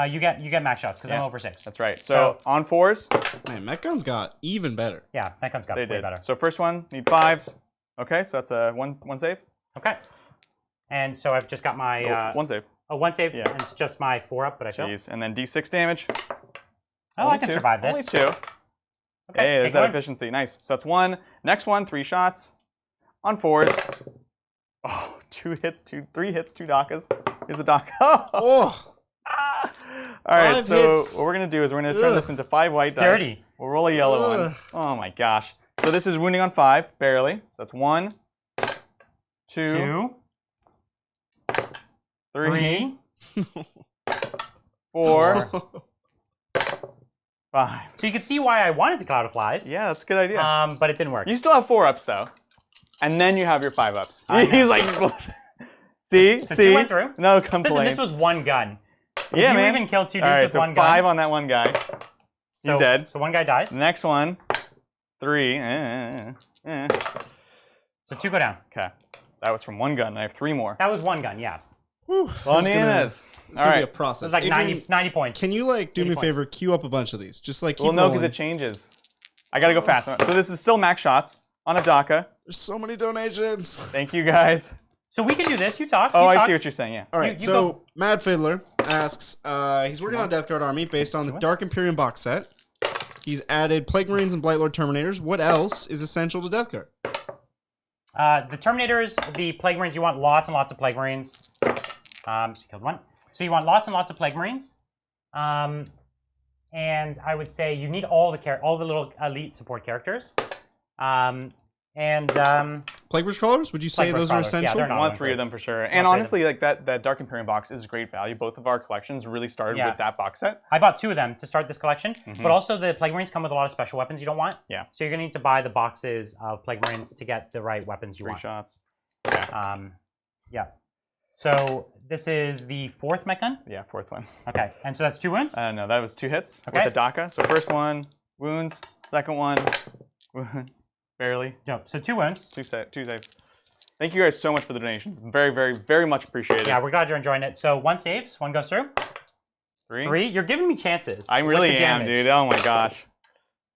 You get max shots because I'm over 6. That's right. So on 4s. Man, mech guns got even better. Yeah, mech guns got way better. So first one, need 5s. Okay, so that's a one save. Okay. And so I've just got my... 1 save. Oh, 1 save, Yeah. and it's just my 4 up, but I failed. Jeez. And then D6 damage. Oh, I can survive this. Only 2. Okay, hey, there's that efficiency. Nice. So that's 1. Next one, 3 shots. On 4s. Oh, 2 hits, 3 hits, 2 Dakas. Here's the Daka. Oh! All right, 5 so hits. what we're going to do is we're going to turn this into 5 white dice. Dirty. We'll roll a yellow one. Oh my gosh. So this is wounding on 5, barely. So that's 1, 2, 3, 4, 5. So you can see why I wanted to Cloud of Flies. Yeah, that's a good idea. But it didn't work. You still have 4 ups though. And then you have your 5 ups. He's like, see? So 2 went through. No complaints. This was 1 gun. Yeah, you man. even killed 2 dudes All right, with so 1 gun. 5 on that one guy. He's dead. So 1 guy dies. The next one, 3. So 2 go down. Okay. That was from 1 gun. I have 3 more. That was 1 gun, yeah. Bananas. It's gonna be a process. It was like Adrian, 90 points. Can you like do me a favor, queue up a bunch of these? Just like keep Well, no, because rolling. it changes. I gotta go fast. So this is still max shots on a Daka. There's so many donations. Thank you guys. So we can do this. You talk. Oh, you talk. I see what you're saying. Yeah. All right, you so go. Mad Fiddler asks, he's working on a Death Guard army based on the Dark Imperium box set. He's added Plague Marines and Blightlord Terminators. What else is essential to Death Guard? The Terminators, the Plague Marines, you want lots and lots of Plague Marines. So you killed 1. So you want lots and lots of Plague Marines. And I would say you need all the little elite support characters. Plague Bridge Crawlers? Would you say those are essential? Yeah, I want 3 of them for sure. And honestly, like that Dark Imperium box is great value. Both of our collections really started with that box set. I bought 2 of them to start this collection, but also the Plague Marines come with a lot of special weapons you don't want. Yeah. So you're gonna need to buy the boxes of Plague Marines to get the right weapons you 3 want. shots. Yeah. Yeah. So this is the 4th mech gun? Yeah, 4th one. Okay, and so that's 2 wounds? No, that was 2 hits Okay. with the Daka. So first one, wounds. Second one, wounds. Barely. Nope. So 2 wounds. 2 saves. Thank you guys so much for the donations. Very, very, very much appreciated. Yeah, we're glad you're enjoying it. So 1 saves, 1 goes through. 3. You're giving me chances. I really am, dude. Oh my gosh.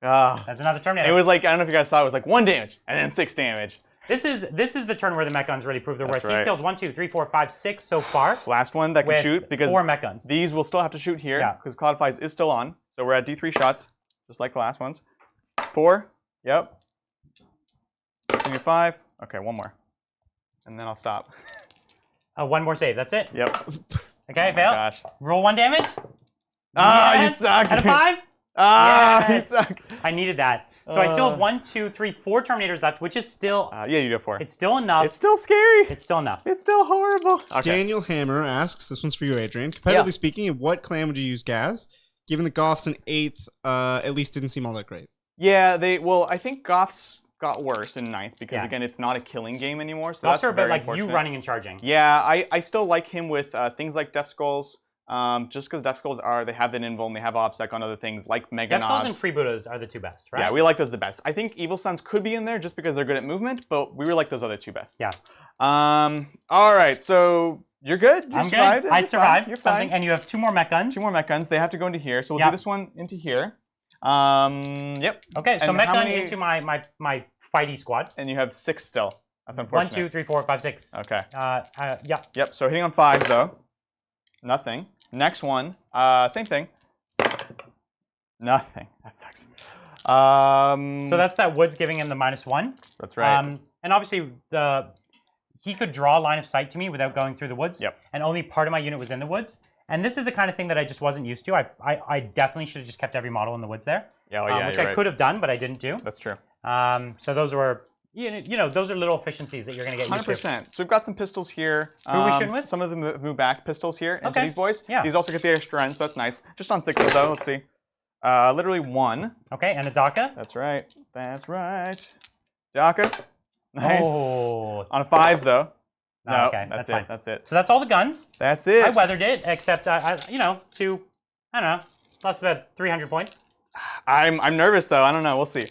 That's another Terminator. It was like, I don't know if you guys saw, it was like 1 damage and then 6 damage. This is the turn where the mech guns really prove their worth. Right. He's killed 1, 2, 3, 4, 5, 6 so far. Last one that can shoot because 4 mech guns. These will still have to shoot here because Cloud of Flies is still on. So we're at D3 shots, just like the last ones. 4. Yep. 5. Okay, 1 more. And then I'll stop. 1 more save. That's it. Yep. Okay, Oh my fail. gosh. Roll 1 damage. Ah, Yes. you suck. Out of 5. Ah, Yes. you suck. I needed that. So I still have 1, 2, 3, 4 Terminators left, which is still... yeah, you do 4. It's still enough. It's still scary. It's still enough. It's still horrible. Okay. Daniel Hammer asks, this one's for you, Adrian. Competitively speaking, in what clan would you use Gaz? Given the Goths in 8th, at least didn't seem all that great. Yeah, well, I think Goths got worse in 9th because, again, it's not a killing game anymore. So Goths that's are a bit like unfortunate. you running and charging. Yeah, I still like him with things like Death Skulls. Just because Death Skulls they have the invul and they have OBSEC on other things like Mega Death Skulls and Freebootas are the 2 best, right? Yeah, we like those the best. I think Evil Sons could be in there just because they're good at movement, but we really like those other 2 best. Yeah. All right, so you're good. I'm good. I survived. You're something, fine. and you have 2 more mech guns. 2 more mech guns. They have to go into here, so we'll do this one into here. Yep. Okay, so mech gun into my fighty squad. And you have 6 still. That's unfortunate. 1, 2, 3, 4, 5, 6. Okay. Yeah. Yep. So hitting on 5s though. Nothing. Next one. Same thing. Nothing. That sucks. So that's that Woods giving him the -1. That's right. And obviously he could draw line of sight to me without going through the woods. Yep. And only part of my unit was in the woods. And this is the kind of thing that I just wasn't used to. I definitely should have just kept every model in the woods there. Yeah, which I could have done, but I didn't do. That's true. So those were, you know, those are little efficiencies that you're going to get used to. 100%. So we've got some pistols here. Who are we shooting with? Some of them move back pistols here into these boys. Yeah. These also get the extra end, so that's nice. Just on 6 though, let's see. Literally 1. Okay, and a Daka. That's right. That's right. Daka. Nice. Oh. On 5s though. No, okay, that's it. fine. That's it. So that's all the guns. That's it. I weathered it, except you know, to, I don't know, lost about 300 points. I'm nervous though. I don't know. We'll see.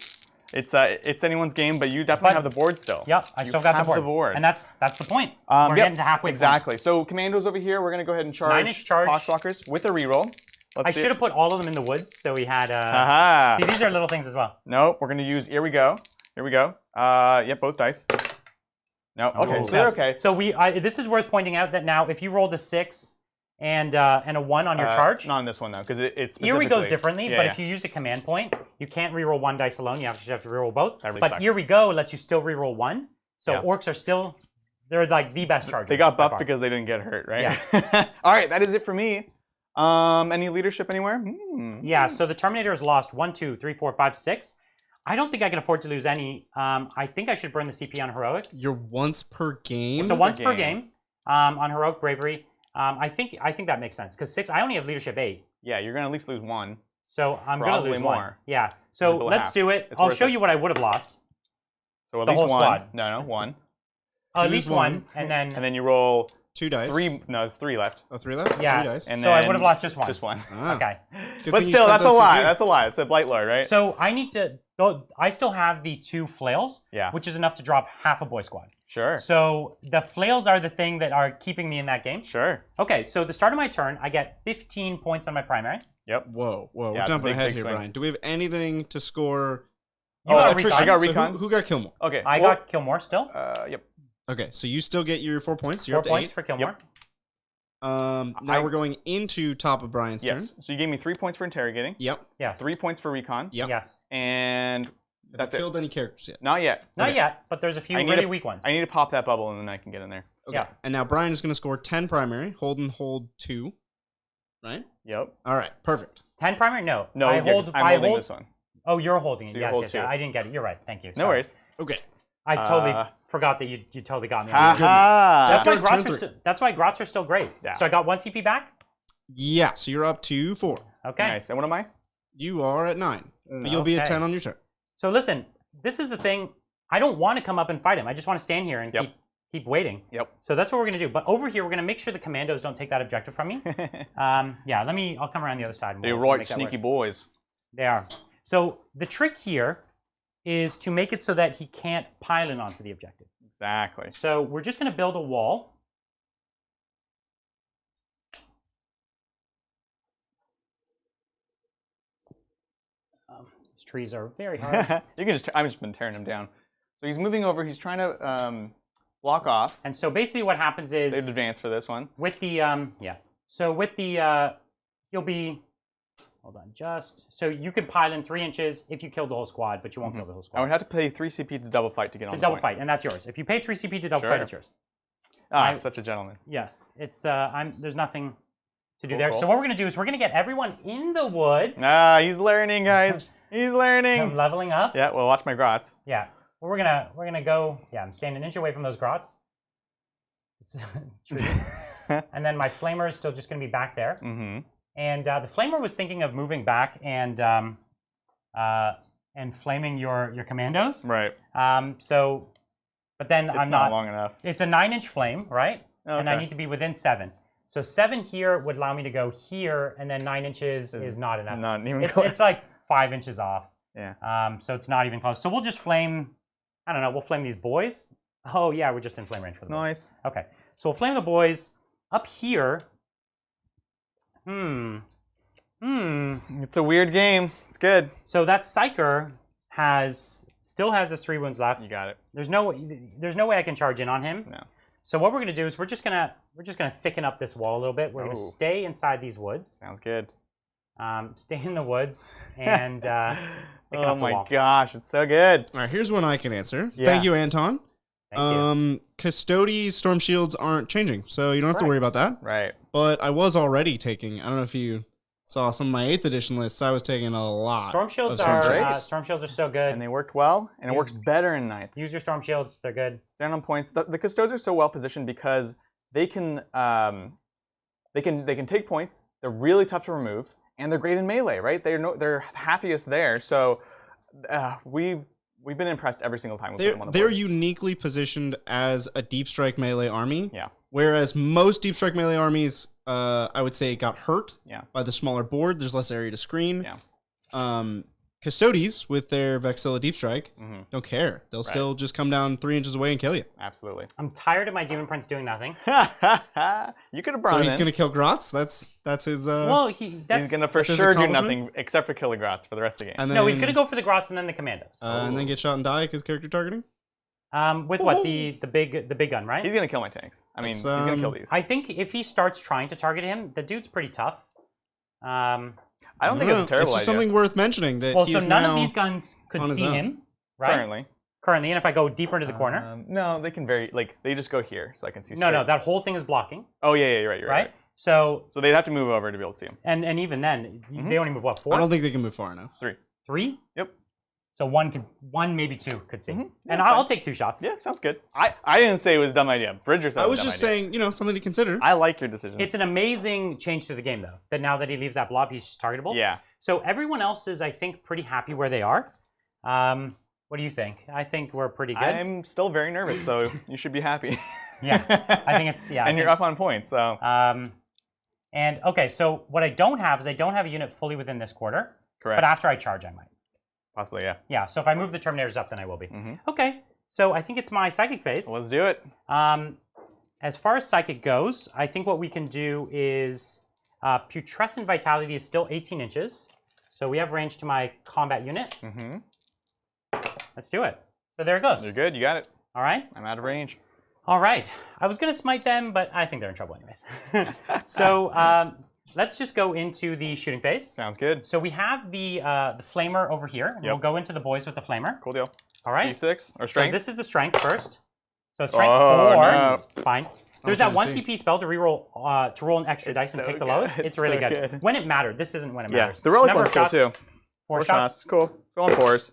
It's anyone's game, but you definitely have the board still. Yep, I still got the board. And that's the point. We're getting to halfway. Exactly. So commandos over here, we're gonna go ahead and charge 9-inch charge Poxwalkers with a reroll. I should have put all of them in the woods, so we had. See, these are little things as well. Nope. We're gonna use. Here we go. Here we go. Yep, both dice. No. Okay. So they're okay. So this is worth pointing out that now if you rolled a 6 and a 1 on your charge. Not on this one though, because it's Erie goes differently, but if you use a command point, you can't reroll 1 dice alone. You have to reroll both. Really but sucks. Here we go lets you still reroll 1. So Orks are still, they're like the best chargers. They got buffed because they didn't get hurt, right? Yeah. All right, that is it for me. Any leadership anywhere? Yeah. So the Terminator has lost 1, 2, 3, 4, 5, 6. I don't think I can afford to lose any. I think I should burn the CP on Heroic. You're once per game? It's a once per game on Heroic Bravery. I think that makes sense because 6. I only have leadership 8. Yeah, you're gonna at least lose 1. So I'm gonna lose more. 1. Yeah. So let's do it. It's I'll show you what I would have lost. So at the least whole 1. squad. No, 1. At least 1, and then you roll 2 dice. 3. No, it's 3 left. Oh, 3 left? Yeah. 3 dice. And so I would have lost just 1. Just 1. Ah. Okay. But still, that's a lie. That's a lie. It's a Blight Lord, right? So I need to. I still have the 2 flails, which is enough to drop half a boy squad. Sure. So the flails are the thing that are keeping me in that game. Sure. Okay, so the start of my turn, I get 15 points on my primary. Yep. Whoa. Yeah, We're jumping ahead here, swing. Brian. Do we have anything to score? You got attrition. I got So recon. who got Killmore? Okay. I got Killmore still. Yep. Okay, so you still get your 4 points. You're 4 up to points 8. for Killmore. Yep. Now we're going into top of Brian's turn. Yes. So you gave me 3 points for interrogating. Yep. Yes. 3 points for recon. Yep. Yes. And Have you killed any characters yet? Not yet. Not Okay. yet, but there's a few really weak ones. I need to pop that bubble and then I can get in there. Okay. Yeah. And now Brian is going to score 10 primary. Hold and hold 2. Right? Yep. All right. Perfect. 10 primary? No. No, I yeah, 'cause hold, I'm I holding hold, this one. Oh, you're holding it. So you Yes, hold yes, 2. yeah. I didn't get it. You're right. Thank you. No Sorry. worries. Okay. I totally forgot that you totally got me. Ha ha. Death Guard turn 3. That's why Grots are still great. Yeah. So I got 1 CP back? Yeah, so you're up to 4. Okay. Nice. And what am I? You are at 9. But you'll be at 10 on your turn. So listen, this is the thing. I don't want to come up and fight him. I just want to stand here and keep waiting. Yep. So that's what we're going to do. But over here, we're going to make sure the commandos don't take that objective from me. Yeah, I'll come around the other side. And They're we'll right make that sneaky work. boys. They are. So the trick here is to make it so that he can't pile in onto the objective. Exactly. So we're just going to build a wall. These trees are very hard. You can I've just been tearing him down. So he's moving over. He's trying to block off. And so basically what happens is... They'd advance for this one. With the, So with the, he'll be... Hold on, so you could pile in 3 inches if you kill the whole squad, but you won't kill the whole squad. I would have to pay 3 CP to double fight to get on the double point. fight, and that's yours. If you pay 3 CP to double fight, it's yours. Ah, such a gentleman. Yes, it's there's nothing to do there. Cool. So what we're gonna do is we're gonna get everyone in the woods. Ah, he's learning, guys. He's learning. I'm leveling up. Yeah, well, watch my grots. Yeah. Well, we're gonna go. Yeah, I'm standing an inch away from those grots. Trees. And then my flamer is still just gonna be back there. Mm-hmm. And the flamer was thinking of moving back and flaming your commandos. Right. So, but then It's I'm not not long enough. It's a 9-inch flame, right? Okay. And I need to be within 7. So 7 here would allow me to go here, and then 9 inches is not enough. Not even close. It's like 5 inches off. Yeah. So it's not even close. So we'll just flame. I don't know. We'll flame these boys. Oh yeah, we're just in flame range for the boys. Nice. Okay. So we'll flame the boys up here. It's a weird game. It's good. So that Psyker still has his 3 wounds left. You got it. There's no way I can charge in on him. No. So what we're gonna do is we're just gonna thicken up this wall a little bit. We're gonna stay inside these woods. Sounds good. Stay in the woods and thicken up the wall. Oh my gosh, it's so good. All right, here's one I can answer. Yeah. Thank you, Anton. Thank you. Custodes storm shields aren't changing, so you don't have to worry about that. Right. But I was already taking. I don't know if you saw some of my 8th edition lists. I was taking a lot. Storm shields of are shields. storm shields are so good. And they worked well, and it works better in 9th. Use your storm shields; they're good. Stand on points. The Custodes are so well positioned because they can take points. They're really tough to remove, and they're great in melee. Right? They're happiest there. So we've been impressed every single time we put them on the They're board. uniquely positioned as a deep strike melee army. Yeah. Whereas most deep strike melee armies, I would say, got hurt Yeah. by the smaller board. There's less area to screen. Yeah. Custodes with their Vexilla deep strike don't care. They'll still just come down 3 inches away and kill you. Absolutely. I'm tired of my demon prince doing nothing. You could have brought So him he's in. gonna kill Grots. That's his. Well, he's He's gonna for that's his sure do accomplishment? nothing except for kill the Grots for the rest of the game. And then, no, he's gonna go for the grots and then the commandos. and then get shot and die because character targeting. With what the big gun, right? He's gonna kill my tanks. I mean, It's, he's gonna kill these. I think if he starts trying to target him, the dude's pretty tough. I don't think it's a terrible It's just idea. something worth mentioning that Well, he's so none now of these guns could on his see own. him, right? Currently, and if I go deeper into the corner, No, they can they just go here, so I can see. no, straight. that whole thing is blocking, Oh yeah, you're right. You're right. right? So So they'd have to move over to be able to see him. and even then, they only move what, 4? I don't think they can move far enough. 3? Yep. So one maybe 2 could see, Yeah, and that's I'll fine. take 2 shots. Yeah, sounds good. I didn't say it was a dumb idea. Bridger said I it was a dumb just idea. saying, something to consider. I like your decision. It's an amazing change to the game, though. That now that he leaves that blob, he's just targetable. Yeah. So everyone else is, I think, pretty happy where they are. What do you think? I think we're pretty good. I'm still very nervous, so you should be happy. Yeah, I think it's And you're up on points, so. And okay, so what I don't have is I don't have a unit fully within this quarter. Correct. But after I charge, I might. Possibly, yeah. Yeah. So if I move the Terminators up, then I will be. Okay. So I think it's my psychic phase. Let's do it. As far as psychic goes, I think what we can do is putrescent vitality is still 18 inches. So we have range to my combat unit. Let's do it. So there it goes. You're good. You got it. All right. I'm out of range. All right. I was going to smite them, but I think they're in trouble anyways. So let's just go into the shooting phase. Sounds good. So we have the flamer over here. And we'll go into the boys with the flamer. Cool deal. All right. D6 or So strength. this is the strength first. So it's strength 4. No. Fine. There's that trying 1 to CP spell to reroll to roll an extra dice and so pick the good. lowest. It's really so good. good. When it mattered. This isn't when it Yeah. matters. The relic Number one's of cool shots, too. 4 shots. Cool. So on 4s.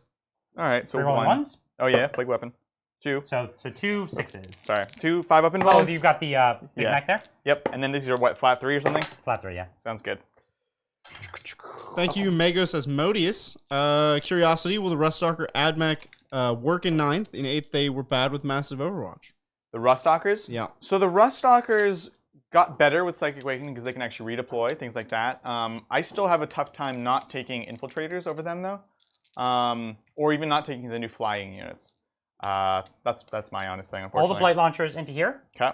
All right. So Rerolling 1. 1s. Oh yeah. Plague weapon. 2. So 2 6s. Sorry. 2 5 up and Oh, bones. you've got the Big Mac there? Yep. And then these are what, flat 3 or something? Flat 3, yeah. Sounds good. Thank you, Magos as Modius. Curiosity, will the Ruststalker AdMech work in 9th? In 8th, they were bad with Massive Overwatch. The Ruststalkers? Yeah. So the Ruststalkers got better with Psychic Awakening because they can actually redeploy, things like that. I still have a tough time not taking Infiltrators over them, though. Or even not taking the new flying units. That's my honest thing, unfortunately. All the Blight Launchers into here. Okay.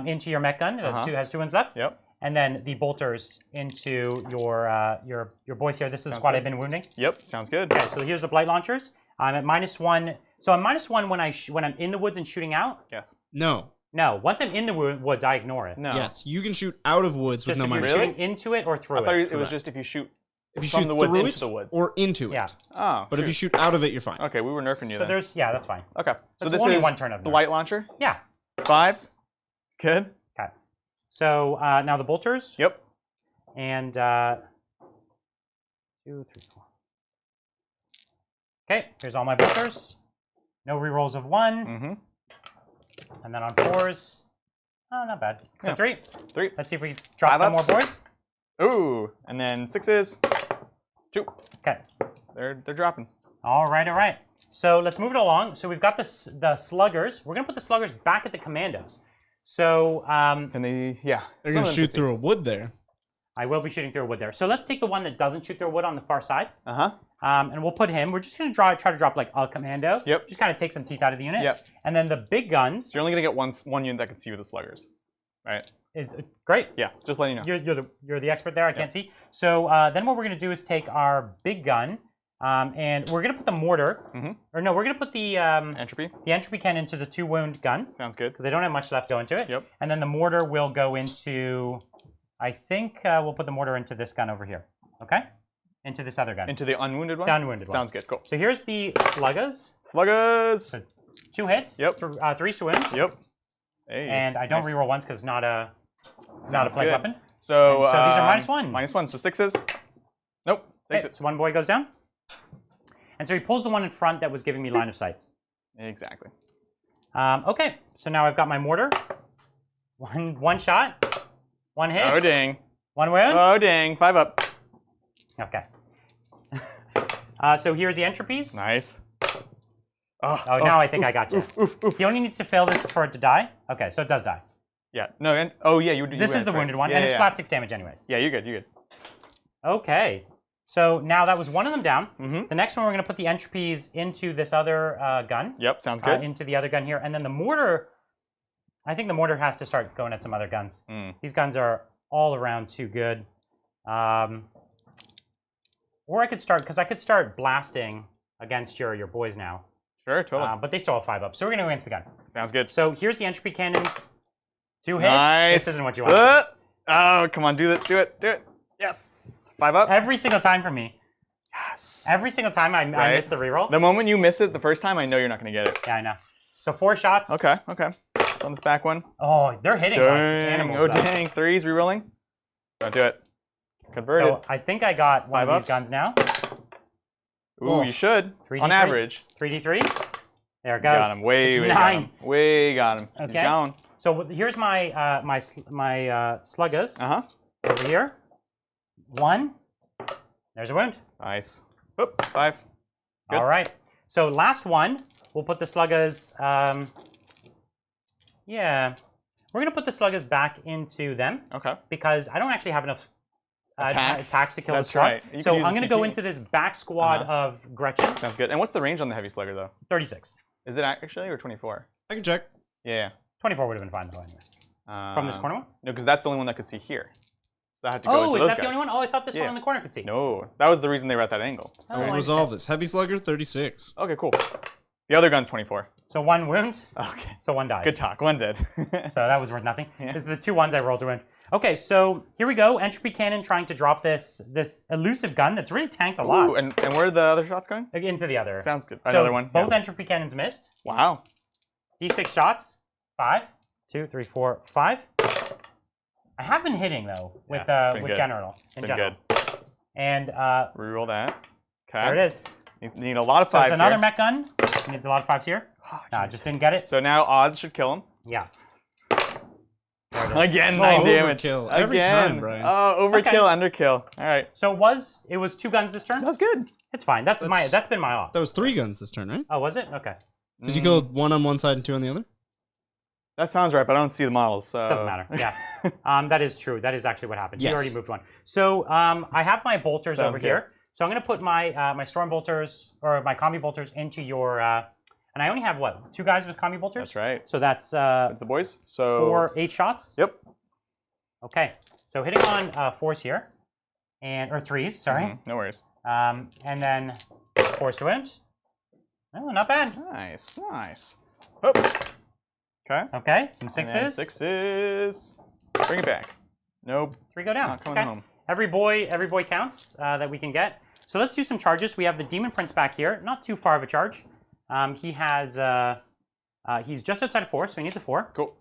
Into your mech gun. That has 2 ones left. Yep. And then the bolters into your boys here. This is the squad I've been wounding. Yep. Sounds good. Okay, so here's the blight launchers. I'm at -1. So I'm -1 when I'm in the woods and shooting out. Yes. No. No, once I'm in the woods, I ignore it. No. Yes, you can shoot out of woods with Just no if you're minus. Really? shooting into it or through I thought it. it was just if you shoot If you from shoot the woods through into it the woods. or into it. Yeah. Oh. But if you shoot. shoot out of it, you're fine. Okay, we were nerfing you So then. there's that's fine. Okay. So That's this only is 1 turn of the nerf. light launcher. Yeah. 5s. Good. Okay. So now the bolters. Yep. And 2, 3, 4. Okay, here's all my bolters. No rerolls of 1. Mm-hmm. And then on 4s. Oh, not bad. So Yeah. 3. 3. Let's see if we drop 5 some more ups. boys. Ooh, and then 6s. 2. Okay. They're dropping. All right, all right. So let's move it along. So we've got the sluggers. We're gonna put the sluggers back at the commandos. So And they, yeah. They're some gonna of them shoot can through a wood there. I will be shooting through a wood there. So let's take the one that doesn't shoot through a wood on the far side. see. Uh-huh. And we'll put him. We're just gonna try to drop like a commando. Yep. Just kind of take some teeth out of the unit. Yep. And then the big guns So you're only gonna get one unit that can see with the sluggers. Right? is great. Yeah, just letting you know. You're the expert there. I can't see. So then what we're gonna do is take our big gun, and we're gonna put the mortar. Mhm. Or no, we're gonna put the entropy cannon into the 2 wound gun Sounds good. because I don't have much left to go into it. Yep. And then the mortar will go into. I think we'll put the mortar into this gun over here. Okay. Into this other gun. Into the unwounded one? The unwounded one. Sounds good. Cool. So here's the sluggers. Sluggers! So 2 hits. Yep. 3 to wound. Yep. Hey, And I don't nice. reroll once because it's not a Sounds plague good. weapon. So, And so these are -1. -1, so 6s. Nope. Okay, Takes it. so 1 boy goes down. And so he pulls the one in front that was giving me line of sight. Exactly. Okay, so now I've got my mortar. One shot. 1 hit. Oh, dang. 1 wound. Oh, dang. 5 up. Okay. So here's the entropies. Nice. Oh, now I think I got you. He only needs to fail this for it to die. Okay, so it does die. Yeah. No, and, oh, yeah, you This is the wounded one, Yeah, and it's yeah. flat 6 damage anyways. Yeah, you're good. You're good. Okay. So now that was one of them down. Mm-hmm. The next one, we're going to put the entropies into this other gun. Yep, sounds good. Into the other gun here. And then the mortar, I think the mortar has to start going at some other guns. These guns are all around too good. Or I could start, because I could start blasting against your boys now. Sure, totally. But they still have 5 up. So we're going to go against the gun. Sounds good. So here's the entropy cannons. 2 hits. Nice. This isn't what you want. Oh, come on, do it, do it, do it. Yes. 5 up. Every single time for me. Yes. Every single time I miss the reroll. The moment you miss it the first time, I know you're not going to get it. Yeah, I know. So 4 shots. Okay, okay. It's on this back one. Oh, they're hitting like Dang. animals. Oh, though. dang. 3s rerolling. Don't do it. Converted. So I think I got one 5 of ups. these guns now. Ooh, Oh. you should. 3d3. On average. 3d3. There it goes. Got him. Way, It's way 9. got him. Way got him. He's Okay. gone. So here's my my sluggers Uh-huh. over here. 1. There's a wound. Nice. Oop, 5. Good. All right. So last one, we'll put the sluggers. Yeah, we're gonna put the sluggers back into them Okay. because I don't actually have enough attacks to kill That's the squad. right. You So can use I'm the gonna go CP. into this back squad of Gretchen. Sounds good. And what's the range on the heavy slugger, though? 36. Is it actually or 24? I can check. Yeah. 24 would have been fine though, anyways. From this corner one? No, because that's the only one that could see here. So I had to go Oh, into is those that guys. the only one? Oh, I thought this Yeah. one in the corner could see. No, that was the reason they were at that angle. Oh, We'll I resolve see. this. Heavy slugger, 36. Okay, cool. The other gun's 24. So 1 wound, Okay. so 1 dies. Good talk. One dead. So that was worth nothing. Yeah. This is the 2 ones I rolled to win. Okay, so here we go. Entropy cannon trying to drop this elusive gun that's really tanked a lot Ooh, and where are the other shots going? into the other. Sounds good. So Another one. Both Yeah. entropy cannons missed. Wow. D6 shots. 5, 2, 3, 4, 5. I have been hitting though with Yeah, it's been good. general. In Been general. good. And Reroll that. Okay. there it is. You need a lot of So fives it's another here. mech gun. Needs a lot of 5s here. Oh, Nah, jeez. just didn't get it. So now odds should kill him. Yeah. There it is. Again, Oh, 9 damage. overkill. Every Again. time, Brian. Oh, overkill, Okay. underkill. All right. So it was 2 guns this turn. That was good. It's fine. That's been my off. That was 3 guns this turn, right? Oh, was it? Okay. Because you killed 1 on one side and 2 on the other? That sounds right, but I don't see the models. So. Doesn't matter. Yeah. That is true. That is actually what happened. Yes. He already moved 1. So I have my bolters Sounds over good. here. So I'm going to put my my storm bolters or my combi bolters into your. And I only have what 2 guys with combi bolters. That's right. So that's That's the boys. So 4 8 shots. Yep. Okay. So hitting on 4s here, or 3s. Sorry. Mhm, no worries. And then 4s to wound. Oh, not bad. Nice, nice. Oh. Okay. Okay. Some And then 6s. 6s. Bring it back. Nope. 3 go down. Not coming Okay. home. Every boy counts that we can get. So let's do some charges. We have the Demon Prince back here. Not too far of a charge. He has he's just outside of 4, so he needs a 4. Cool.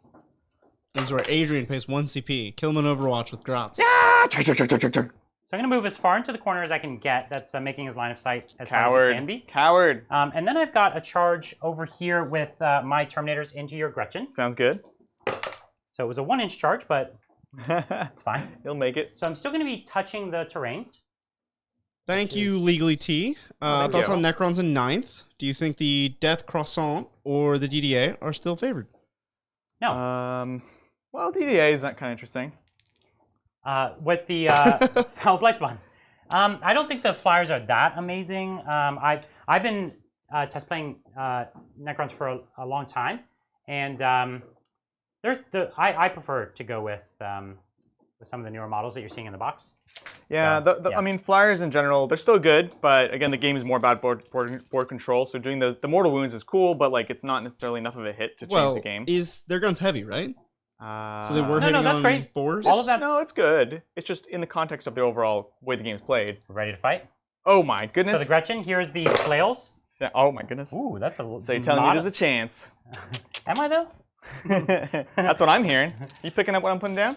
This is where Adrian pays 1 CP. Kill him on Overwatch with Grotz. Yeah! So I'm going to move as far into the corner as I can get. That's making his line of sight as far as it can be. Coward. And then I've got a charge over here with my Terminators into your Gretchen. Sounds good. So it was a 1-inch charge, but it's fine. You'll make it. So I'm still going to be touching the terrain. Thank you, Legally T. Thoughts you. on Necrons in 9th? Do you think the Death Croissant or the DDA are still favored? No. Well, DDA is kind of interesting. With the Foul Blight's one. I don't think the Flyers are that amazing. I've been test playing Necrons for a long time, and I prefer to go with some of the newer models that you're seeing in the box. Yeah, So, I mean, Flyers in general, they're still good, but again, the game is more about board control. So doing the mortal wounds is cool, but like it's not necessarily enough of a hit to change the game. Their gun's heavy, right? So they were No, hitting that's on great. 4s? All of that. No, it's good. It's just in the context of the overall way the game's played. Ready to fight? Oh my goodness. So the Gretchen, here's the flails. Oh my goodness. Ooh, that's a So you're telling me there's a chance. Am I though? That's what I'm hearing. You picking up what I'm putting down?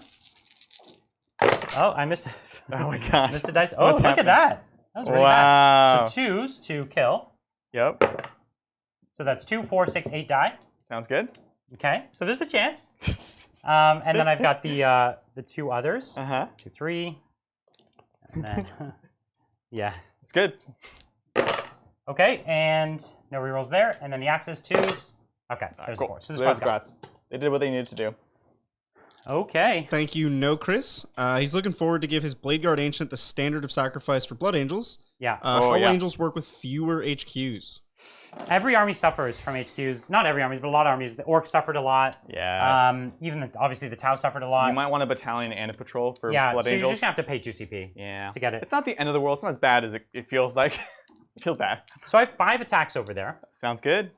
Oh, I missed it. Oh my gosh. Missed a dice. Oh, What's look happening? at that. That was really Wow. bad. So 2s to kill. Yep. So that's 2, 4, 6, 8 die. Sounds good. Okay, so there's a chance. And then I've got the 2 others. 2, 3. And then, yeah. It's good. Okay, and no rerolls there. And then the axes, 2s. Okay, there's the Cool. 4. So There's the squad's Grats. They did what they needed to do. Okay. Thank you, No Chris. He's looking forward to give his Blade Guard Ancient the standard of sacrifice for Blood Angels. Yeah. Hull yeah. Angels work with fewer HQs. Every army suffers from HQs. Not every army, but a lot of armies. The Orcs suffered a lot. Yeah. Obviously the Tau suffered a lot. You might want a battalion and a patrol for yeah, Blood so Angels. you're just going to have to pay 2 CP Yeah. to get it. It's not the end of the world. It's not as bad as it feels like. It feels bad. So I have 5 attacks over there. Sounds good.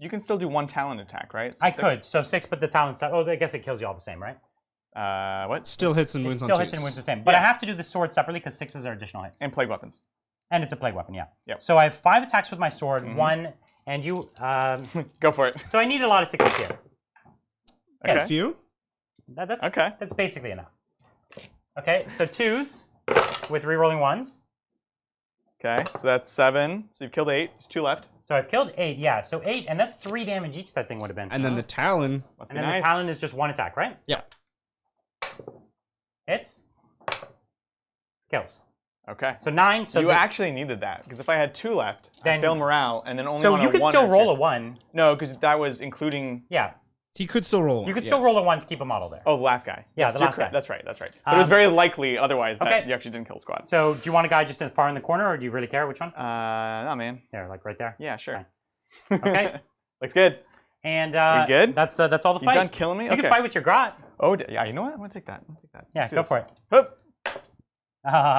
You can still do 1 talent attack, right? So I 6? could. So 6, but the talent stuff. Oh, I guess it kills you all the same, right? What? Still hits and It wounds on still 2s. hits and wounds the same. But I Yeah. have to do the sword separately because 6s are additional hits. And plague weapons. And it's a plague weapon, yeah. Yep. So I have 5 attacks with my sword, 1, and you. Go for it. So I need a lot of 6s here. A few? That's Okay. That's basically enough. Okay, so 2s with rerolling 1s. Okay, so that's 7. So you've killed 8. There's 2 left. So I've killed 8, yeah. So 8, and that's 3 damage each that thing would have been. And then the Talon. Must And be then nice. the Talon is just 1 attack, right? Yeah. Hits. Kills. Okay. So 9. So You actually needed that, because if I had 2 left, I Then- fail morale, and then only so on you a could 1 still or roll a 2. 1. No, because that was including... Yeah. He could still roll. You could still roll a 1 to keep a model there. Oh, the last guy. Yeah, Yes, the you're last correct. guy. That's right, that's right. But it was very likely otherwise that okay. you actually didn't kill squad. So do you want a guy just far in the corner, or do you really care which one? No, man. There, like right there. Yeah, sure. Okay. Looks good. And You good? That's all the You fight. done killing me? You can fight with your grot. Oh, yeah, you know what? I'm going to take that. Yeah, Let's do go this. for it. Hup.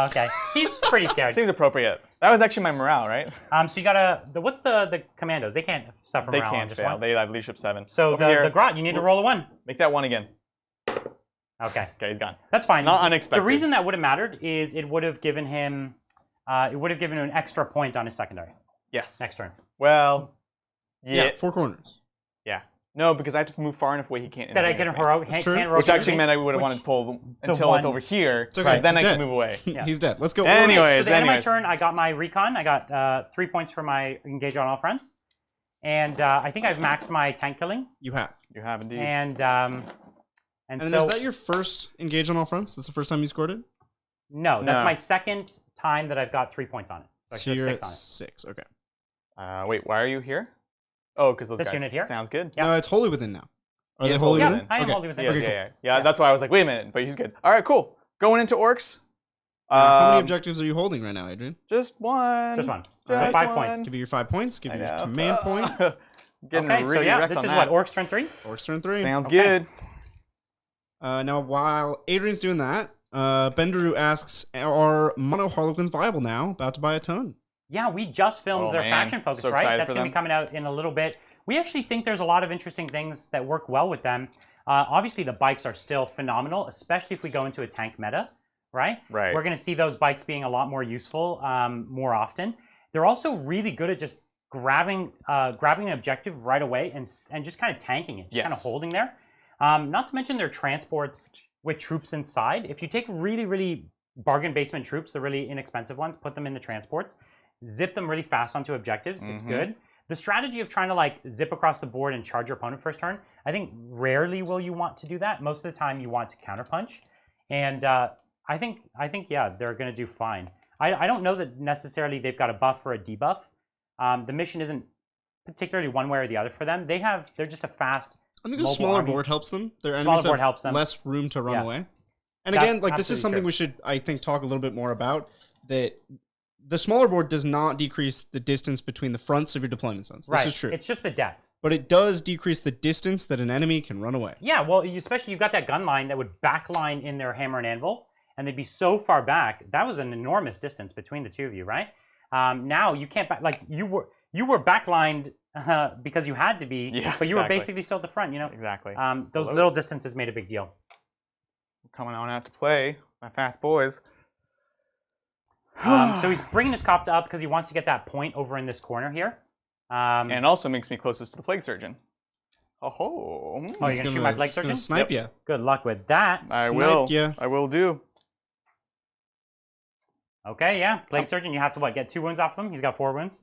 Okay. He's pretty scared. Seems appropriate. That was actually my morale, right? So you gotta. What's the commandos? They can't suffer They morale on can't just fail. 1. They have leadership 7. So Over here. the grot, you need to roll a 1. Make that 1 again. Okay. Okay, he's gone. That's fine. Not unexpected. The reason that would have mattered is it would have given him, an extra point on his secondary Yes. next turn. Well, Yeah, 4 corners. Yeah. No, because I have to move far enough away he can't. That I can interfere with me. That's true. can't Which actually rotate. meant I would have wanted to pull until one- it's over here, It's okay. because then He's I dead. can move away. Yeah. He's dead. Let's go. Anyways, So the end of my anyways. turn, I got my recon. I got 3 points for my engage on all fronts, and I think I've maxed my tank killing. You have. You have indeed. And And so is that your first engage on all fronts? That's the first time you scored it? no, that's No. my second time that I've got 3 points on it. So I So should you're have at 6 on it. 6. Okay. Wait, why are you here? Oh, because those This guys. unit here? Sounds good. Yeah. No, it's wholly within now. Are He they is wholly wholly within? within. I am Okay. wholly within. Yeah, Okay, yeah, cool. yeah, yeah. That's why I was like, wait a minute, but he's good. All right, cool. Going into Orks. How many Um, objectives are you holding right now, Adrian? Just one. Just one. So Just 5 one. points. Give you your 5 points. Give I you your know. command point. Getting Okay, really so yeah, wrecked this on is that. what Orcs turn 3. Orcs turn 3. Sounds Okay. good. Now, while Adrian's doing that, Bendaru asks, are Mono Harlequins viable now? About to buy a ton. Yeah, we just filmed Oh, their man. faction focus, So right? excited That's for going to be them. coming out in a little bit. We actually think there's a lot of interesting things that work well with them. Obviously, the bikes are still phenomenal, especially if we go into a tank meta, right? Right. We're going to see those bikes being a lot more useful more often. They're also really good at just grabbing an objective right away and just kind of tanking it, just kind of Yes. holding there. Not to mention their transports with troops inside. If you take really, really bargain basement troops, the really inexpensive ones, put them in the transports, zip them really fast onto objectives. It's good. The strategy of trying to like zip across the board and charge your opponent first turn, I think rarely will you want to do that. Most of the time you want to counterpunch. And I think yeah, they're going to do fine. I don't know that necessarily they've got a buff or a debuff. The mission isn't particularly one way or the other for them. They're just a fast. I think the smaller board helps them. Their enemies have helps them. less room to run away. And again, like this is something we should, I think, talk a little bit more about. That the smaller board does not decrease the distance between the fronts of your deployment zones. This is true. It's just the depth. But it does decrease the distance that an enemy can run away. Yeah, well, especially you've got that gun line that would backline in their hammer and anvil, and they'd be so far back. That was an enormous distance between the two of you, right? Now you can't like you were backlined because you had to be, but you were basically still at the front. You know exactly. Those little distances made a big deal. Coming on out to play, my fast boys. So he's bringing his copter up because he wants to get that point over in this corner here. And also makes me closest to the Plague Surgeon. Oh, you're going to shoot my Plague Surgeon? Snipe you. Good luck with that. I will. I will do. Okay, yeah. Plague Surgeon, you have to, what, get 2 wounds off him? He's got 4 wounds.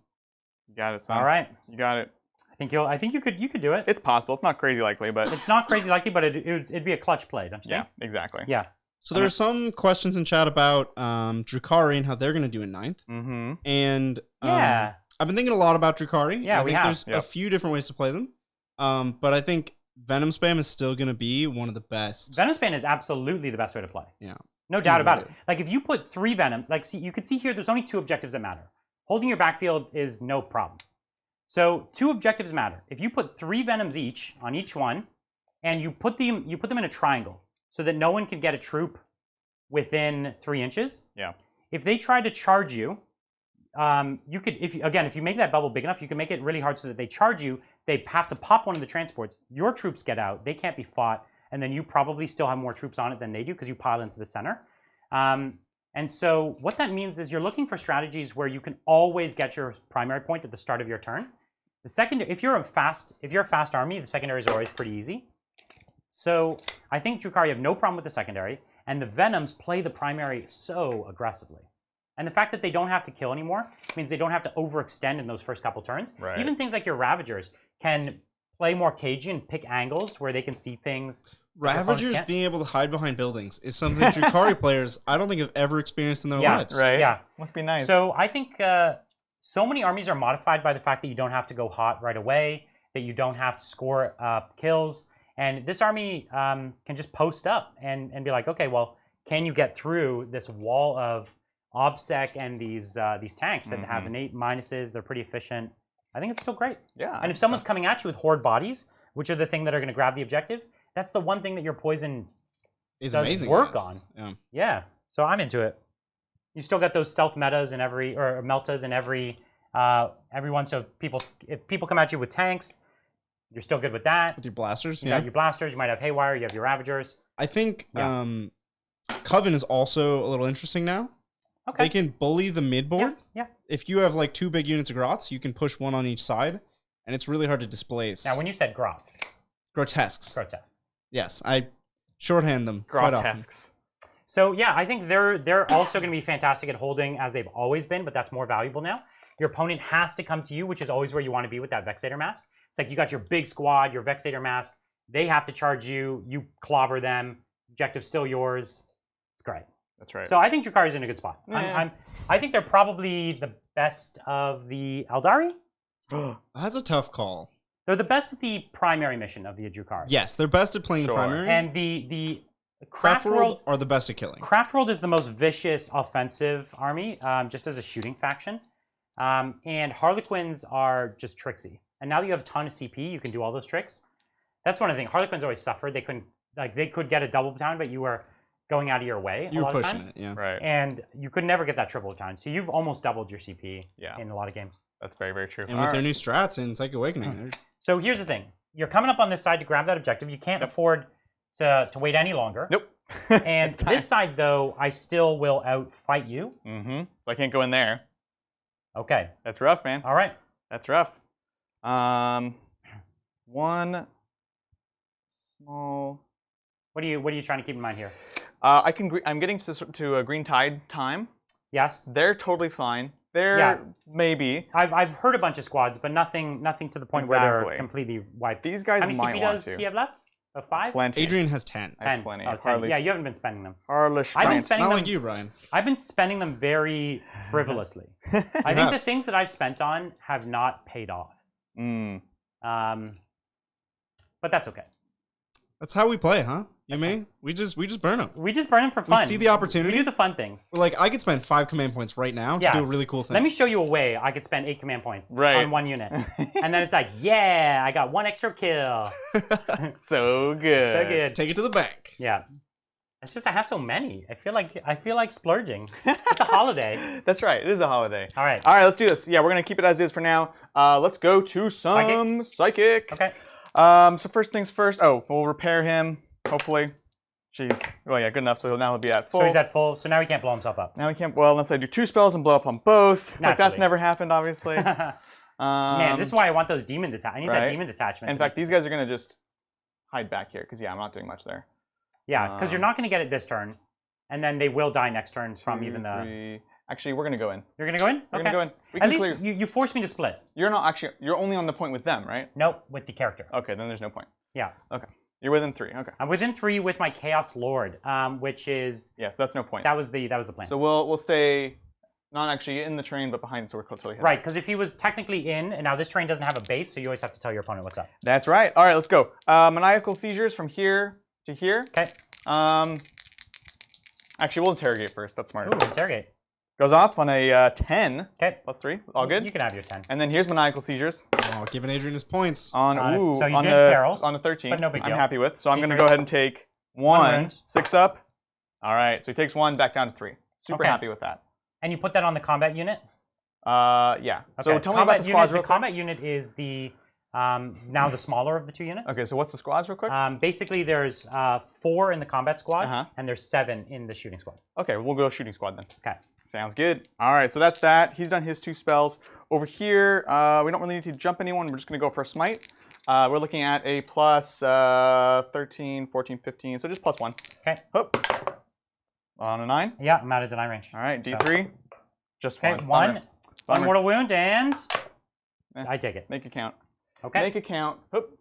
You got it, son. All right. You got it. I think you could do it. It's possible. It's not crazy likely, but... It's not crazy likely, but it'd be a clutch play, don't you think? Yeah, exactly. Yeah. So there are some questions in chat about Drukhari and how they're going to do in 9th. Mm-hmm. And I've been thinking a lot about Drukhari. Yeah, I think there's a few different ways to play them. But I think Venom Spam is still going to be one of the best. Venom Spam is absolutely the best way to play. Yeah. No doubt about it. Like, if you put 3 Venoms, like, see, you can see here, there's only 2 objectives that matter. Holding your backfield is no problem. So 2 objectives matter. If you put 3 Venoms each on each one, and you put them in a triangle so that no one can get a troop within 3 inches. Yeah. If they try to charge you, you could, if you make that bubble big enough, you can make it really hard so that they charge you. They have to pop one of the transports. Your troops get out. They can't be fought. And then you probably still have more troops on it than they do because you pile into the center. And so what that means is you're looking for strategies where you can always get your primary point at the start of your turn. The secondary, if you're a fast army, the secondaries are always pretty easy. So I think Drukhari have no problem with the secondary, and the Venoms play the primary so aggressively. And the fact that they don't have to kill anymore means they don't have to overextend in those first couple turns. Right. Even things like your Ravagers can play more cagey and pick angles where they can see things. Ravagers being able to hide behind buildings is something Drukhari players I don't think have ever experienced in their lives. Right. Yeah. Must be nice. So I think so many armies are modified by the fact that you don't have to go hot right away, that you don't have to score kills. And this army can just post up and be like, okay, well, can you get through this wall of OBSEC and these tanks that have innate minuses? They're pretty efficient. I think it's still great. Yeah. And if someone's coming at you with horde bodies, which are the thing that are going to grab the objective, that's the one thing that your poison is does amazing work on. Yeah. So I'm into it. You still got those stealth metas in or meltas in every one. So if people come at you with tanks, you're still good with that. With your blasters, you got your blasters. You might have Haywire. You have your Ravagers. I think Coven is also a little interesting now. Okay. They can bully the mid board. Yeah. If you have like 2 big units of Grots, you can push 1 on each side, and it's really hard to displace. Now, when you said Grots. Grotesques. Grotesques. Yes, I shorthand them quite often. So yeah, I think they're also going to be fantastic at holding as they've always been, but that's more valuable now. Your opponent has to come to you, which is always where you want to be with that Vexator Mask. It's like you got your big squad, your Vexator Mask. They have to charge you. You clobber them. Objective's still yours. It's great. That's right. So I think Drukhari's in a good spot. Yeah. I think they're probably the best of the Eldari. That's a tough call. They're the best at the primary mission of the Drukhari. Yes, they're best at playing the primary. And the Craft World are the best at killing. Craft World is the most vicious offensive army, just as a shooting faction. And Harlequins are just tricksy. And now that you have a ton of CP, you can do all those tricks. That's one of the things. Harlequins always suffered. They could get a double battalion, but you were going out of your way a lot of times. It, yeah. Right. And you could never get that triple battalion. So you've almost doubled your CP in a lot of games. That's very, very true. And with their new strats in Psychic Awakening. So here's the thing. You're coming up on this side to grab that objective. You can't afford to wait any longer. Nope. And this side, though, I still will outfight you. Mm-hmm. So I can't go in there. Okay. That's rough, man. All right. That's rough. One small... What are you trying to keep in mind here? I'm getting to a green tide time. Yes. They're totally fine. They're maybe. I've heard a bunch of squads, but nothing to the point where they're completely wiped. These guys How many might CP want does to. he have left? A 5? Plenty. Adrian has 10. I have plenty. Oh, 10. Yeah, you haven't been spending them. I've been spending Not them. like you, Brian. I've been spending them very frivolously. I think the things that I've spent on have not paid off. But that's okay. That's how we play, huh? You mean? We just burn them. We just burn them for fun. We see the opportunity. We do the fun things. Like, I could spend 5 command points right now to do a really cool thing. Let me show you a way I could spend 8 command points on 1 unit. And then it's like, yeah, I got 1 extra kill. So good. So good. Take it to the bank. Yeah. It's just I have so many. I feel like splurging. It's a holiday. That's right. It is a holiday. All right. All right, let's do this. Yeah, we're going to keep it as is for now. Let's go to some Psychic. Okay. So first things first. Oh, we'll repair him, hopefully. Jeez. Well, yeah, good enough. So now he'll be at full. So he's at full. So now he can't blow himself up. Now he can't. Well, unless I do 2 spells and blow up on both. Naturally. Like, that's never happened, obviously. Man, this is why I want those demon detachments. I need that demon detachment. In fact, these guys are going to just hide back here, because, yeah, I'm not doing much there. Yeah, because you're not going to get it this turn. And then they will die next turn from even the... 3. Actually, we're going to go in. You're going to go in? We're going to go in. We At can least you forced me to split. You're not actually... You're only on the point with them, right? Nope, with the character. Okay, then there's no point. Yeah. Okay. You're within 3. Okay. I'm within 3 with my Chaos Lord, which is... Yeah, so that's no point. That was the plan. So we'll stay not actually in the train, but behind, so we're totally hidden. Right, because if he was technically in, and now this train doesn't have a base, so you always have to tell your opponent what's up. That's right. All right, let's go. Maniacal Seizures from here to here. Okay. Actually, we'll interrogate first. That's smarter. Ooh, interrogate. Goes off on a 10. Okay. Plus 3. All good? You can have your 10. And then here's Maniacal Seizures. Oh, giving Adrian his points. On so you on did the perils, on a 13. but no big deal. I'm happy with. So I'm going to go ahead and take 1 6 up. All right. So he takes 1 back down to 3. Super happy with that. And you put that on the combat unit? Yeah. Okay. So tell me about the squads real quick. The combat unit is the now the smaller of the 2 units. Okay. So what's the squads real quick? Basically, there's 4 in the combat squad, and there's 7 in the shooting squad. Okay. We'll go shooting squad then. Okay. Sounds good. All right, so that's that. He's done his 2 spells. Over here, we don't really need to jump anyone. We're just going to go for a smite. We're looking at a plus 13, 14, 15, so just plus 1. Okay. Hoop. On a 9. Yeah, I'm out of deny range. All right, D3. So. Just 1. Okay, 1 mortal wound, and I take it. Make it count. Okay. Make it count. Hoop.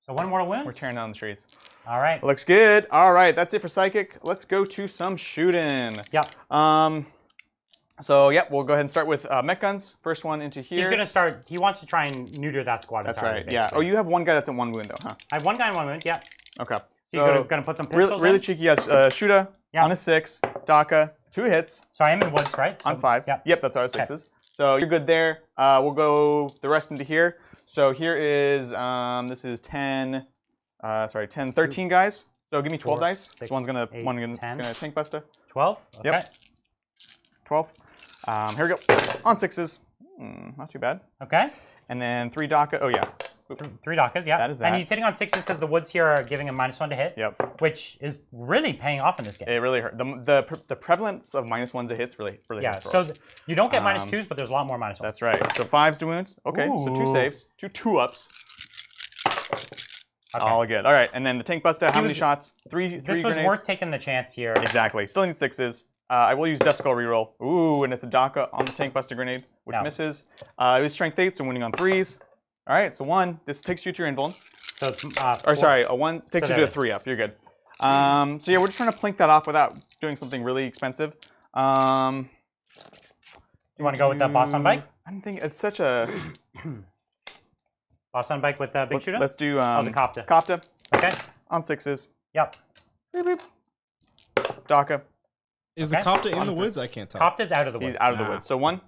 So 1 mortal wound? We're tearing down the trees. All right. Looks good. All right, that's it for Psychic. Let's go to some shooting. Yeah. So, yep, we'll go ahead and start with mech guns. First one into here. He's going to start, he wants to try and neuter that squad entirely. That's right, basically. Yeah. Oh, you have 1 guy that's in 1 wound, though, huh? I have 1 guy in 1 wound, yeah. Okay. So you're going to put some pistols really in? cheeky, yes. Shuda on a 6, Daka, 2 hits. So I am in woods, right? On 5s. Yep. Yep, that's our 6s. So you're good there. We'll go the rest into here. So here is, this is 10, 13 guys. So give me 12 dice. 6, this one's gonna 8, it's gonna tank buster. 12? Okay. Yep. 12. Here we go. On 6s. Not too bad. Okay. And then 3 Daka. Oh yeah. 3 Dakas, yeah. That is that. And he's hitting on 6s because the woods here are giving him -1 to hit. Yep. Which is really paying off in this game. It really hurt. The prevalence of -1s to hits really hurts. So you don't get -2s, but there's a lot more -1s. That's right. So 5s to wound. Okay. Ooh. So 2 saves. 2 2-ups. Okay. All good. All right. And then the tank buster. How many shots? 3 This was grenades. worth taking the chance here. Exactly. Still need 6s. I will use Death Skull reroll. Ooh, and it's a Daka on the tank buster grenade, which misses. It was strength 8, so winning on 3s. All right, so 1. This takes you to your invuln. So it's, or sorry, a 1 takes you to a 3 up. You're good. So yeah, we're just trying to plink that off without doing something really expensive. You want to go with the boss on bike? I don't think it's such a boss on bike with the big shooter. Let's do the Copta. Copta. Okay. On 6s. Yep. Beep, beep. Daka. Is the Copta in the woods? I can't tell. Copta's out of the woods. He's out of the woods. So 1.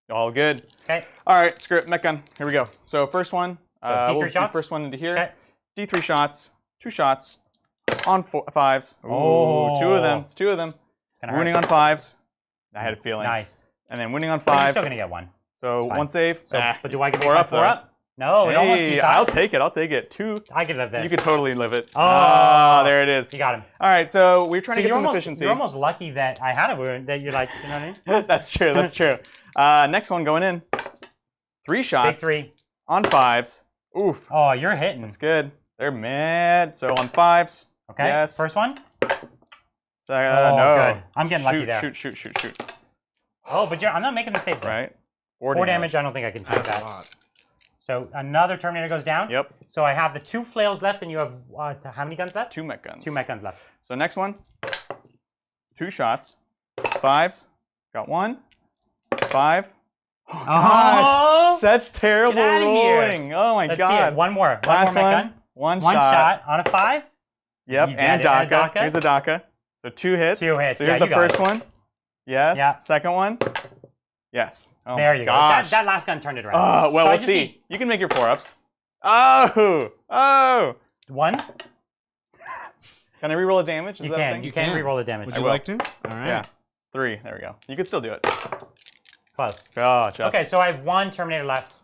All good. Okay. All right, screw it. Mech gun. Here we go. So first one. So D3 we'll shots? do first one into here. Okay. D3 shots. 2 shots. On 5s. Ooh, Oh. 2 of them. It's 2 of them. Winning on 5s. I had a feeling. Nice. And then winning on But you're 5. still going to get 1. So 1 save. So, but do I get 4 up? 4 up? No, it almost Hey, two I'll sides. take it. I'll take it. 2. I could have this. You could totally live it. Oh, there it is. You got him. All right, so we're trying to get some almost, efficiency. You're almost lucky that I had a wound that you're like, you know what I mean? That's true. That's true. Next one going in. 3 shots. Big 3. On 5s. Oof. Oh, you're hitting. That's good. They're mad. So on 5s. Okay. Yes. First one. So, Oh, no. good. I'm getting lucky there. Shoot. Oh, but I'm not making the saves. Right. 4 damage. I don't think I can take That's that. a lot. So another Terminator goes down. Yep. So I have the 2 flails left, and you have how many guns left? 2 mech guns. 2 mech guns left. So next one. 2 shots. 5s. Got 1. 5. Oh, gosh. Such terrible Get outta here. rolling. Oh, my Let's God. see it. One more. Last more mech one. gun. One shot on a 5. Yep, You and got it, and a DACA. DACA. Here's a DACA. So 2 hits. 2 hits. So here's Yeah, the you got first it. one. Yes. Yeah. Second one. Yes. Oh There my you gosh. go. That last gun turned it around. Well, So I we'll just see. need You can make your 4-ups. Oh. 1. Can I reroll a damage? Is You that a can. thing? You can reroll the damage. Would I you will. like to? All right. Yeah. 3. There we go. You can still do it. Close. Oh, just. Okay, so I have 1 Terminator left.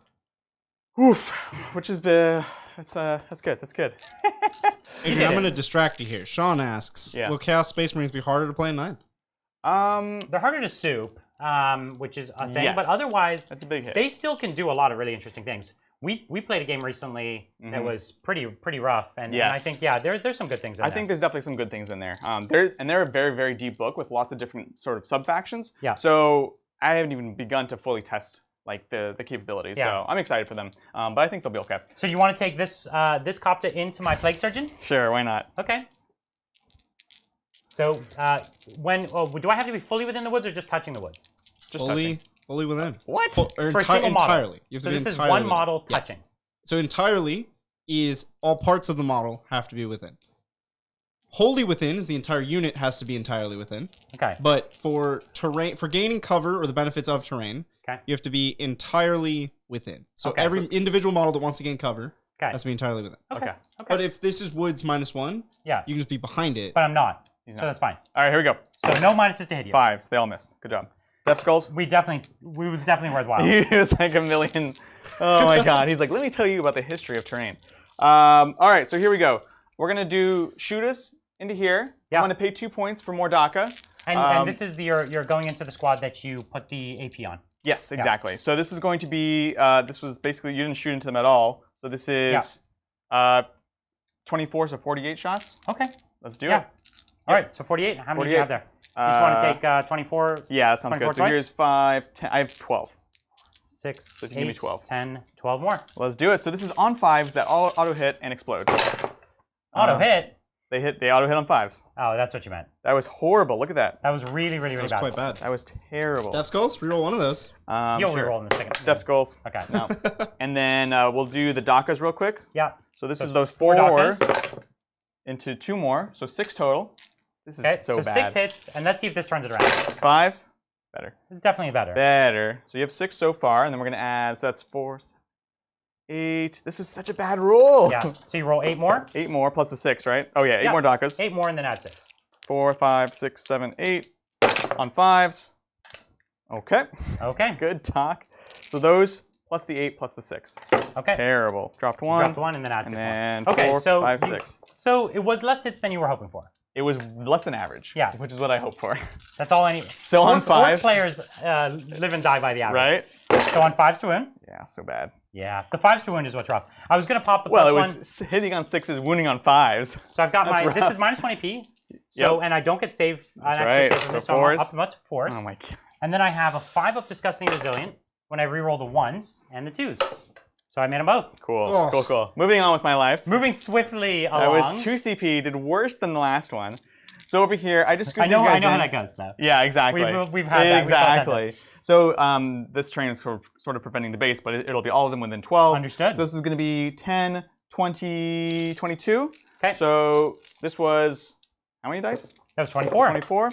Oof. Which is the. That's good. That's good. Adrian, I'm going to distract you here. Sean asks, Yeah. will Chaos Space Marines be harder to play in 9th? They're harder to soup, which is a thing, Yes. but otherwise, That's a big hit. they still can do a lot of really interesting things. We played a game recently that was pretty rough, and I think there's some good things in there. I think there's definitely some good things in there. They're a very, very deep book with lots of different sort of sub-factions. Yeah. So I haven't even begun to fully test like the capabilities. Yeah. So I'm excited for them. But I think they'll be okay. So you want to take this this Copta into my Plague Surgeon? Sure, why not? Okay. So do I have to be fully within the woods or just touching the woods? Just Fully within. What? Or For a single model. entirely. You have So to be this is entirely one within. model Yes. touching. So entirely is all parts of the model have to be within. Wholly within is the entire unit has to be entirely within. Okay. But for terrain, for gaining cover or the benefits of terrain, you have to be entirely within. So every individual model that wants to gain cover has to be entirely within. Okay. But if this is woods -1, you can just be behind it. But I'm not. He's So not. that's fine. All right, here we go. So no minuses to hit you. 5s. They all missed. Good job. Death Skulls. We was definitely worthwhile. He was like a million. Oh my God. He's like, let me tell you about the history of terrain. All right, so here we go. We're gonna do shoot us into here. Yeah. I'm gonna pay 2 points for more DACA. And this is you're going into the squad that you put the AP on. Yes, exactly. So this is going to be. This was basically you didn't shoot into them at all. So this is 24, so 48 shots. Okay. Let's do it. All right, so 48. How many do you 48. have there? You just want to take 24? Yeah, that sounds good. 24 So twice? here's 5, 10. I have 12. 6, So give me 8, 12. 10, 12 more. Let's do it. So this is on 5s that all auto hit and explode. Auto hit? They auto hit on 5s. Oh, that's what you meant. That was horrible. Look at that. That was really bad. That's quite bad. That was terrible. Death Skulls, reroll one of those. You'll Sure. reroll in a second. Death Skulls. Okay. No. And then we'll do the DACAs real quick. Yeah. So this So is those four 4 DACAs. into 2 more. So 6 total. This is Okay, so bad. 6 hits, and let's see if this turns it around. 5s. Better. This is definitely better. Better. So you have 6 so far, and then we're going to add, so that's 4, 8. This is such a bad roll. Yeah. So you roll 8 more? 8 more plus the 6, right? Oh, yeah, 8 Yeah. more DACAs. 8 more and then add 6. 4, 5, 6, 7, 8 on 5s. Okay. Okay. Good talk. So those plus the 8 plus the 6. Okay. Terrible. Dropped 1. Dropped 1 and then add 6 And more. then Okay, 4, so 5, you- 6. So it was less hits than you were hoping for. It was less than average. Yeah. Which is what I hoped for. That's all I need. So on Orc 5s. players live and die by the average. Right? So on 5s to wound? Yeah, so bad. Yeah. The 5s to wound is what's rough. I was going to pop the Well, it plus was 1. hitting on 6s, wounding on 5s. So I've got That's my, this rough. is minus 20 P. So, Yep. and I don't get save, an That's extra right. save from So this, so I'm 4s. up to 4s. Oh my God. And then I have a 5 of Disgusting Resilient when I reroll the 1s and the 2s. So I made them both. Cool. Oh. Cool, cool. Moving on with my life. Moving swiftly That along. was 2 CP, did worse than the last one. So over here, I just scooped I know these guys how in. that goes, though. Yeah, exactly. We've had that. Exactly. So this train is sort of preventing the base, but it'll be all of them within 12. Understood. So this is going to be 10, 20, 22. Okay. So this was, how many dice? That was 24. 24.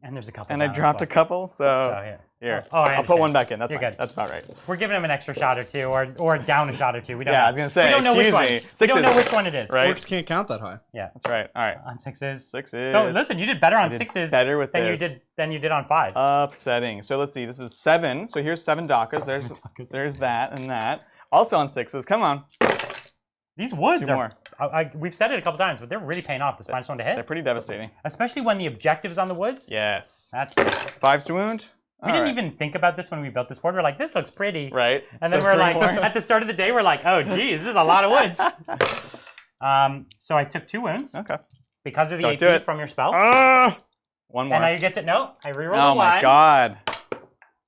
And there's a couple. And I down as dropped a well. couple. So here. here. Oh, I I'll put understand. one back in. That's You're fine. good. That's about right. We're giving him an extra shot or two, or down a shot or two. We don't Yeah, know. I was going to say, we don't know which excuse one. me. We don't know Sixes. which one it is. Right? Orcs can't count that high. Yeah. That's right. All right. On 6s. 6s. So listen, you did better on I did 6s better with than this. you did on 5s. Upsetting. So let's see. This is 7. So here's 7 DACAs. There's that and that. Also on 6s. Come on. These woods 2 are. more. We've said it a couple times, but they're really paying off. This minus 1 to hit, They're pretty devastating. especially when the objective's on the woods. Yes. That's. 5s to wound. We didn't even think about this when we built this board. We're like, this looks pretty. Right. And then So we're 3 like, more. at the start of the day, we're like, oh, geez, this is a lot of woods. So I took 2 wounds. Okay. Because of the Don't AP from your spell. One more. And now you get to I rerolled Oh a 1. my god.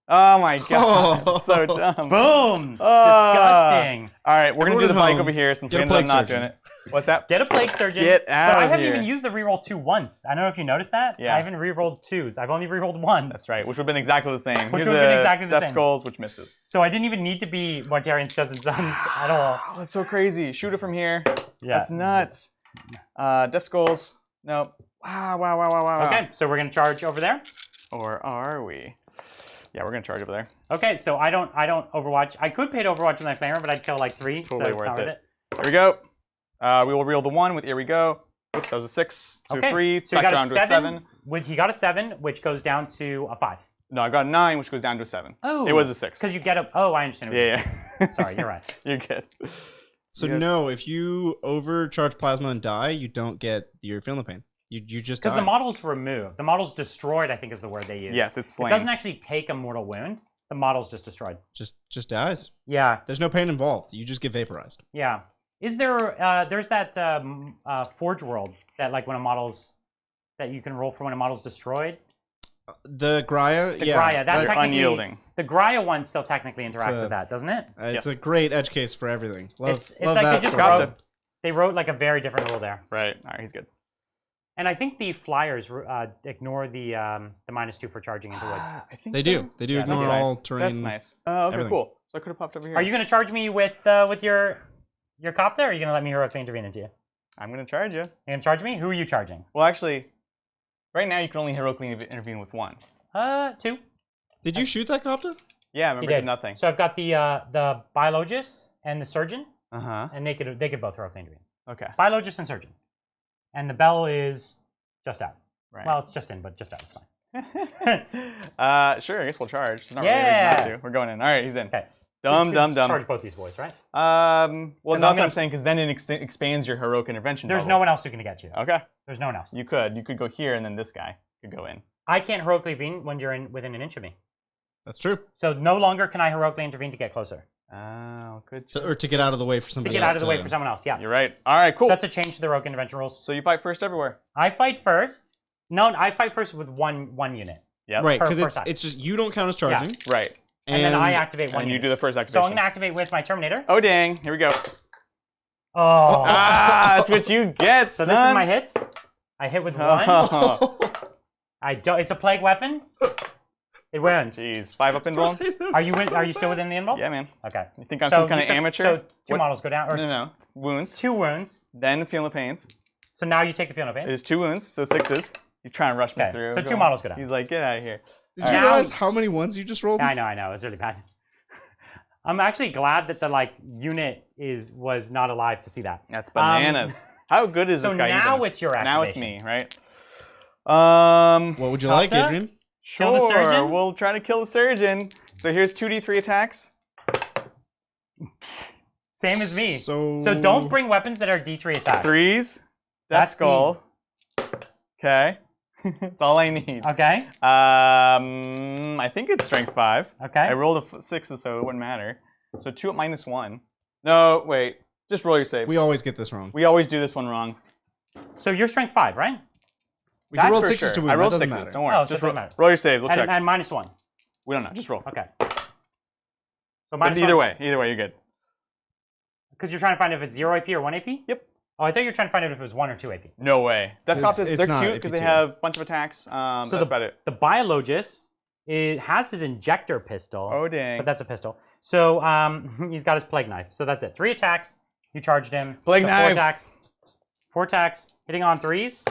Oh my god. So dumb. Boom. Disgusting. All right, we're gonna do the bike over here since we ended up not surgeon. doing it. What's that? Get a plague surgeon. Get out But I of haven't here. even used the reroll 2 once. I don't know if you noticed that. Yeah. I haven't rerolled 2s. I've only rerolled 1s. That's right, which would have been exactly the same. Which Here's would have been exactly the Death same. Skulls, which misses. So I didn't even need to be Mortarian's cousin sons at all. Oh, that's so crazy. Shoot it from here. Yeah. That's nuts. Death Skulls. Nope. Wow. Okay, so we're gonna charge over there. Or are we? Yeah, we're gonna charge over there. Okay, so I don't Overwatch. I could pay to Overwatch with my flamer, but I'd kill like 3. Totally so it's worth not it. worth it. Here we go. We will reel the 1 with here we go. Oops, that was a 6. So Okay, 3. so you Back got down a to a 7. He got a 7, which goes down to a 5. No, I got a 9, which goes down to a 7. Oh. It was a 6. Because you get a. Oh, I understand. It was a Yeah. 6. Sorry, you're right. You're good. So no, if you overcharge plasma and die, you don't get your Feel No Pain. You just die. Because the model's removed. The model's destroyed, I think is the word they use. Yes, it's It slain. doesn't actually take a mortal wound. The model's just destroyed. just dies. Yeah, There's no pain involved. You just get vaporized. yeah. Is there, there's that Forge world that like when a model's, that you can roll for when a model's destroyed? The Graia, The yeah, Graia, that's They're technically, unyielding. the Graia one still technically interacts a- with that, doesn't it? it's Yes. a great edge case for everything. Love, It's love like that. they just for- Gotcha. wrote like a very different rule there. Right. All right, he's good. And I think the flyers ignore the -2 for charging into woods. I think They so. do. They do Yeah, ignore That's all nice. terrain. That's nice. Okay, everything. cool. So I could have popped over here. Are you going to charge me with your Copta, or are you going to let me heroically intervene into you? I'm going to charge you. You going to charge me? Who are you charging? Well, actually, right now you can only heroically intervene with 1. 2. Did you shoot that Copta? Yeah, He remember, did. did nothing. So I've got the Biologist and the Surgeon, Uh-huh. and they could both heroically intervene. Okay. Biologist and Surgeon. And the bell is just out. Right. Well, it's just in, but just out is fine. Sure, I guess we'll charge. There's not really a reason not to. We're going in. All right, he's in. Okay. Dumb. Charge both these boys, right? Well, I'm that's what gonna- I'm saying, because then it expands your heroic intervention. There's bubble. no one else who can get you. Okay. There's no one else. You could go here, and then this guy could go in. I can't heroically intervene when you're within an inch of me. That's true. So no longer can I heroically intervene to get closer. Oh, good. Or to get out of the way for To somebody get else. out of the way for someone else, yeah. You're right. All right, cool. So that's a change to the heroic intervention rules. So you fight first everywhere. I fight first. No, I fight first with one unit. Yep. Right, per because side. it's just you don't count as charging. Right. And then I activate one And you unit. do the first activation. So I'm going to activate with my Terminator. Oh, dang. Here we go. Oh. That's what you get, So this is my hits. I hit with 1. I don't. It's a plague weapon. It wins. Jeez. 5 up invuln? Are you still within the invuln? Yeah, man. Okay. You think I'm So some kind you of took- amateur? So 2 What- models go down. Or No. Wounds. 2 wounds. Then feel no pains. So now you take the feel no It pain. is 2 wounds, so 6s. You're trying to rush me Okay, through. so 2 models go down. He's like, get out of here. Did you Now- realize how many ones you just rolled? I know. It's really bad. I'm actually glad that the unit was not alive to see that. That's bananas. How good is So this guy now even? it's your Now it's activation. me, right? What would you like, Copta? Adrian? Sure. Kill the surgeon? We'll try to kill the surgeon. So here's 2d3 attacks. Same as me. So don't bring weapons that are D3 attacks. 3s. Death That's the- skull. Okay. That's all I need. Okay. I think it's strength 5. Okay. I rolled a 6, so it wouldn't matter. So 2 at -1. No, wait. Just roll your save. we always get this wrong. We always do this one wrong. So you're strength 5, right? We That's can roll for 6s sure. to win. I rolled that doesn't 6s. matter. Don't worry. Oh, so it Just doesn't matter. roll your saves. We'll check. And -1. We don't know. Just roll. Okay. So But either way, you're good. Because you're trying to find if it's 0 AP or 1 AP? Yep. Oh, I thought you were trying to find out if it was 1 or 2 AP. No way. Death It's- Cops, it's they're not cute because they AP2. have a bunch of attacks. So That's the- about it. The Biologist has his injector pistol. Oh, dang. But that's a pistol. So he's got his plague knife. So that's it. 3 attacks. You charged him. Plague so knife. 4 attacks. 4 attacks. Hitting on 3s.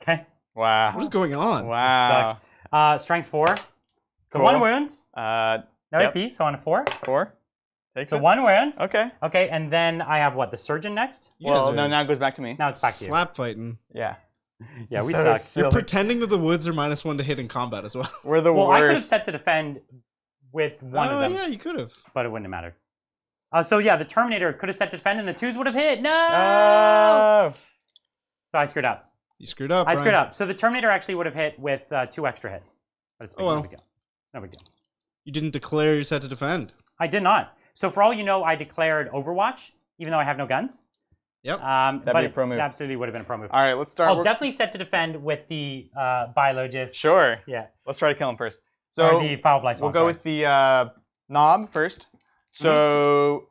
Okay. Wow. What is going on? Wow. Strength 4. So Cool. 1 wound. Uh, No Yep. AP. So on a 4. 4. Takes So it. 1 wound. Okay. Okay. And then I have what? The Surgeon next? You guys Well, are no, now it goes back to me. Now it's back to you. slap fighting. Yeah. Yeah, we So suck. silly. You're pretending that the woods are -1 to hit in combat as well. We're the Well, I could have worst. set to defend with one of them, yeah, you could have. but it wouldn't have mattered. So yeah, the Terminator could have set to defend, and the 2s would have hit. No. Oh. So I screwed up. You screwed up. I Brian. screwed up. So the Terminator actually would have hit with 2 extra hits. But it's big, Oh, well. no big deal. No big deal. You didn't declare your set to defend. I did not. So for all you know, I declared Overwatch, even though I have no guns. Yep. That'd but be a pro move. It absolutely would have been a pro move. All right, let's start. Oh, definitely set to defend with the Biologist. Sure. Yeah. Let's try to kill him first. Or So the Foul Blight Spawn, we'll go with the knob first. So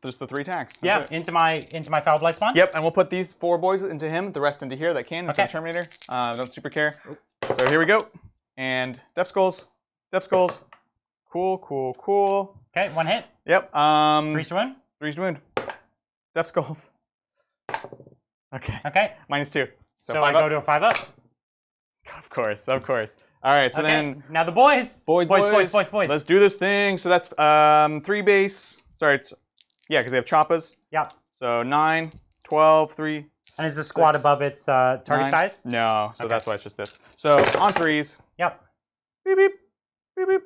just the 3 attacks. That's into my Foul Blight Spawn. Yep, and we'll put these 4 boys into him, the rest into here that can, into the Terminator. Don't super care. So here we go. And Death Skulls. Death Skulls. Cool, cool, cool. Okay, 1 hit. Yep. 3 to wound. 3 to wound. Death Skulls. Okay. Okay. -2. So I go to a 5 up. Of course, of course. All right, so then now the boys. Boys. Let's do this thing. So that's 3 base. Sorry, it's because they have choppas. Yep. So 9, 12, 3. And is the squad above its target size? No, so that's why it's just this. So on 3s. Yep. Beep beep. Beep beep.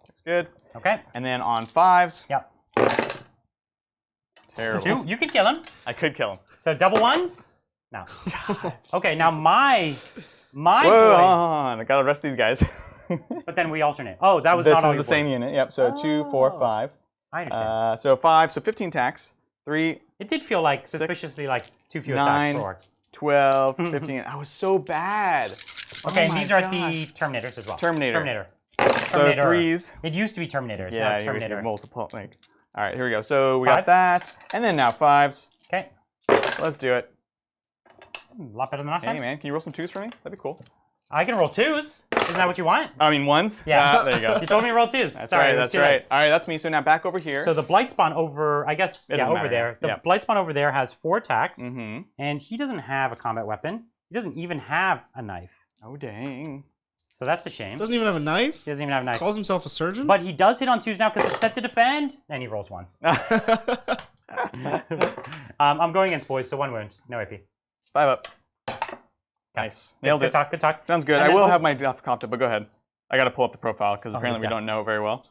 Looks good. Okay. And then on 5s. Yep. Terrible. 2. You could kill him. I could kill him. So double 1s? No. Okay, now my Whoa, boy. hold on. I gotta rest these guys. But then we alternate. Oh, that was this not all is your the same boys. unit. Yep. So 2, 4, 5. I understand. So 5. So 15 attacks. 3, It did feel like suspiciously like too few 9, attacks for orcs. 12, 15. I was so bad. Okay, Oh and my these are gosh. the Terminators as well. Terminator. So Terminator. 3s. It used to be Terminators. Now Yeah, it's you guys Terminator. get multiple. Like, all right, here we go. So we got 5s? that, and then now 5s. Okay. Let's do it. A lot better than last Hey time. man, can you roll some 2s for me? That'd be cool. I can roll 2s. Isn't that what you want? I mean 1s. Yeah. There you go. You told me to roll 2s. That's Sorry, right. it was That's too right. late. All right, that's me. So now back over here. So the Blight Spawn over, I guess, It doesn't over matter. there. The Yeah. Blight Spawn over there has 4 attacks, Mm-hmm. and he doesn't have a combat weapon. He doesn't even have a knife. Oh dang. So that's a shame. Doesn't even have a knife. He doesn't even have a knife. Calls himself a surgeon. But he does hit on 2s now because it's set to defend, and he rolls 1s. I'm going against boys, so 1 wound, no AP. 5 up. Nice. Nailed Good it. talk, good talk. Sounds good. And I then will over- have my Death Copter, but go ahead. I got to pull up the profile because apparently we yeah. don't know very well.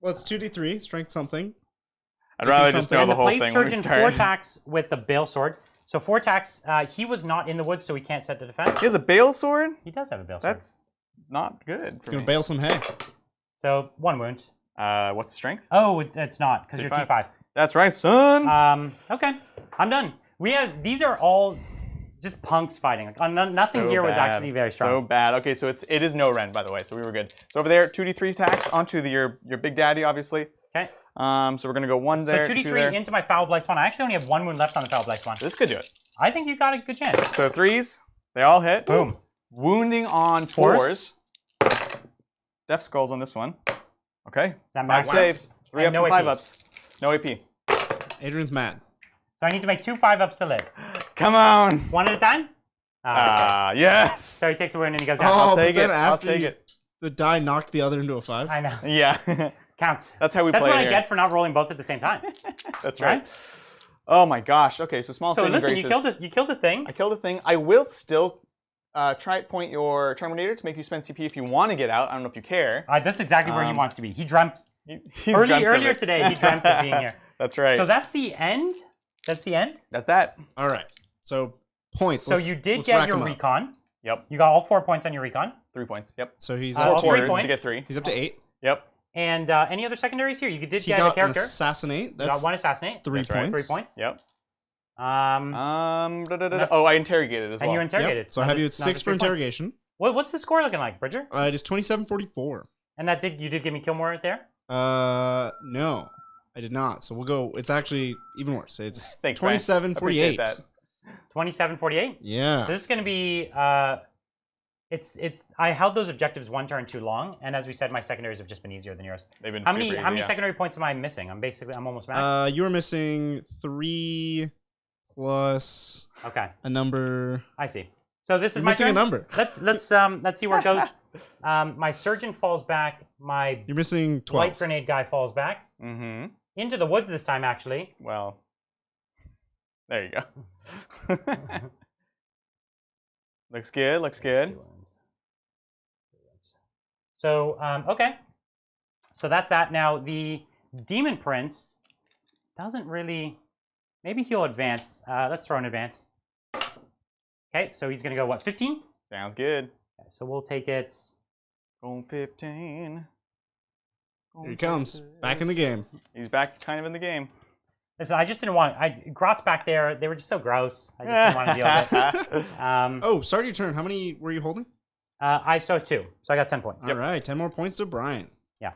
Well, it's 2d3, strength something. I'd rather just something. know And the the whole Blade thing when we Surgeon start. 4 attacks with the Bale Sword. So 4 attacks. He was not in the woods, so he can't set to defend. He has a Bale Sword? He does have a Bale Sword. That's not good It's for gonna me. bale some hay. So 1 wound. What's the strength? Oh, it's not, because you're T5. T5. That's right, son. Okay, I'm done. These are all just punks fighting. Like, nothing So here was bad. actually very So strong. bad. Okay, so it is no rend, by the way, so we were good. So over there, 2d3 attacks onto your big daddy, obviously. Okay. So we're gonna go 1 there. So 2d3 2 there. into my Foul Blight Spawn. I actually only have 1 wound left on the Foul Blight Spawn. This could do it. I think you got a good chance. So 3s, they all hit. Boom. Wounding on 4s. Death Skulls on this one. Okay. Is that 5 max? saves. 3 And ups no and 5 AP. ups. No AP. Adrian's mad. So I need to make 2 5-ups to live. Come on. 1 at a time? Okay. Yes. So he takes a wound and he goes down. Oh, I'll but take then it. I'll after take you- it. The die knocked the other into a 5. I know. Yeah. Counts. That's how we That's play what I here. get for not rolling both at the same time. That's Right? right. Oh my gosh. Okay, so small So saving listen, graces. you killed the thing. I killed a thing. I will still try to point your Terminator to make you spend CP if you want to get out. I don't know if you care. That's exactly where he wants to be. He dreamt He's dreamt of earlier it. today. He dreamt of being here. That's right. So that's the end. That's the end. That's that. All right. So points. So you did get your recon. Yep. You got all 4 points on your recon. 3 points. Yep. So he's all up three to, 4 quarters points. to get 3. he's up to 8. Yep. And any other secondaries here? You did He get a got an character. assassinate. You That's got 1 assassinate. 3 That's right. points. 3 points. Yep. That's- Oh, I interrogated as well. And you Yep. interrogated. So I have you at 6 for 3 points. interrogation. What's the score looking like, Bridger? It is 27-44. And you did give me kill more right there? No, I did not. So we'll go. It's actually even worse. It's Thanks, Brian. 27-48. Appreciate that. 27-48? Yeah. So this is going to be, I held those objectives 1 turn too long, and as we said, my secondaries have just been easier than yours. They've been How super many easy, yeah. secondary points am I missing? I'm almost max. You were missing 3 plus Okay, a number. I see. So this is You're my missing turn. a number. Let's see where it goes. My surgeon falls back. My You're missing 12. light grenade guy falls back Mm-hmm. into the woods this time. Actually, Well, there you go. Looks good. Looks good. So okay, so that's that. Now the Demon Prince doesn't really. Maybe he'll advance. Let's throw an advance. Okay, so he's gonna go what? 15. Sounds good. Okay, so we'll take it. Going 15. Here he comes. Back in the game. He's back kind of in the game. Listen, I just didn't want. Grots back there. They were just so gross. I just didn't want to deal with it. Oh, start your turn. How many were you holding? I saw 2, so I got 10 points. All right, 10 more points to Brian. Yeah.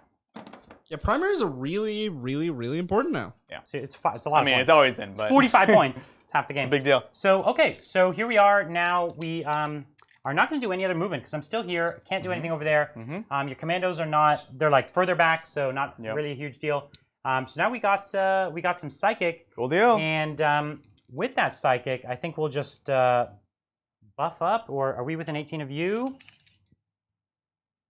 Yeah, primaries are really, really, really important now. Yeah. So it's a lot of points. I mean, it's always been, but 45 points. It's half the game. It's a big deal. So, okay, so here we are. Now we are not going to do any other movement because I'm still here. Can't do anything over there. Your commandos are not, they're like further back, so not really a huge deal. So now we got some psychic. Cool deal. And with that psychic, I think we'll just buff up, or are we within 18 of you?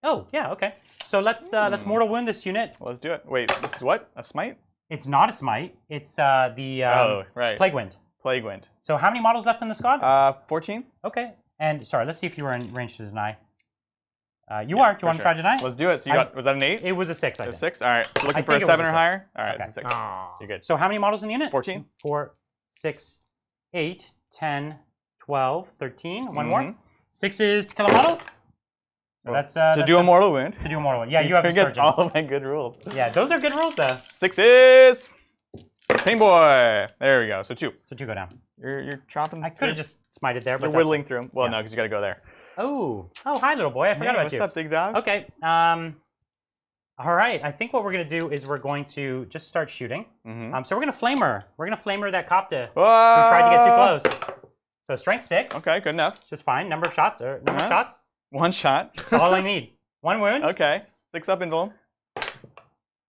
Oh, yeah, okay. So let's mortal wound this unit. Let's do it. Wait, this is what? A smite? It's not a smite. It's the Plague Wind. Plague Wind. So how many models left in the squad? 14. Okay. And sorry, let's see if you were in range to deny. You are. Do you want to try deny? Let's do it. So you got, was that an 8? It was a 6, I think. A 6? All right. So looking for a 7 or higher? All right, it's a 6. You're good. So how many models in the unit? 14. 4, 6, 8, 10, 12, 13. One more. 6 is to kill a model. So that's to do a mortal wound. To do a mortal wound. Yeah, you have Forgets all of my good rules. Yeah, those are good rules, though. 6 is Pain Boy. There we go. So 2. So 2 go down. You're chopping. I could have just smited there, but you're whittling through them. Well, no, because you got to go there. Oh, hi, little boy. I forgot about you. What's up, big dog? Okay. All right. I think what we're gonna do is we're going to just start shooting. So we're gonna flamer. We're gonna flamer that Copta who tried to get too close. So strength 6. Okay, good enough. It's just fine. Number of shots or number of shots. 1 shot. That's all I need. 1 wound. Okay. 6 up invuln.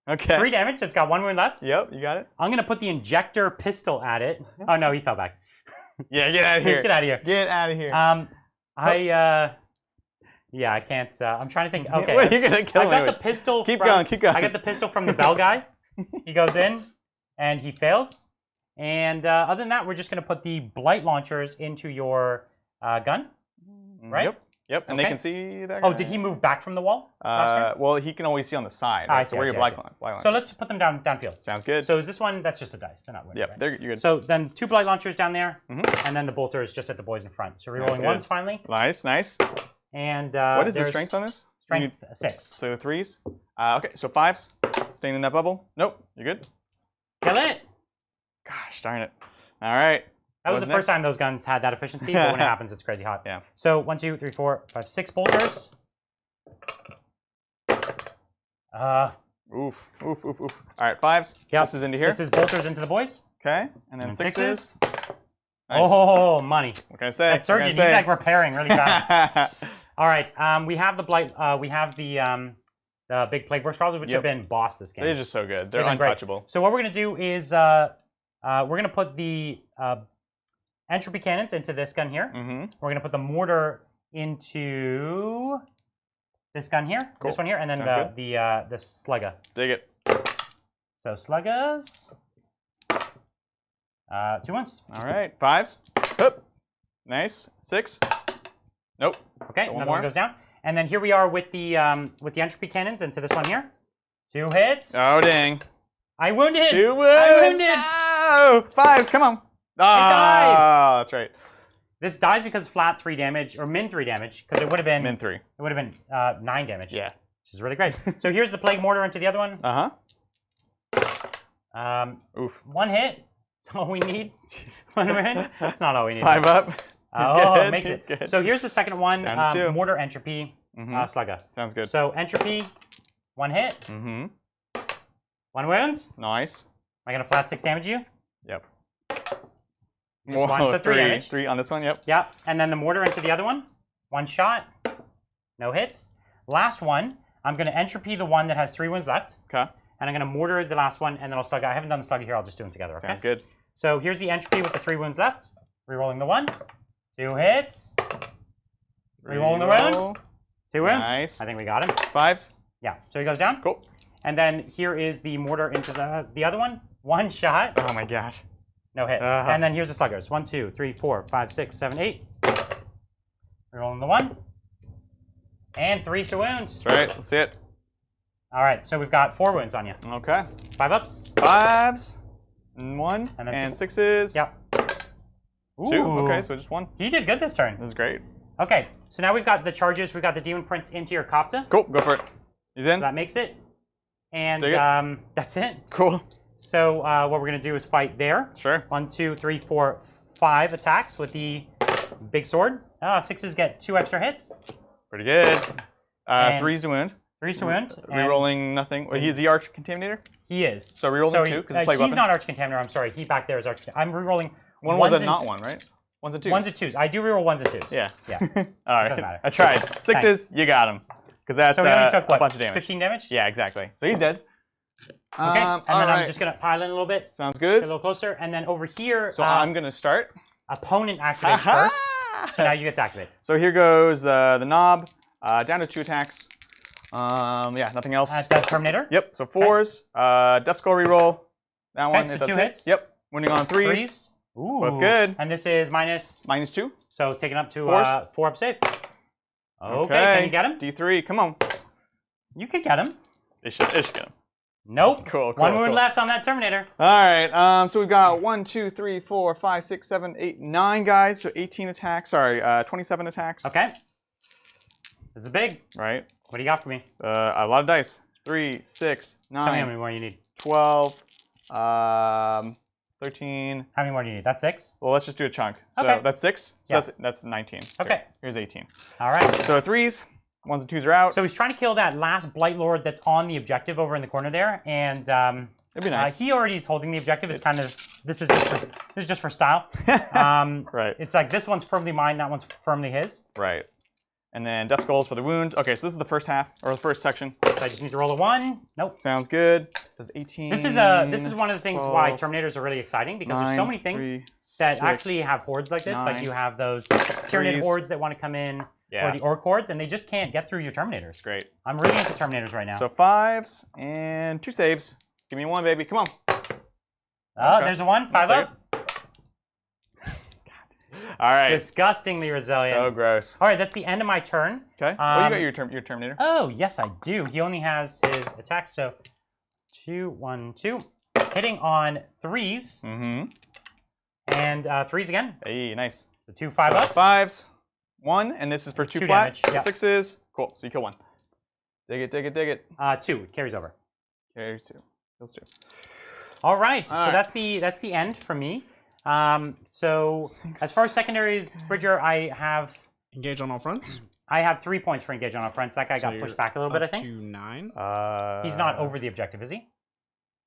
Okay. 3 damage. So it's got 1 wound left. Yep, you got it. I'm gonna put the injector pistol at it. Oh no, he fell back. Yeah, get out of here. Get out of here. Get out of here. Yeah, I can't. I'm trying to think. Okay. Wait, you're gonna kill me. I got the pistol. Keep going. I got the pistol from the bell guy. He goes in, and he fails. And other than that, we're just gonna put the blight launchers into your gun, right? Yep. And they can see that. Oh, did he move back from the wall? Well, he can always see on the side. Right? So where your blight launchers. So let's put them downfield. Sounds good. So is this one? That's just a dice. They're not winning. Yep, right? you're good. So then 2 blight launchers down there, and then the bolter is just at the boys in front. So rerolling 1s finally. Nice. And what is the strength on this? Strength 6. So 3s. Okay, so 5s. Staying in that bubble. Nope, you're good. Kill it. Gosh darn it. All right. That was the first time those guns had that efficiency, but when it happens, it's crazy hot. Yeah. So 1, 2, 3, 4, 5, 6 bolters. Oof. All right, 5s. Yep. This is into here. This is bolters into the boys. Okay, and then 6s. Nice. Oh, money. What can I say? That surgeon, he's like repairing really fast. All right, we have the blight. We have the big plague burst crawlers, which have been boss this game. They're just so good. They're untouchable. Great. So what we're gonna do is we're gonna put the entropy cannons into this gun here. We're gonna put the mortar into this gun here, this one here, and then the slugga. Dig it. So sluggas. 2 ones. All right, 5s. Hup. Nice. 6. Nope. Okay, another one goes down. And then here we are with the entropy cannons into this one here. 2 hits. Oh dang. I wounded. 2 wounds. I wounded. Oh, 5s. Come on. It dies. That's right. This dies because flat 3 damage or min 3 damage because it would have been min 3. It would have been 9 damage. Yeah. Which is really great. So here's the plague mortar into the other one. Oof. 1 hit. That's all we need. 1 win. That's not all we need. 5 up. It makes it. Good. So here's the second one. Mortar entropy. Slugga. Sounds good. So entropy, 1 hit. 1 wounds. Nice. Am I gonna flat 6 damage you? Yep. Just 1, so 3 damage. 3 on this one. Yep. Yep. And then the mortar into the other one. 1 shot. No hits. Last one. I'm gonna entropy the one that has 3 wounds left. Okay. And I'm gonna mortar the last one, and then I'll slugga. I haven't done the slugga here. I'll just do them together. Okay. Sounds good. So here's the entropy with the 3 wounds left. Rerolling the 1. 2 hits. Rerolling the wound. 2 wounds. Nice. I think we got him. 5s. Yeah. So he goes down. Cool. And then here is the mortar into the other one. 1 shot. Oh my gosh. No hit. And then here's the sluggers. 1, 2, 3, 4, 5, 6, 7, 8. Rerolling the 1. And 3 to wounds. That's right. Let's see it. All right. So we've got 4 wounds on you. Okay. 5 ups. 5s. 1. And then 6s. Yep. Ooh. 2. Okay, so just 1. He did good this turn. This is great. Okay. So now we've got the charges. We've got the demon prince into your Copta. Cool. Go for it. He's in. So that makes it. And that's it. Cool. So what we're going to do is fight there. Sure. 1, 2, 3, 4, 5 attacks with the big sword. 6s get 2 extra hits. Pretty good. And 3s to wound. 3s to wound. Rerolling nothing. Well, he's the Arch Contaminator? He is. So rerolling 2 because it's plague he's weapon? not Arch Contaminator. I'm sorry. He back there is Arch Contaminator. I'm rerolling. One was a not one, right? 1s and 2s. 1s and 2s. I do reroll 1s and 2s. Yeah. Yeah. All right. Doesn't matter. I tried. 6s, you got him. Because that's so he only took, what, a bunch of damage. 15 damage? Yeah, exactly. So he's dead. Okay. And then I'm just going to pile in a little bit. Sounds Get a good. little closer. And then over here, So I'm going to start. opponent activates first. So now you get to activate. So here goes the knob. Down to 2 attacks. Yeah, nothing else. That's Terminator. Yep, so 4s. Death Skull reroll. That one, so it does 2 hit. hits. Yep, winning on 3s. 3s. Ooh. Both good. And this is minus. -2. So taking up to 4s. 4 up save. Okay, can you get him? D3, come on. You could get him. It should get him. Nope. Cool, One wound left on that Terminator. All right, so we've got 1, 2, 3, 4, 5, 6, 7, 8, 9 guys. So 18 attacks. Sorry, 27 attacks. Okay. This is big. Right. What do you got for me? A lot of dice. 3, 6, Tell me how 9, many more you need. 12, 13. How many more do you need? That's 6? Well, let's just do a chunk. So Okay. that's 6. So Yeah. that's 19. Okay. Here's 18. All right. So 3s, 1s and 2s are out. So he's trying to kill that last Blight Lord that's on the objective over in the corner there, and It'd be nice. he already is holding the objective. It's kind of this is just for style. Right. It's like this one's firmly mine, that one's firmly his. Right. And then Death Skulls for the wound. Okay, so this is the first half, or the first section. So I just need to roll a 1. Nope. Sounds good. Does 18. This is one of the things 12, why Terminators are really exciting, because there's so many things 3, that 6, actually have hordes like this. Like 9, you have those Tyranid 3s. hordes that want to come in, Yeah. or the Ork hordes, and they just can't get through your Terminators. Great. I'm really into Terminators right now. So 5s and 2 saves. Give me 1, baby. Come on. Oh, Okay. there's a 1. 5 Take up. All right. Disgustingly resilient. So gross. All right, that's the end of my turn. Okay. Well, you got your Terminator. Oh, yes, I do. He only has his attacks, so 2, 1, 2. Hitting on 3s, Mm-hmm. and 3s again. Hey, nice. So 2 5 ups. 5s, 1, and this is for 2 2 flat. damage, So yeah. 6s. Cool. So you kill 1. Dig it, dig it, dig it. 2 it carries over. Carries 2. Kills 2. All right, so right. that's the end for me. So as far as secondaries, Bridger, I have Engage on all fronts. 3 points for engage on our fronts. That guy got pushed back a little bit, I think. To 9. He's not over the objective, is he?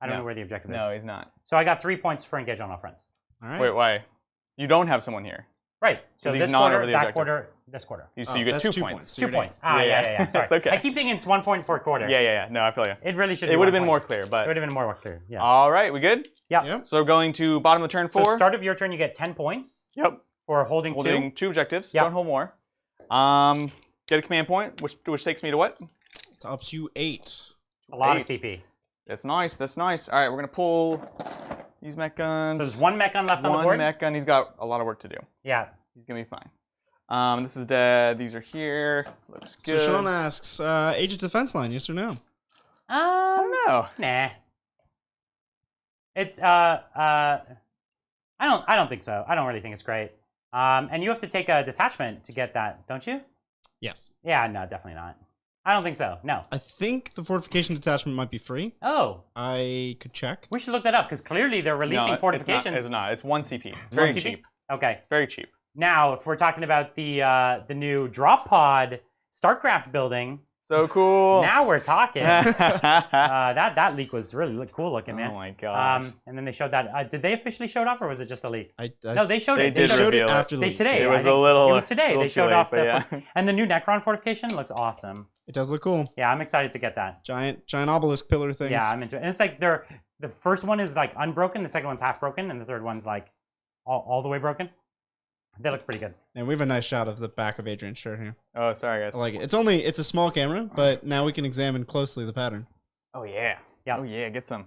I don't know where the objective is. No, he's not. So I got 3 points for engage on all fronts. All right. Wait, why? You don't have someone here. Right. So 'Cause he's this not quarter, over the that objective. quarter, this quarter. So you get that's 2 points. So 2 you're points. Ah, Yeah, yeah, yeah. yeah. Sorry. It's okay. I keep thinking it's 1 point per quarter. Yeah. No, I feel you. It really should. It would have been more clear, It but would have been more clear. Yeah. all right, we good? Yeah. Yep. So we're going to bottom of the turn 4. So start of your turn, you get 10 points Yep. for holding 2. Holding 2 objectives. Yep. Don't hold more. Get a command point, which takes me to what? It's up to 8. A lot of 8. CP. That's nice. That's nice. All right, we're gonna pull these mech guns. So there's 1 mech gun left on the board. One mech gun. He's got a lot of work to do. Yeah. He's gonna be fine. This is dead. These are here. Looks good. So Sean asks, Agent Defense Line, yes or no? I don't know. Nah. It's I don't think so. I don't really think it's great. And you have to take a detachment to get that, don't you? Yes. Yeah, no, definitely not. I don't think so. No. I think the fortification detachment might be free. Oh, I could check. we should look that up because clearly they're releasing No, fortifications. It's not. It's 1 CP. It's 1 very CP? cheap. Okay. It's very cheap. Now, if we're talking about the new drop pod StarCraft building, So cool. now we're talking. Oh That leak was really cool looking, man. my gosh. And then they showed that. Did they officially show it off, or was it just a leak? No, No, they showed They it. did showed it reveal it. after the They leak. today. It I was think a little. It was today. little They too showed late, off but the yeah. and the new Necron fortification looks awesome. It does look cool. Yeah, I'm excited to get that. Giant obelisk pillar things. Yeah, I'm into it. And it's like the first one is like unbroken, the second one's half broken, and the third one's like all the way broken. They look pretty good. And we have a nice shot of the back of Adrian's shirt here. Oh, sorry guys. I like it. It's a small camera, but now we can examine closely the pattern. Oh yeah. Yeah. Oh yeah. Get some.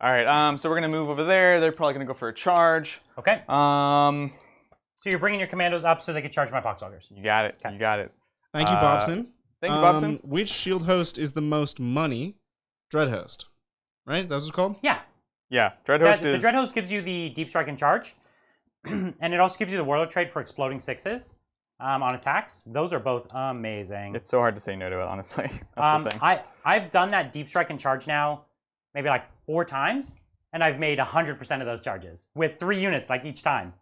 All right. So we're gonna move over there. They're probably gonna go for a charge. Okay. Um. So you're bringing your commandos up so they can charge my poxaugers. You got it. Okay. You got it. Thank you, Bobson. Thank you, Bobson. Which shield host is the most money? Dread host. Right? That's what it's called? Yeah. Yeah. Dreadhost The is. Dread Host gives you the deep strike and charge, and it also gives you the Warlord trade for exploding 6s on attacks. Those are both amazing. It's so hard to say no to it, honestly. That's the thing. I've done that deep strike and charge now maybe like 4 times, and I've made 100% of those charges with 3 units like each time.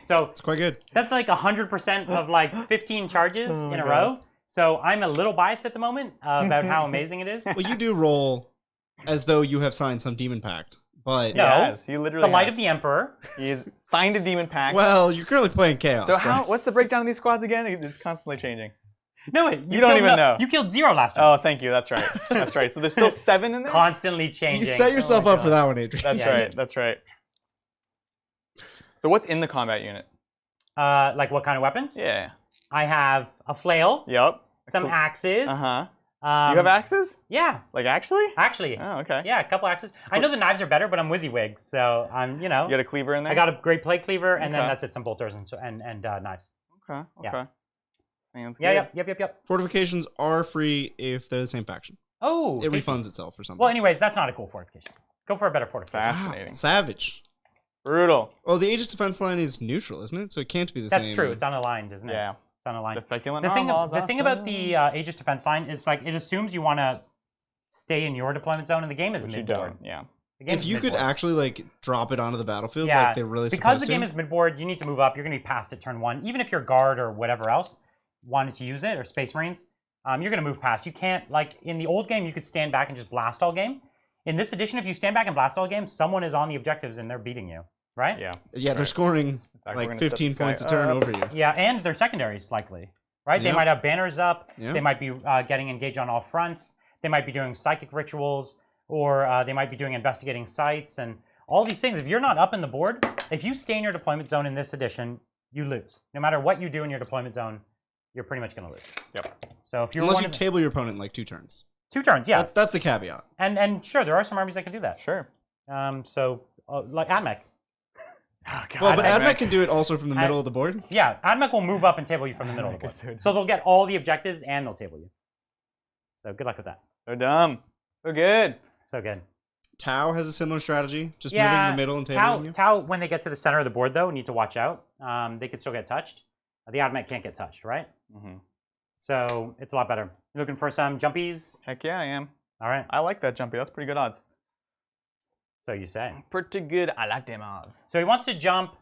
So It's quite good. that's like 100% of like 15 charges in a row. So I'm a little biased at the moment about how amazing it is. Well, you do roll as though you have signed some demon pact, but No. Yes, he literally The Light has. of the Emperor. He's signed a demon pact. well, you're currently playing chaos. so Brian. what's the breakdown of these squads again? It's constantly changing. No, you don't killed even know. You killed 0 last time. Oh, thank you. That's right. That's right. So there's still 7 in there? Constantly changing. You set yourself Oh my up for God. that one, Adrian. That's Yeah. right. That's right. So what's in the combat unit? Like what kind of weapons? Yeah. I have a flail, Yep. some axes. Uh-huh. Um, You have axes? Yeah, Like actually? actually. Oh, okay. Yeah, a couple axes. I know the knives are better, but I'm WYSIWYG, so I'm, You got a cleaver in there? I got a great plate cleaver, and then Okay. that's it, some bolters and knives. Okay. Yeah. Okay. Sounds Yeah, good. yep. Fortifications are free if they're the same faction. Oh, It tasty. refunds itself or something. Well, anyways, that's not a cool fortification. Go for a better fortification. Fascinating. Wow, savage. Brutal. Well, the Aegis defense line is neutral, isn't it? So it can't be the same. That's true. It's unaligned, isn't it? Yeah. It's unaligned. The feculent The thing narwhals about awesome. the Aegis defense line is like it assumes you want to stay in your deployment zone, and the game is Which you mid-board. don't. Yeah. The game If is you could mid-board. actually like drop it onto the battlefield, Yeah, like they're really because supposed the game to. is mid-board, you need to move up. You're going to be past it turn 1. Even if your guard or whatever else wanted to use it, or Space Marines, you're going to move past. You can't, like, in the old game, you could stand back and just blast all game. In this edition, if you stand back and blast all game, someone is on the objectives and they're beating you, right? Yeah. Yeah, they're scoring fact, we're like gonna set 15 this guy points a turn up. over you. Yeah, and their secondaries, likely, right? They Yep. might have banners up. Yep. They might be getting engaged on all fronts. They might be doing psychic rituals, or they might be doing investigating sites, and all these things. If you're not up in the board, if you stay in your deployment zone in this edition, you lose. No matter what you do in your deployment zone, you're pretty much going to lose. Yep. So if you're Unless one you of the- table your opponent in like 2 turns. 2 turns, yeah. That's the caveat. And sure, there are some armies that can do that. Sure. So like Admech. Oh, God. Well, but Admech- Admech can do it also from the middle of the board. Yeah, Admech will move up and table you from the middle of the Admech is board. so So they'll get all the objectives and they'll table you. So good luck with that. So dumb. So good. So good. Tau has a similar strategy, just moving Yeah, in the middle and Tau, tabling you. Tau, when they get to the center of the board, though, need to watch out. They could still get touched. The Admech can't get touched, right? Mm-hmm. So it's a lot better. You looking for some jumpies? Heck yeah, I am. All right. I like that jumpy. That's pretty good odds. So you say. Pretty good. I like them odds. So he wants to jump,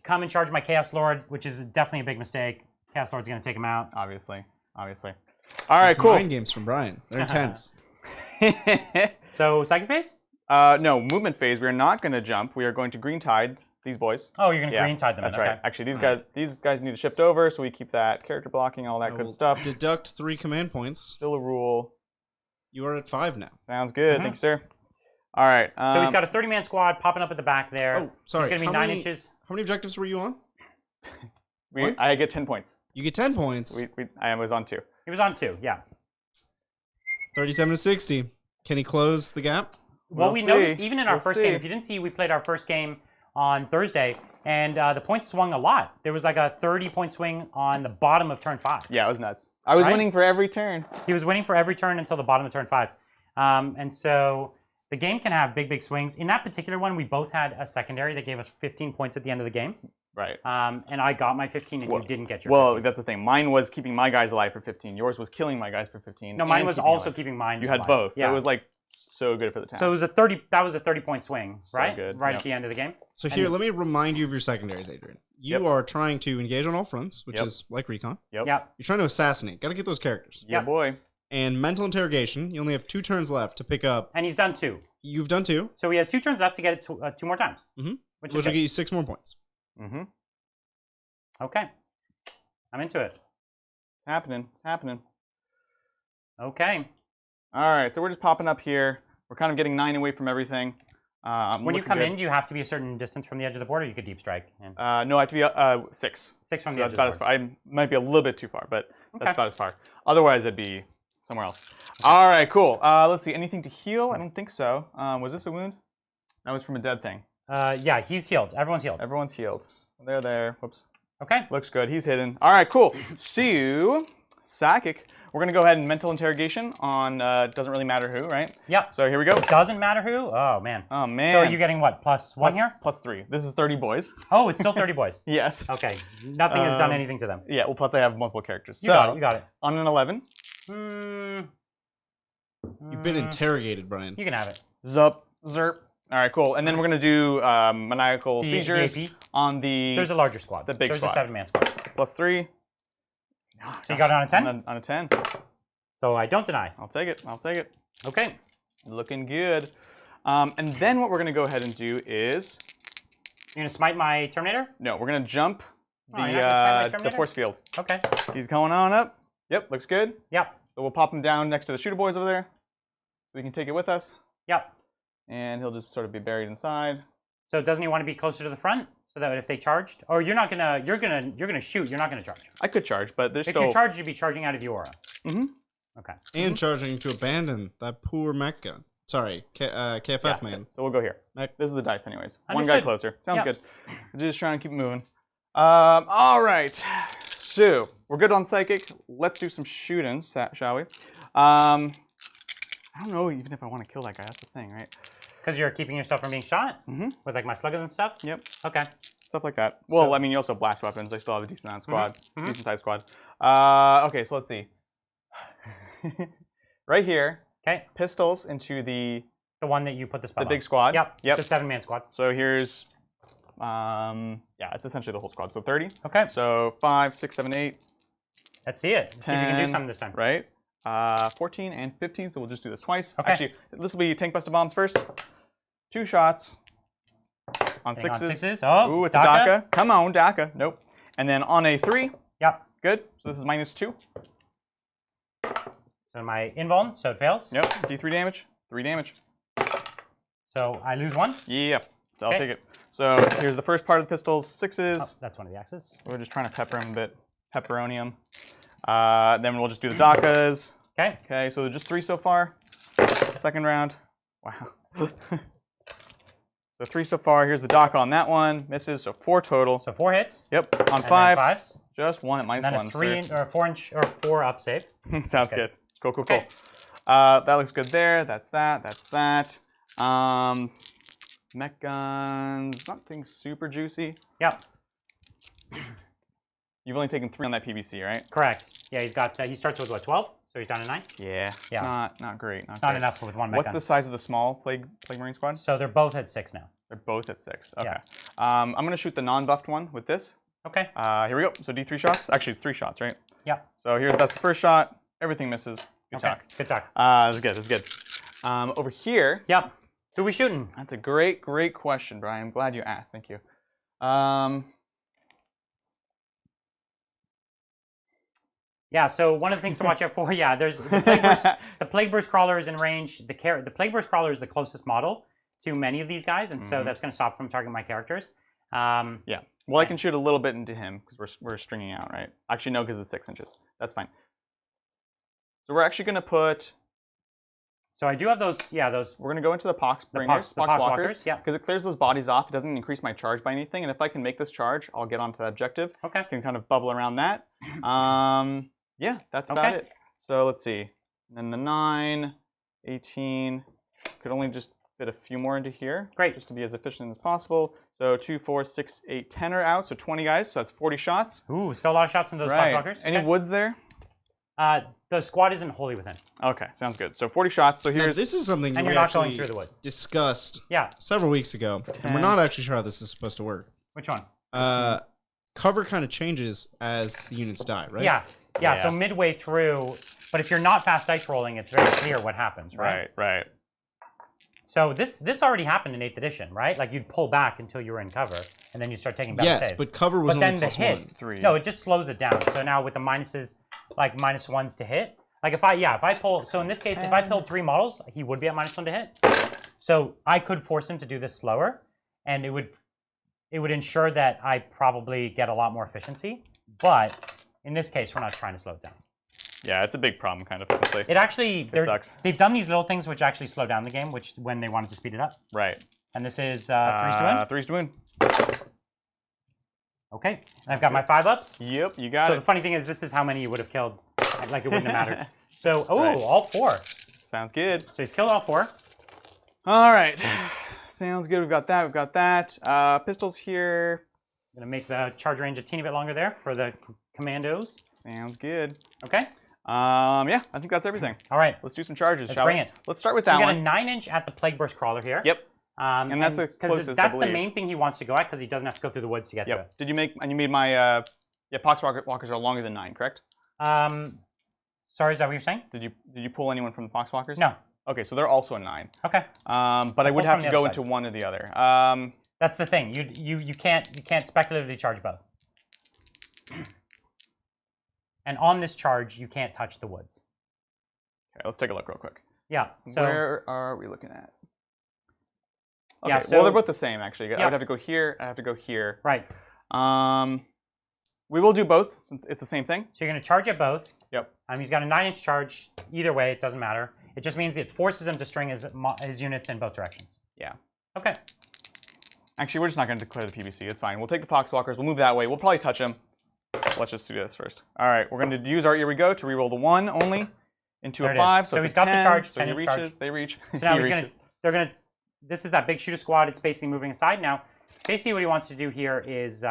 come and charge my Chaos Lord, which is definitely a big mistake. Chaos Lord's going to take him out. Obviously. Obviously. All right, These cool. Mind games from Brian. They're intense. So Psychic Phase? No, movement phase. We are not going to jump. We are going to green tide these boys. Oh, you're going to Yeah, green tide them That's in. right. Okay. Actually, these guys need to shift over, so we keep that character blocking, all that I good will stuff. Deduct 3 command points. Still a rule. You are at 5 now. Sounds good. Mhm. Thank you, sir. All right. So he's got a 30-man squad popping up at the back there. Oh, sorry. It's going to be How 9 many- inches. How many objectives were you on? What? I get 10 points. You get 10 points. I was on 2. He was on 2, yeah. 37 to 60. Can he close the gap? Well, We'll we see. noticed even in our We'll first see. game, if you didn't see, we played our first game on Thursday, and the points swung a lot. There was like a 30-point swing on the bottom of turn 5. Yeah, it was nuts. I was Right? winning for every turn. He was winning for every turn until the bottom of turn 5. And so the game can have big, big swings. In that particular one, we both had a secondary that gave us 15 points at the end of the game. Right. And I got my 15, and Well- you didn't get your Well, 15. that's the thing. Mine was keeping my guys alive for 15. Yours was killing my guys for 15. No, mine and was keeping also alive. keeping mine. You had alive. both. Yeah. So it was like so good for the town. So it was a 30. That was a 30-point swing, So right? good, Right yep. at the end of the game. So And- here, let me remind you of your secondaries, Adrian. You Yep. are trying to engage on all fronts, which Yep. is like recon. Yep. Yeah. You're trying to assassinate. Got to get those characters. Yeah, Yep. boy. And mental interrogation, you only have 2 turns left to pick up. And he's done 2. You've done 2, So he has 2 turns left to get it 2 more times. Mhm. Which which is will good. get you 6 more points. Mm-hmm. Okay. I'm into it. Happening. It's happening. Okay. All right. So we're just popping up here. We're kind of getting 9 away from everything. When you come in, do you have to be a certain distance from the edge of the board, or you could deep strike? And no, I have to be 6. 6 from So the edge that's of the about as board. far. I might be a little bit too far, but that's Okay. about as far. Otherwise, I'd be somewhere else. All right, cool. Let's see. Anything to heal? I don't think so. Was this a wound? That was from a dead thing. Yeah, he's healed. Everyone's healed. Everyone's healed. They're there. Whoops. Okay. Looks good. He's hidden. All right, cool. So, Psychic. We're going to go ahead and mental interrogation on doesn't really matter who, right? Yep. So here we go. Doesn't matter who? Oh, man. Oh, man. So are you getting what? +1 here? Plus 3. This is 30 boys. Oh, it's still 30 boys. Yes. Okay. Nothing has done Um, anything to them. Yeah, well, plus I have multiple characters. You So, got it. You got it. on an 11. Hmm. You've been interrogated, Brian. You can have it. Zup. Zerp. All right, cool. And then we're gonna do maniacal seizures AP. on the. There's a larger squad. The big There's squad. a 7-man squad. +3. So you got it on a 10? On a 10. So I don't deny. I'll take it. I'll take it. Okay. Looking good. And then what we're gonna go ahead and do is. You're gonna smite my Terminator? No, we're gonna jump Oh, you're not gonna smite my the Terminator? force field. Okay. He's going on up. Yep, looks good. Yep. So we'll pop him down next to the shooter boys over there, so we can take it with us. Yep. And he'll just sort of be buried inside. So doesn't he want to be closer to the front so that if they charged, or you're gonna shoot, you're not gonna charge. I could charge, but there's If still. you charge, you'd be charging out of your aura. Mm-hmm. Okay. And charging to abandon that poor mech gun. Sorry, KFF man. So we'll go here. Mech. This is the dice, anyways. One Understood. guy closer. Sounds Yep. good. We're just trying to keep moving. All right. So we're good on psychic. Let's do some shooting, shall we? I don't know even if I want to kill that guy. That's the thing, right? Because you're keeping yourself from being shot with like my sluggers and stuff. Yep. Okay. Stuff like that. Well, I mean, you also have blast weapons. I still have a decent amount of squad, decent sized squad. Okay, so let's see. Right here. Okay. Pistols into the one that you put the spell the big squad. Yep. Yep. The 7-man squad. So here's, yeah, it's essentially the whole squad. So 30. Okay. So 5, 6, 7, 8. Let's see it. Let's see if you can do something this time. Right. 14 and 15. So we'll just do this twice. Okay. Actually, this will be tank buster bombs first. 2 shots on Hang on, 6s. 6s. Oh, ooh, it's a DACA. Come on, DACA. Nope. And then on a 3. Yep. Good. So this is -2. So my invuln, so it fails. Yep. D3 damage. 3 damage. So I lose 1. Yep. So I'll Okay. take it. So here's the first part of the pistols. 6s. Oh, that's one of the axes. We're just trying to pepper him a bit. Pepperonium. Then we'll just do the DACAs. Okay. Okay, so just 3 so far. Second round. Wow. So 3 so far. Here's the DACA on that one. Misses, so 4 total. So 4 hits. Yep. On And then 5s. 5s. Just 1 at And then -1. a 3 or 4-inch or 4 up save. Sounds good. Cool, cool, cool. Okay. That looks good there. That's that. That's that. Mech guns. Nothing super juicy. Yep. You've only taken 3 on that PVC, right? Correct. Yeah, he's got. He starts with what, 12? So he's down to 9. Yeah. Yeah. It's not great. Not great. enough with one mech What's gun. the size of the small plague marine squad? So they're both at 6 now. They're both at 6. Okay. Yeah. I'm gonna shoot the non-buffed one with this. Okay. Here we go. So D3 shots. Actually, it's 3 shots, right? Yep. So that's the first shot. Everything misses. Good Okay. talk. Good talk. That's good. That's good. Over here. Yep. Who we shooting? That's a great question, Brian. I'm glad you asked. Thank you. Yeah. So one of the things to watch out for. Yeah. There's the Plague Burst Crawler is in range. The Plague Burst Crawler is the closest model to many of these guys, and so that's going to stop from targeting my characters. Yeah. Well, I can shoot a little bit into him because we're stringing out, right? Actually, no, because it's 6 inches. That's fine. So we're actually going to put. So I do have those. Yeah, those. We're going to go into the pox bringers, the pox walkers. Yeah. Because it clears those bodies off. It doesn't increase my charge by anything. And if I can make this charge, I'll get onto that objective. Okay. I can kind of bubble around that. Yeah, that's about it. So let's see. And then the 9, 18. Could only just fit a few more into here. Great. Just to be as efficient as possible. So 2, 4, 6, 8, 10 are out. So 20 guys. So that's 40 shots. Ooh, still a lot of shots into those pox walkers. Any woods there? The squad isn't wholly within. Okay, sounds good. So 40 shots. So Now, here's this is something And we you're not actually going through the woods. discussed Yeah. several weeks ago, and we're not actually sure how this is supposed to work. Which one? Cover kind of changes as the units die, right? Yeah. So midway through, but if you're not fast dice rolling, it's very clear what happens, right? Right. So this already happened in 8th edition, right? Like you'd pull back until you were in cover, and then you start taking battle saves. Yes, but cover was But then only the plus hits, 1. 3. no, it just slows it down. So now with the minuses, like -1s to hit. Like if I pull, so in this case, if I killed 3 models, he would be at -1 to hit. So I could force him to do this slower, and it would ensure that I probably get a lot more efficiency. But in this case, we're not trying to slow it down. Yeah, it's a big problem, kind of, honestly. It actually, sucks. They've done these little things which actually slow down the game, which when they wanted to speed it up. Right. And this is 3's to win. 3's to win. Okay, I've got my 5-ups. Yep, you got So it. the funny thing is, this is how many you would have killed. Like it wouldn't have mattered. So, Right. all 4. Sounds good. So he's killed all 4. All right. Sounds good. We've got that. We've got that. Pistols here. I'm gonna make the charge range a teeny bit longer there for the commandos. Sounds good. Okay. Yeah, I think that's everything. All right. Let's do some charges, Let's shall bring we? it. Let's start with So that we got a one. 9-inch at the Plague Burst Crawler here. Yep. And that's the closest, that's the main thing he wants to go at because he doesn't have to go through the woods to get to it. Did you make, and you made my, yeah, Poxwalkers are longer than 9, correct? Sorry, is that what you're saying? Did you pull anyone from the Poxwalkers? No. Okay, so they're also a 9. Okay. But I would have to go into one or the other. That's the thing. You can't speculatively charge both. And on this charge, you can't touch the woods. Okay, let's take a look real quick. Yeah. So where are we looking at? Okay, yeah, so, well, they're both the same, actually. Yeah. I would have to go here. I have to go here. Right. We will do both, since it's the same thing. So you're going to charge at both. Yep. He's got a 9-inch charge. Either way, it doesn't matter. It just means it forces him to string his units in both directions. Yeah. Okay. Actually, we're just not going to declare the PVC. It's fine. We'll take the Poxwalkers. We'll move that way. We'll probably touch them. Let's just do this first. All right, we're going to use our Here We Go to reroll the 1 only into a 5. So he's got the charge. So he reaches. They reach. So now they're going to. This is that big shooter squad. It's basically moving aside now. Basically, what he wants to do here is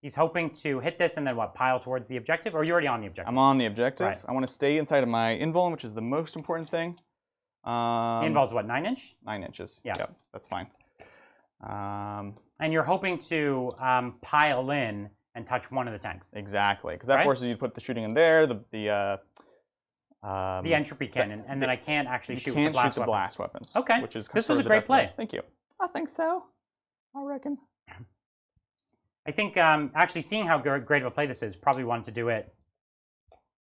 he's hoping to hit this and then what, pile towards the objective? Or are you already on the objective? I'm on the objective. Right. I want to stay inside of my invuln, which is the most important thing. Invuln's what, 9-inch? 9 inches. Yeah. Yep, that's fine. And you're hoping to pile in and touch one of the tanks. Exactly, because that forces you to put the shooting in there. The entropy cannon, and then I can't actually shoot the blast weapons. Okay, which is this was a great play. Thank you. I think so. I reckon. I think actually seeing how great of a play this is, probably wanted to do it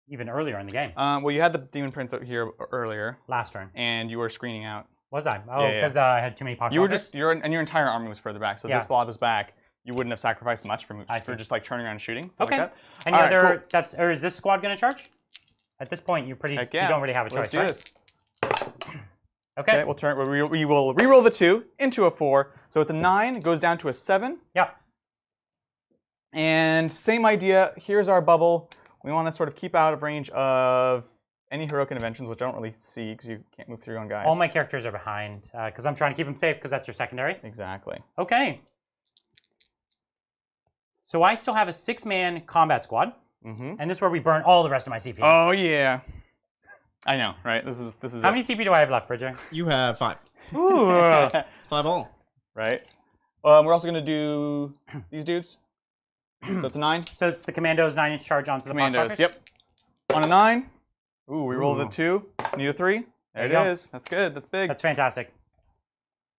even earlier in the game. Well, you had the Demon Prince out here earlier. Last turn. And you were screening out. Was I? Oh, because I had too many Poxwalkers? Your entire army was further back, so this blob was back. You wouldn't have sacrificed much for just like turning around and shooting. Okay. Like that. Any other? Cool. Or is this squad going to charge? At this point, you're pretty. You don't really have a choice, Let's do this. Okay. We'll turn. We will reroll the 2 into a 4, so it's a 9. It goes down to a 7. Yep. And same idea. Here's our bubble. We want to sort of keep out of range of any heroic interventions, which I don't really see because you can't move through on guys. All my characters are behind because I'm trying to keep them safe because that's your secondary. Exactly. Okay. So I still have a 6-man combat squad, and this is where we burn all the rest of my CP. Oh yeah. I know, right? This is. How many CP do I have left, Bridger? You have 5. Ooh. It's 5 all. Right. We're also gonna do these dudes. So it's a 9. So it's the Commandos 9-inch charge onto the Commandos. Yep. On a 9. Ooh, we rolled a 2. Need a 3. There it is. That's good. That's big. That's fantastic.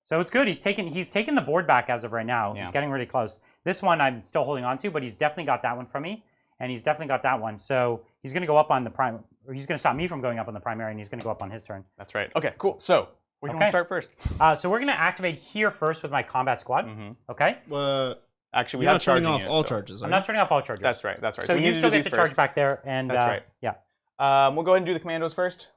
So it's good. He's taken the board back as of right now. Yeah. He's getting really close. This one I'm still holding on to, but he's definitely got that one from me, and he's definitely got that one. So he's going to go up on the prime, or he's going to stop me from going up on the primary, and he's going to go up on his turn. That's right. Okay, cool. So we can start first. So we're going to activate here first with my combat squad. Okay. Actually, we You're have not turning off all charges. I'm not turning off all charges. That's right. That's right. So you still get to charge back there, and that's right. Yeah. We'll go ahead and do the commandos first.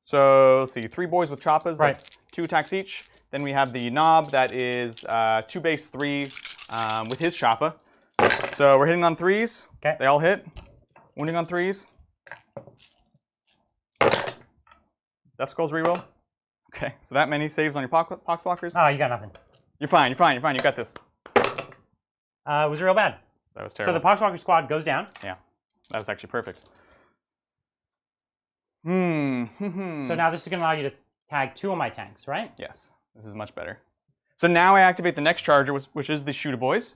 So let's see, 3 boys with choppas. Right. That's 2 attacks each. Then we have the knob that is 2 base 3 with his choppa. So we're hitting on 3s. Okay. They all hit. Wounding on 3s. Death Skulls reroll. Okay. So that many saves on your Poxwalkers. Oh, you got nothing. You're fine. You're fine. You're fine. You got this. It was real bad. That was terrible. So the Poxwalker squad goes down. Yeah. That was actually perfect. So now this is going to allow you to tag 2 of my tanks, right? Yes. This is much better. So now I activate the next charger, which is the Shooter Boys.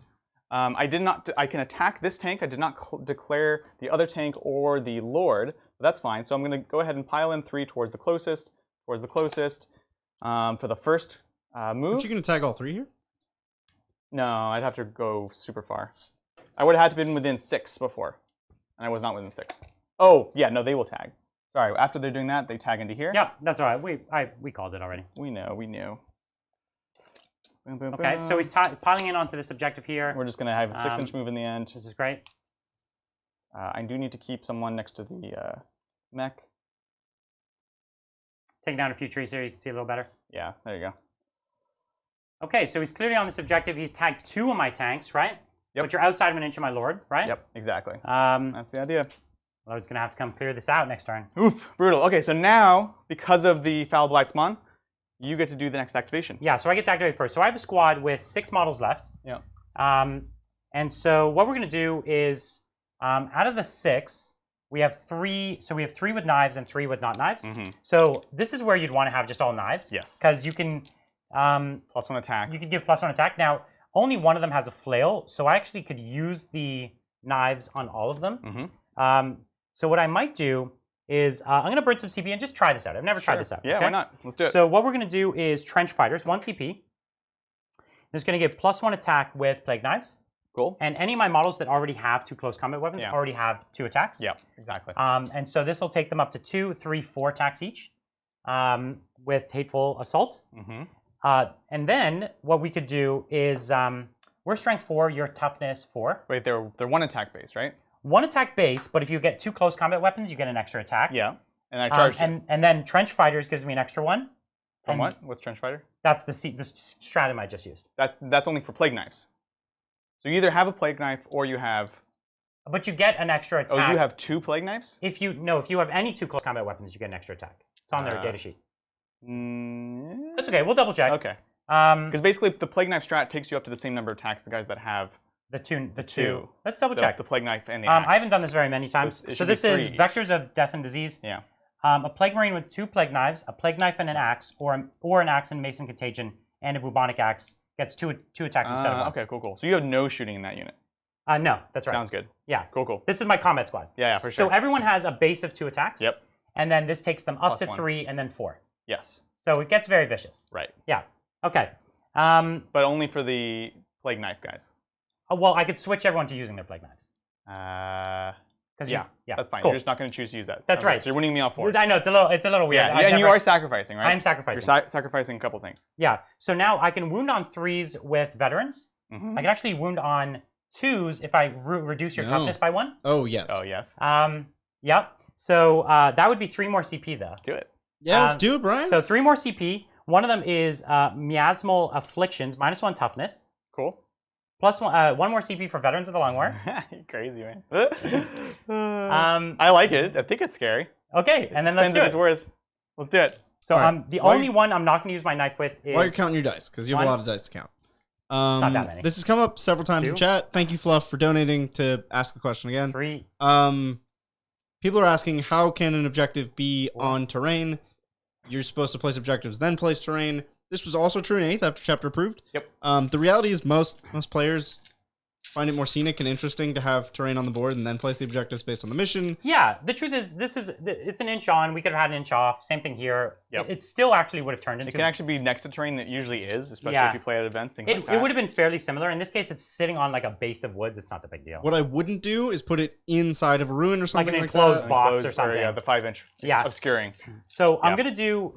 I can attack this tank. I did not declare the other tank or the Lord, but that's fine. So I'm going to go ahead and pile in 3 towards the closest, for the first move. Aren't you going to tag all 3 here? No, I'd have to go super far. I would have had to been within 6 before, and I was not within 6. Oh, yeah, no, they will tag. Sorry, after they're doing that, they tag into here. Yeah, that's all right. We called it already. We knew. Okay, so he's piling in onto this objective here. We're just going to have a 6-inch move in the end. This is great. I do need to keep someone next to the mech. Taking down a few trees here, you can see a little better. Yeah, there you go. Okay, so he's clearly on this objective. He's tagged 2 of my tanks, right? Yep. But you're outside of an inch of my Lord, right? Yep, exactly. That's the idea. Lord's going to have to come clear this out next turn. Oof, brutal. Okay, so now, because of the Foul Blight Spawn, you get to do the next activation. Yeah, so I get to activate first. So I have a squad with 6 models left. Yeah. And so what we're going to do is, out of the 6, we have 3. So we have 3 with knives and 3 with not knives. So this is where you'd want to have just all knives. Yes. Because you can, +1 attack. You could give +1 attack. Now, only one of them has a flail, so I actually could use the knives on all of them. So what I might do is I'm going to burn some CP and just try this out. I've never tried this out. Yeah, okay? why not? Let's do it. So what we're going to do is Trench Fighters, 1 CP. It's going to give +1 attack with Plague Knives. Cool. And any of my models that already have 2 close combat weapons already have 2 attacks. Yeah, exactly. And so this will take them up to 2, 3, 4 attacks each with Hateful Assault. And then what we could do is we're Strength 4, your Toughness 4. Wait, they're 1 attack base, right? 1 attack base, but if you get 2 close combat weapons, you get an extra attack. Yeah, and I charge and then Trench Fighters gives me an extra 1. From what? What's Trench Fighter? That's the stratum I just used. That's only for Plague Knives. So you either have a Plague Knife or you have... But you get an extra attack. Oh, you have 2 Plague Knives? If you have any 2 close combat weapons, you get an extra attack. It's on their data sheet. That's okay. We'll double check. Okay. Because basically, the Plague Knife strat takes you up to the same number of attacks as the guys that have the two. Let's double check. The Plague Knife and the axe. I haven't done this very many times. So this is Vectors of Death and Disease. Yeah. A Plague Marine with 2 Plague Knives, a Plague Knife and an axe, or an axe and Mason Contagion, and a Bubonic Axe gets two attacks instead of 1. Okay, cool. So you have no shooting in that unit. No, that's right. Sounds good. Yeah. Cool. This is my combat squad. Yeah, for sure. So everyone has a base of 2 attacks. Yep. And then this takes them up to +1. 3 and then 4. Yes. So it gets very vicious. Right. Yeah. Okay. But only for the Plague Knife guys. Well, I could switch everyone to using their Plague Knives. Yeah, that's fine. Cool. You're just not going to choose to use that. That's right. So you're winning me off 4. I know, it's a little weird. Yeah, and you are sacrificing, right? I am sacrificing. You're sacrificing a couple things. Yeah. So now I can wound on 3s with veterans. I can actually wound on 2s if I reduce your toughness by 1. Oh, yes. Oh, yes. Yep. So that would be 3 more CP, though. Do it. Yeah, let's do it, Brian. So 3 more CP. One of them is Miasmal Afflictions, -1 toughness. Cool. +1 more CP for Veterans of the Long War. You're crazy, man. I like it. I think it's scary. Okay, and then let's Depends do if it. it's worth. Let's do it. So the only one I'm not going to use my knife with is... While you're counting your dice, because you have a lot of dice to count. Not that many. This has come up several times 2. in chat. Thank you, Fluff, for donating to ask the question again. 3. People are asking, how can an objective be on terrain? You're supposed to place objectives, then place terrain. This was also true in 8th after chapter approved. Yep. The reality is most players find it more scenic and interesting to have terrain on the board and then place the objectives based on the mission. Yeah, the truth is, it's an inch on. We could have had an inch off. Same thing here. Yep. It still actually would have turned into... It can actually be next to terrain that usually is, especially if you play at events, things like that. It would have been fairly similar. In this case, it's sitting on like a base of woods. It's not the big deal. What I wouldn't do is put it inside of a ruin or something like an enclosed that. box or something. Yeah, the 5-inch obscuring. So I'm going to do...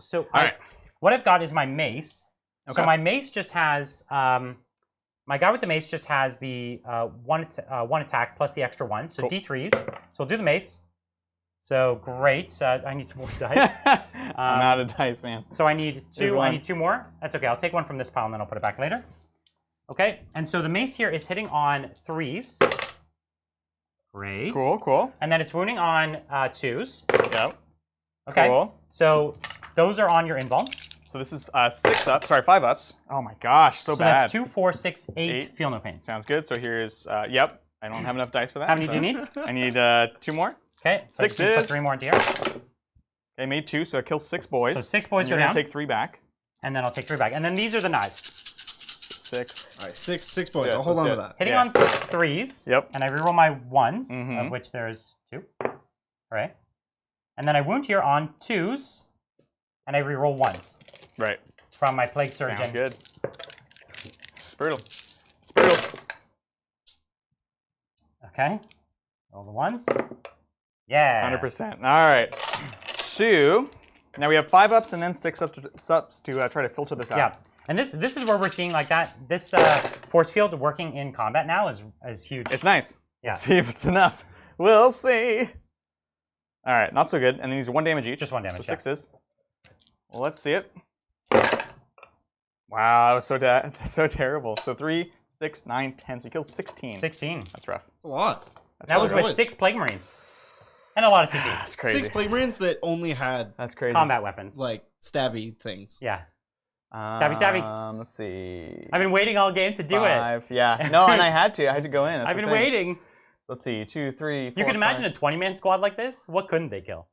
What I've got is my mace. Okay. So my mace just has... my guy with the mace just has the one attack plus the extra 1, so D3s. So we'll do the mace. So great. I need some more dice. I'm out of dice, man. So I need 2. I need 2 more. That's okay. I'll take 1 from this pile and then I'll put it back later. Okay. And so the mace here is hitting on 3s. Great. Cool. And then it's wounding on 2s. Yep. Okay. Cool. So those are on your invuln. So this is 6 up. Sorry, 5 ups. Oh my gosh, so bad. So that's 2, 4, 6, 8. Feel no pain. Sounds good. So here's yep. I don't have enough dice for that. How many do you need? I need 2 more. Okay. So 6 put 3 more into here. Okay, made 2, so it kills 6 boys. So 6 boys go go down. down. Take 3 back. And then I'll take 3 back. And then these are the knives. 6. All right, six boys. Yeah, I'll hold on to let's that. Hitting on 3s. Yep. And I reroll my 1s, of which there's 2. All right. And then I wound here on 2s, and I reroll 1s. Right. From my Plague Surgeon. Sounds good. It's brutal. It's brutal. Okay. Roll the 1s. Yeah. 100%. All right. So now we have 5 ups and then 6 ups to try to filter this out. Yeah. And this is where we're seeing like that. This force field working in combat now is huge. It's nice. Yeah. We'll see if it's enough. We'll see. All right, not so good. And then these are 1 damage each. Just 1 damage. So 6s. Well, let's see it. Wow, that was so terrible. So 3, 6, 9, 10. So he kills 16. 16. That's rough. That's a lot. That was with 6 Plague Marines. And a lot of CP. That's crazy. 6 Plague Marines that only had That's crazy. Combat weapons. like stabby things. Yeah. Stabby, stabby. Let's see. I've been waiting all game to do 5. Yeah. No, and I had to. I had to go in. That's I've the been thing. waiting. Let's see. 2, 3, 4. You can imagine a 20-man squad like this? What couldn't they kill?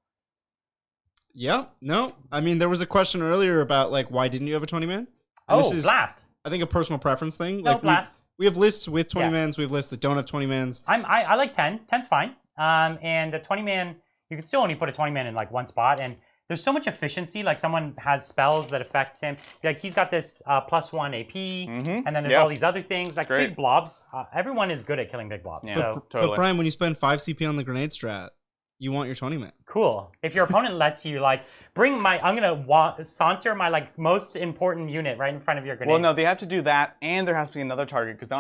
Yeah. No. I mean, there was a question earlier about like why didn't you have a 20-man? And Oh, blast. I think a personal preference thing. No, Like blast. we have lists with 20 mans. We have lists that don't have 20 mans. I like 10. 10's fine. And a 20 man, you can still only put a 20 man in like one spot. And there's so much efficiency. Like someone has spells that affect him. Like he's got this +1 AP, and then there's all these other things like big blobs. Everyone is good at killing big blobs. Yeah, so totally. But Brian, when you spend 5 CP on the grenade strat, you want your 20 man. cool. If your opponent lets you like bring my, I'm gonna saunter my like most important unit right in front of your grenade. Well, no, they have to do that, and there has to be another target because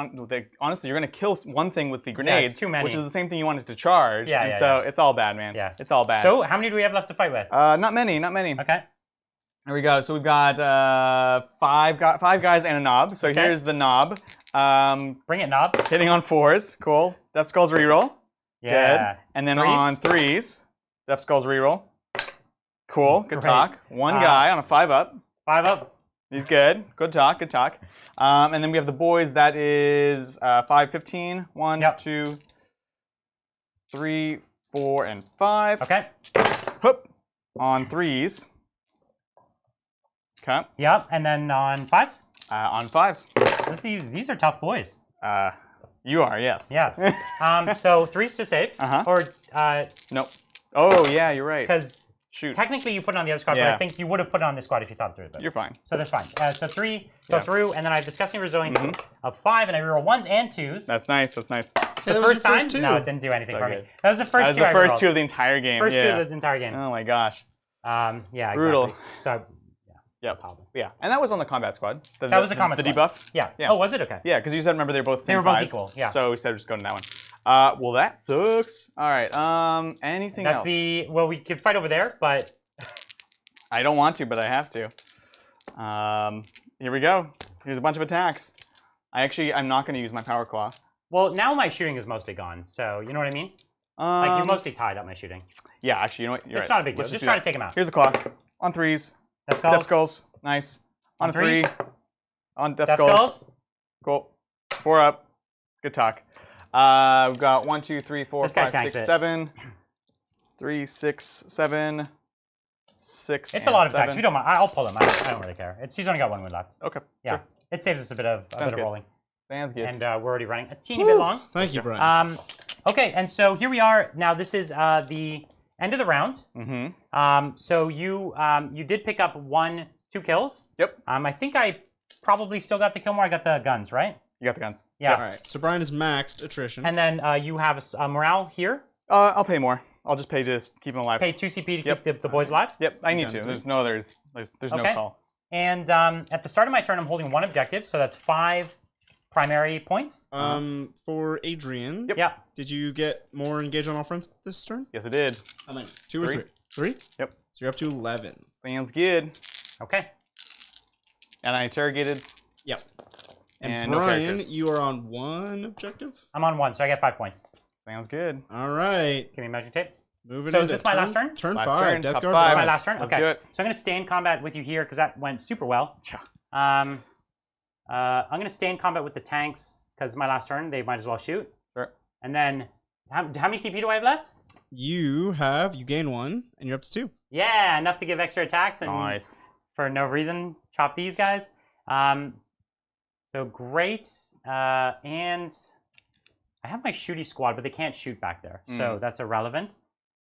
honestly, you're gonna kill one thing with the grenades, it's too many. which is the same thing you wanted to charge. Yeah, and yeah, so it's all bad, man. Yeah, it's all bad. So how many do we have left to fight with? Not many, not many. Okay. Here we go. So we've got five guys and a knob. So here's the knob. Bring it, knob. Hitting on 4s. Cool. Death Skull's reroll. Yeah. Good. And then 3s? on 3s, Death Skull's reroll. Cool. Good Great. talk. One guy on a 5-up. 5 up. He's good. Good talk. Good talk. And then we have the boys. That is 5, 15. 1, 2, 3, 4, and 5. Okay. Hoop. On 3s. Okay. Yep. And then on 5s? On 5s. These are tough boys. You are, yes. Yeah. So 3s to save. Or nope. Oh yeah, you're right. because Shoot. technically you put it on the other squad, but I think you would have put it on this squad if you thought through it. You're fine. So that's fine. So 3 go through, and then I have disgusting resilience of 5, and I reroll 1s and 2s. That's nice. That's nice. The first time? No, it didn't do anything for me. That was the first two. That was the first 2 of the entire game. First 2 of the entire game. Oh my gosh. Yeah, Brutal. exactly. So Yep. Yeah, and that was on the combat squad. That was the combat squad. squad. The debuff. Yeah. Oh, was it? Okay. Yeah, because you said remember they're both the same They were both size. equal. Yeah. So we said just go to that one. Well, that sucks. All right. Anything else? Well, we could fight over there, but I don't want to, but I have to. Here we go. Here's a bunch of attacks. I'm not going to use my power claw. well, now my shooting is mostly gone. So you know what I mean? Like you mostly tied up my shooting. Yeah, actually, you know what? You're It's right. not a big deal. Let's Just do try that. to take him out. Here's the claw. On 3s. Death Skulls. Nice. On 3. 3s. On Death Death Skulls. Skulls. Cool. 4 up. Good talk. We've got 1, 2, 3, 4, This guy 5, tanks 6, it. 7. 3, 6, 7. 6. It's a lot of attacks. If you don't mind, I'll pull him. I don't really care. He's only got 1 wound left. Okay. Yeah. Sure. It saves us a bit of good. rolling. Sounds good. And we're already running a teeny bit long. Thank you, Brian. Okay, and so here we are. Now this is the end of the round. So you did pick up 2 kills. Yep. I think I probably still got the kill more. I got the guns, right? You got the guns. Yeah. All right. So Brian is maxed attrition. And then you have a morale here. I'll pay more. I'll just pay to keep them alive. Pay 2 CP to keep the boys alive. Yep, I need to. There's no others. There's no call. And at the start of my turn, I'm holding 1 objective, so that's 5 primary points. For Adrian. Yep. Yeah. Did you get more engage on all fronts this turn? Yes, it did. How many? 2 or 3. 3? Yep. So you're up to 11. Sounds good. Okay. And I interrogated. Yep. And And no Brian, characters. you are on 1 objective. I'm on 1, so I get 5 points. Sounds good. All right. Give me a measure tape. Moving So is into this my last turn? Turn Last 5. turn, Death top Guard 5. My last turn? Let's Okay. do it. So I'm going to stay in combat with you here because that went super well. I'm going to stay in combat with the tanks because my last turn, they might as well shoot. Sure. And then, how many CP do I have left? You gain 1, and you're up to 2. Yeah, enough to give extra attacks and Nice. for no reason, chop these guys. So great. And I have my shooty squad, but they can't shoot back there. So that's irrelevant.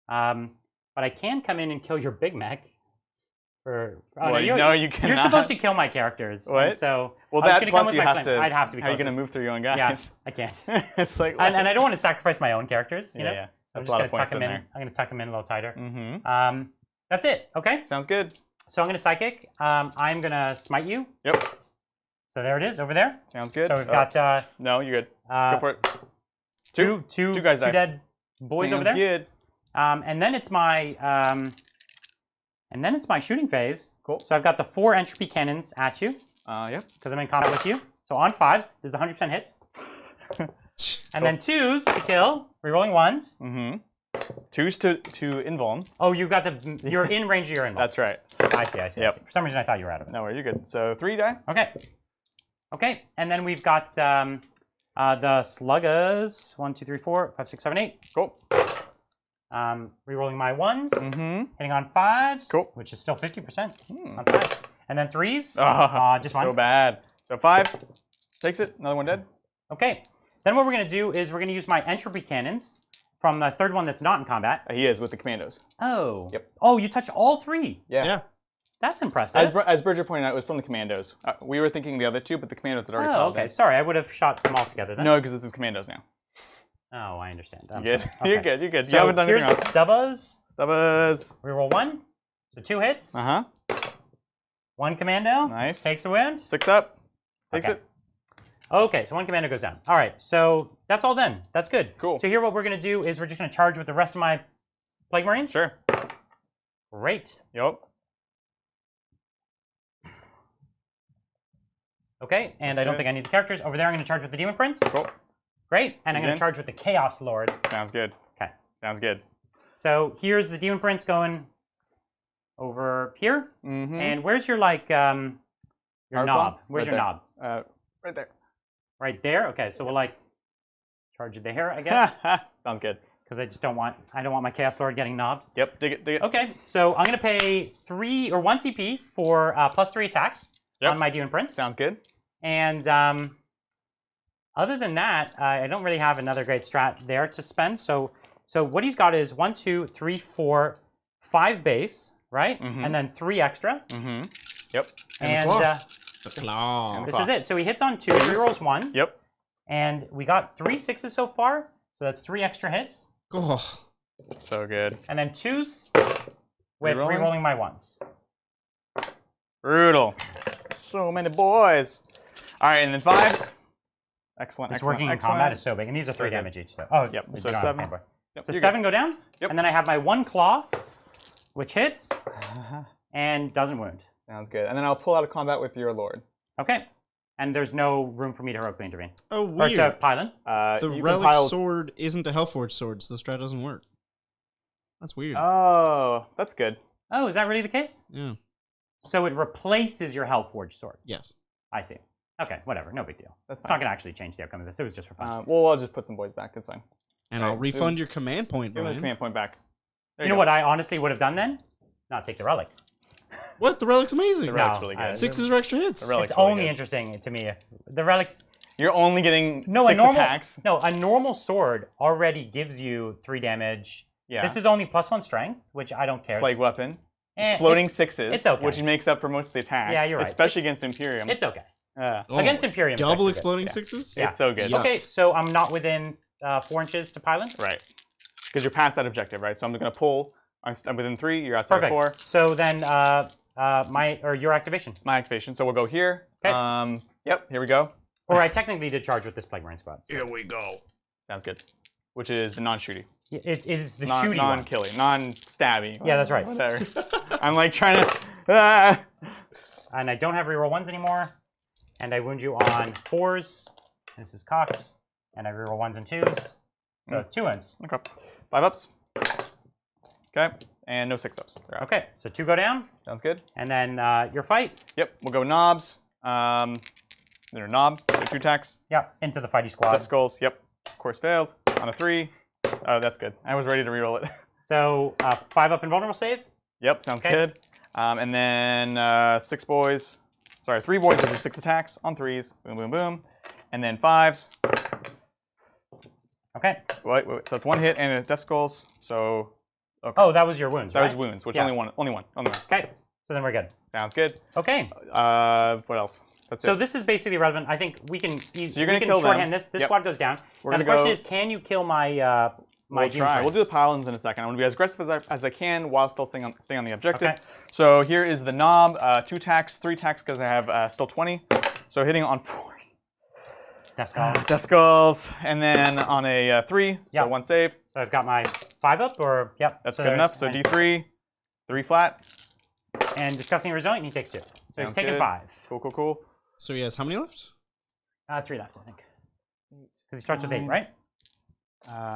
But I can come in and kill your big mech. No, you cannot. You're supposed to kill my characters. What? And so Well, I was that gonna plus come with you my have flame. to. I'd have to be How are you closest. gonna move through your own guys? Yeah, I can't. It's like. and I don't want to sacrifice my own characters. You know? Yeah. I'm That's just a lot gonna of points tuck them in in. there. I'm gonna tuck them in a little tighter. Mm-hmm. That's it. Okay. Sounds good. So I'm gonna psychic. I'm gonna smite you. Yep. So there it is over there. Sounds good. So we've got No, you're good. Go for it. two guys there. dead boys over there. Good. And then it's my shooting phase. Cool. So I've got the 4 entropy cannons at you Yep. because I'm in combat with you. So on 5s, there's 100% hits. And then 2s to kill, rerolling 1s. Mm-hmm. 2s to invuln. Oh, you're in range of your invuln. That's right. I see. I see. Yep. For some reason, I thought you were out of it. No, you're good. So 3 die. Okay. And then we've got the sluggers. 1, 2, 3, 4, 5, 6, 7, 8. Cool. Rerolling my 1s. Mm-hmm. Hitting on 5s. Cool. Which is still 50% on 5s. And then 3s. Just one. So bad. So 5s. Takes it. Another one dead. Okay. Then what we're going to do is we're going to use my entropy cannons from the third one that's not in combat. He is with the commandos. Oh. Yep. Oh, you touched all 3. Yeah. That's impressive. As Bridger pointed out, it was from the commandos. We were thinking the other 2, but the commandos had already called okay. in. Sorry, I would have shot them all together then. No, because this is commandos now. Oh, I understand. You're good. Okay. You're good. You're good. So you haven't done here's anything the wrong. Stubbas. Stubbas. Reroll 1. So 2 hits. 1 commando. Nice. Takes a wound. 6 up. Takes Okay. it. Okay, so 1 commando goes down. All right, so that's all then. That's good. Cool. So here what we're going to do is we're just going to charge with the rest of my Plague Marines. Sure. Great. Yep. Okay, and I don't think I need the characters. Over there, I'm going to charge with the Demon Prince. Cool. Great, and I'm He's going in. to charge with the Chaos Lord. Sounds good. Okay. Sounds good. So here's the Demon Prince going over here. Mm-hmm. And where's your, like, your Power knob? claw? Where's Right your there. knob? Right there. Right there? Okay, so we'll, like, charge it there, I guess. Sounds good. Because I don't want my Chaos Lord getting knobbed. Yep, dig it, dig it. Okay, so I'm going to pay 3 or 1 CP for +3 attacks on my Demon Prince. Sounds good. And other than that, I don't really have another great strat there to spend. So what he's got is 1, 2, 3, 4, 5 base, right? Mhm. And then 3 extra. Mm-hmm. Yep. And The claw. this is it. So he hits on 2, 3 rolls 1s. Yep. And we got 3 6s so far. So that's 3 extra hits. Oh. So good. And then 2s with Rerolling? re-rolling my 1s. Brutal. So many boys. All right, and then 5s. Excellent, This excellent, working in excellent. combat is so big. And these are 3 So good. damage each. So, oh, Yep, you so don't have 7. handbook. Yep, So you're 7 go down. Yep. And then I have my 1 claw, which hits good. and doesn't wound. Sounds good. And then I'll pull out of combat with your lord. Okay. And there's no room for me to heroically intervene. Oh, Or weird. to pylon. The you can relic pile... sword isn't a Hellforge sword, so the strat doesn't work. That's weird. Oh, that's good. Oh, is that really the case? Yeah. So it replaces your Hellforge sword. Yes. I see. Okay, whatever. No big deal. That's It's fine. not going to actually change the outcome of this. It was just for fun. Well, I'll just put some boys back. That's fine. And Right, I'll so- refund your command point, Give him his Brian. command point back. There you know go. what I honestly would have done then? Not take the relic. What? The relic's amazing. The relic's No, really good. 6s are extra hits. The relic's It's really only good. interesting to me if the relics. You're only getting No, 6 a normal attacks. No, a normal sword already gives you 3 damage. Yeah. This is only +1 strength, which I don't care. Plague weapon. Eh, Exploding it's- 6s. it's okay. Which makes up for most of the attacks. Yeah, you're right. Especially against Imperium. It's okay. Oh, Against Imperium. it's Double actually good. exploding Yeah. 6s? Yeah. It's so good. Yeah. Okay, so I'm not within 4 inches to pylon. Right. Because you're past that objective, right? So I'm going to pull. I'm within 3. You're outside Perfect. 4. So then your activation. My activation. So we'll go here. Okay. Yep. Here we go. Or I technically did charge with this Plague Marine squad. So. Here we go. Sounds good. Which is the non-shooty. It is the shooty one. Non-killing. Non-stabby. Yeah, that's right. Whatever. I'm like trying to... And I don't have reroll 1s anymore. And I wound you on 4s. This is cocked. And I reroll 1s and 2s. So 2 wounds. Okay. 5 ups. Okay. And no 6 ups. They're out. Okay, so 2 go down. Sounds good. And then your fight. Yep. We'll go knobs. They're knob. So 2 attacks. Yeah, into the fighty squad. Death skulls. Yep. Of course failed. On a 3. Oh, that's good. I was ready to reroll it. So 5 up invulnerable save. Yep. Sounds Okay. good. And then 6 boys. Sorry, 3 boys with 6 attacks on 3s. Boom, boom, boom. And then 5s. Okay. Wait. So that's 1 hit and death skulls. So Oh, that was your wounds, that right? was wounds, which Yeah. only one. Okay, so then we're good. Sounds good. Okay, What else? That's so it. this is basically relevant. I think we can. you're gonna kill shorthand them. this. This Yep. squad goes down. We're Now the gonna question go- is, can you kill my my We'll Demon try. We'll Prince? do the pylons in a second. I want to be as aggressive as I can while still staying on the objective. Okay. So here is the knob. 2 attacks, 3 attacks because I have still 20. So hitting on 4s. Death Skulls. Death skulls. And then on a 3, Yeah. so 1 save. So I've got my 5 up, or yep. That's so good enough. there's- So and, D3, 3 flat. and discussing resilient, he takes 2. So he's Sounds taking good. 5. Cool. So he has how many left? 3 left, I think. Because he starts with 8, right?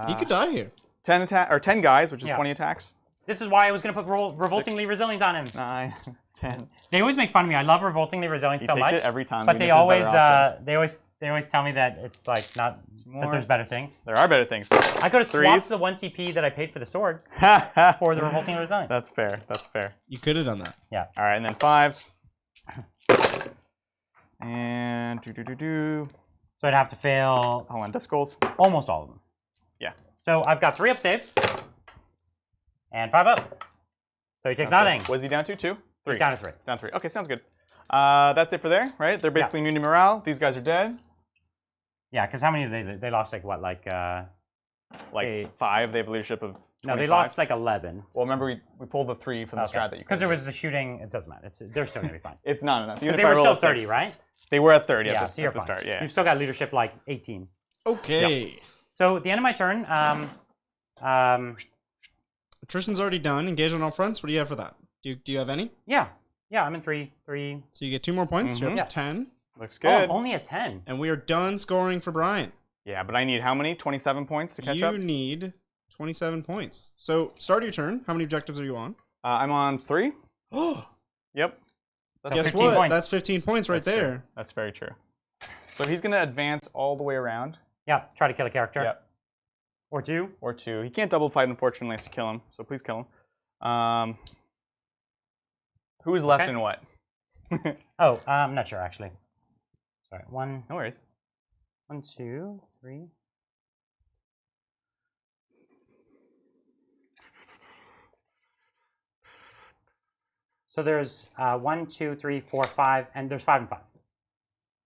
He could die here. 10 guys, which is Yeah. 20 attacks. This is why I was going to put revoltingly 6. resilient on him. 9, 10. They always make fun of me. I love revoltingly resilient He so takes much. it every time. But even they if there's always better options. they always tell me that it's like not that there's better things. There are better things. I could have swapped 3s. the 1 CP that I paid for the sword for the revolting resilient. That's fair. That's fair. You could have done that. Yeah. All right, and then 5s. And So I'd have to fail. Hold on, Death Skulls. Almost all of them. Yeah. So I've got 3 up saves. And 5 up. So he takes nothing. What is he down to? 2? 3. He's down to 3. Down 3. Okay, sounds good. That's it for there, right? They're basically immune to morale. These guys are dead. Yeah, because how many did they lost? Like what? Like 5. They have a leadership of 25. No, they lost like 11. Well, remember we pulled the 3 from the strat that you. Because there was the shooting. It doesn't matter. They're still gonna be fine. It's not enough. Even they if were I roll still a 30, 6. right? They were at 30 Yeah, at so you're the fine. start. Yeah. You've still got leadership like 18. Okay. Yep. So at the end of my turn, Attrition's already done. Engage on all fronts. What do you have for that? Do you have any? yeah, I'm in 3. So you get 2 more points. You're up to 10. Looks Oh, good. only a 10. And we are done scoring for Brian. Yeah, but I need how many? 27 points to catch up? You need 27 points. So start your turn. How many objectives are you on? I'm on 3. Oh, Yep. guess 15 what? points. That's 15 points right That's there. true. That's very true. So he's going to advance all the way around. Yeah, try to kill a character. Yep. Or 2. Or 2. He can't double fight, unfortunately, so kill him. So please kill him. Who is left in what? Oh, I'm not sure actually. Sorry. 1, No worries. 1, 2, 3. So there's 1, 2, 3, 4, 5, and there's 5 and 5.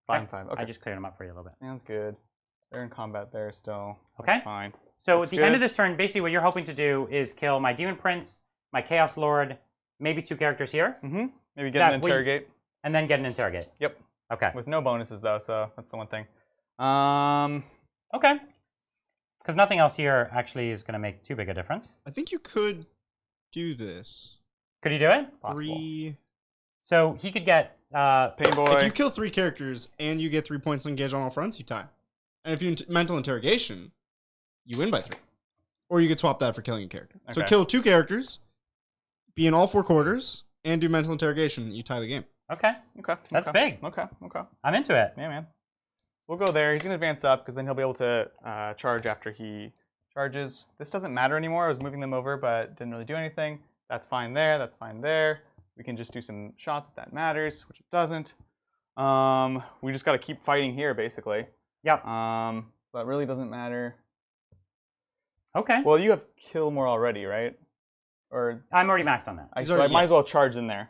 5 and 5. Okay. I just cleared them up for you a little bit. Sounds good. They're in combat there still. Okay. That's fine. So Looks at the end good. of this turn, basically what you're hoping to do is kill my Demon Prince, my Chaos Lord, maybe 2 characters here, Maybe get That an we- interrogate. and then get an Interrogate. Yep. Okay. With no bonuses though, so that's the one thing. Okay. Because nothing else here actually is going to make too big a difference. I think you could do this. Could he do it? Possible. 3. So he could get... Pain Boy. If you kill 3 characters and you get 3 points on engage on all fronts, you tie. And if you mental interrogation, you win by 3. Or you could swap that for killing a character. So Okay. kill 2 characters, be in all 4 quarters, and do mental interrogation. You tie the game. Okay. Okay. That's okay. big. Okay. Okay. I'm into it. Yeah, man. We'll go there. He's going to advance up because then he'll be able to charge after he charges. This doesn't matter anymore. I was moving them over, but didn't really do anything. That's fine there. That's fine there. We can just do some shots if that matters, which it doesn't. We just got to keep fighting here, basically. Yep. That really doesn't matter. Okay. Well, you have kill more already, right? Or I'm already maxed on that. I might as well charge in there.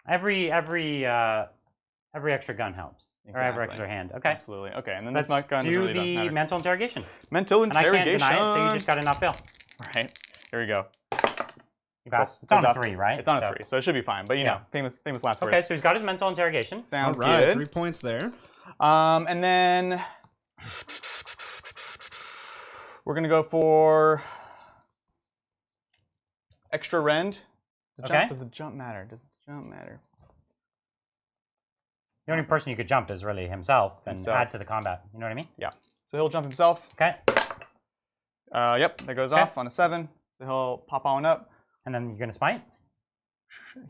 Every extra gun helps. Or every extra hand. Okay. Absolutely. Okay, and then Let's this gun do really the doesn't matter. mental interrogation. Mental And I interrogation. can't deny it, so you just got to not fail. Right. Here we go. You pass. Cool. It's on a up. 3, right? It's on a 3, so it should be fine. But you know, famous last words. Okay, so he's got his mental interrogation. Sounds all right, good. 3 points there. And then we're gonna go for extra rend. Okay. Does the jump matter? Does the jump matter? The only person you could jump is really himself and Himself. add to the combat. You know what I mean? Yeah. So he'll jump himself. Okay. Yep, that goes Okay. off on a 7. So he'll pop on up. And then you're going to smite?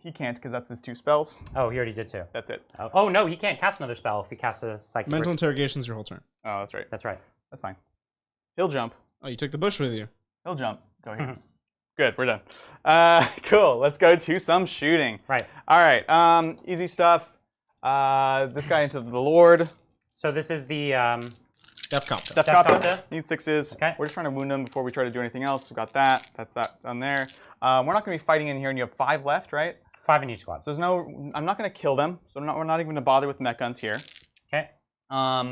He can't because that's his 2 spells. Oh, he already did too. That's it. Oh, no, he can't cast another spell if he casts a psychic. Mental interrogation is your whole turn. Oh, that's right. That's right. That's fine. He'll jump. Oh, you took the bush with you. He'll jump. Go here. Good, we're done. Cool. Let's go to some shooting. Right. All right. Easy stuff. This guy into the Lord. So this is the... Death Copter. Death Death Copter. Copter. Needs 6s. Okay. We're just trying to wound him before we try to do anything else. We got that. That's that done there. We're not going to be fighting in here, and you have 5 left, right? 5 in each squad. So there's no. I'm not going to kill them. So we're not even going to bother with mech guns here. Okay. How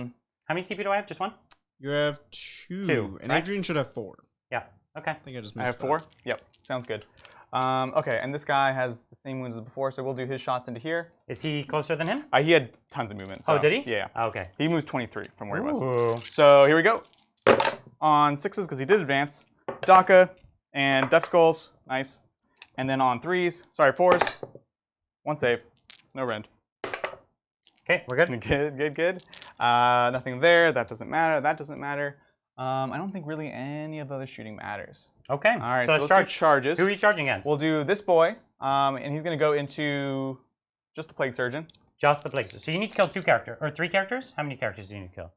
many CP do I have? Just 1? You have 2. 2, And right? Adrian should have 4. Yeah. Okay. I think I just I missed have 4. Yep. Sounds good. Okay, and this guy has the same wounds as before, so we'll do his shots into here. Is he closer than him? He had tons of movement. So, Oh, did he? Yeah. Okay. He moves 23 from where he was. Ooh. So here we go. On 6s, because he did advance. Daka and Death Skulls. Nice. And then on 3s, sorry, 4s. 1 save. No rend. Okay, we're good. Good. Nothing there. That doesn't matter. That doesn't matter. I don't think really any of the other shooting matters. Okay. All right, so let's do start. charges. Who are you charging against? We'll do this boy, and he's going to go into just the Plague Surgeon. Just the places. So you need to kill 2 characters, or 3 characters? How many characters do you need to kill?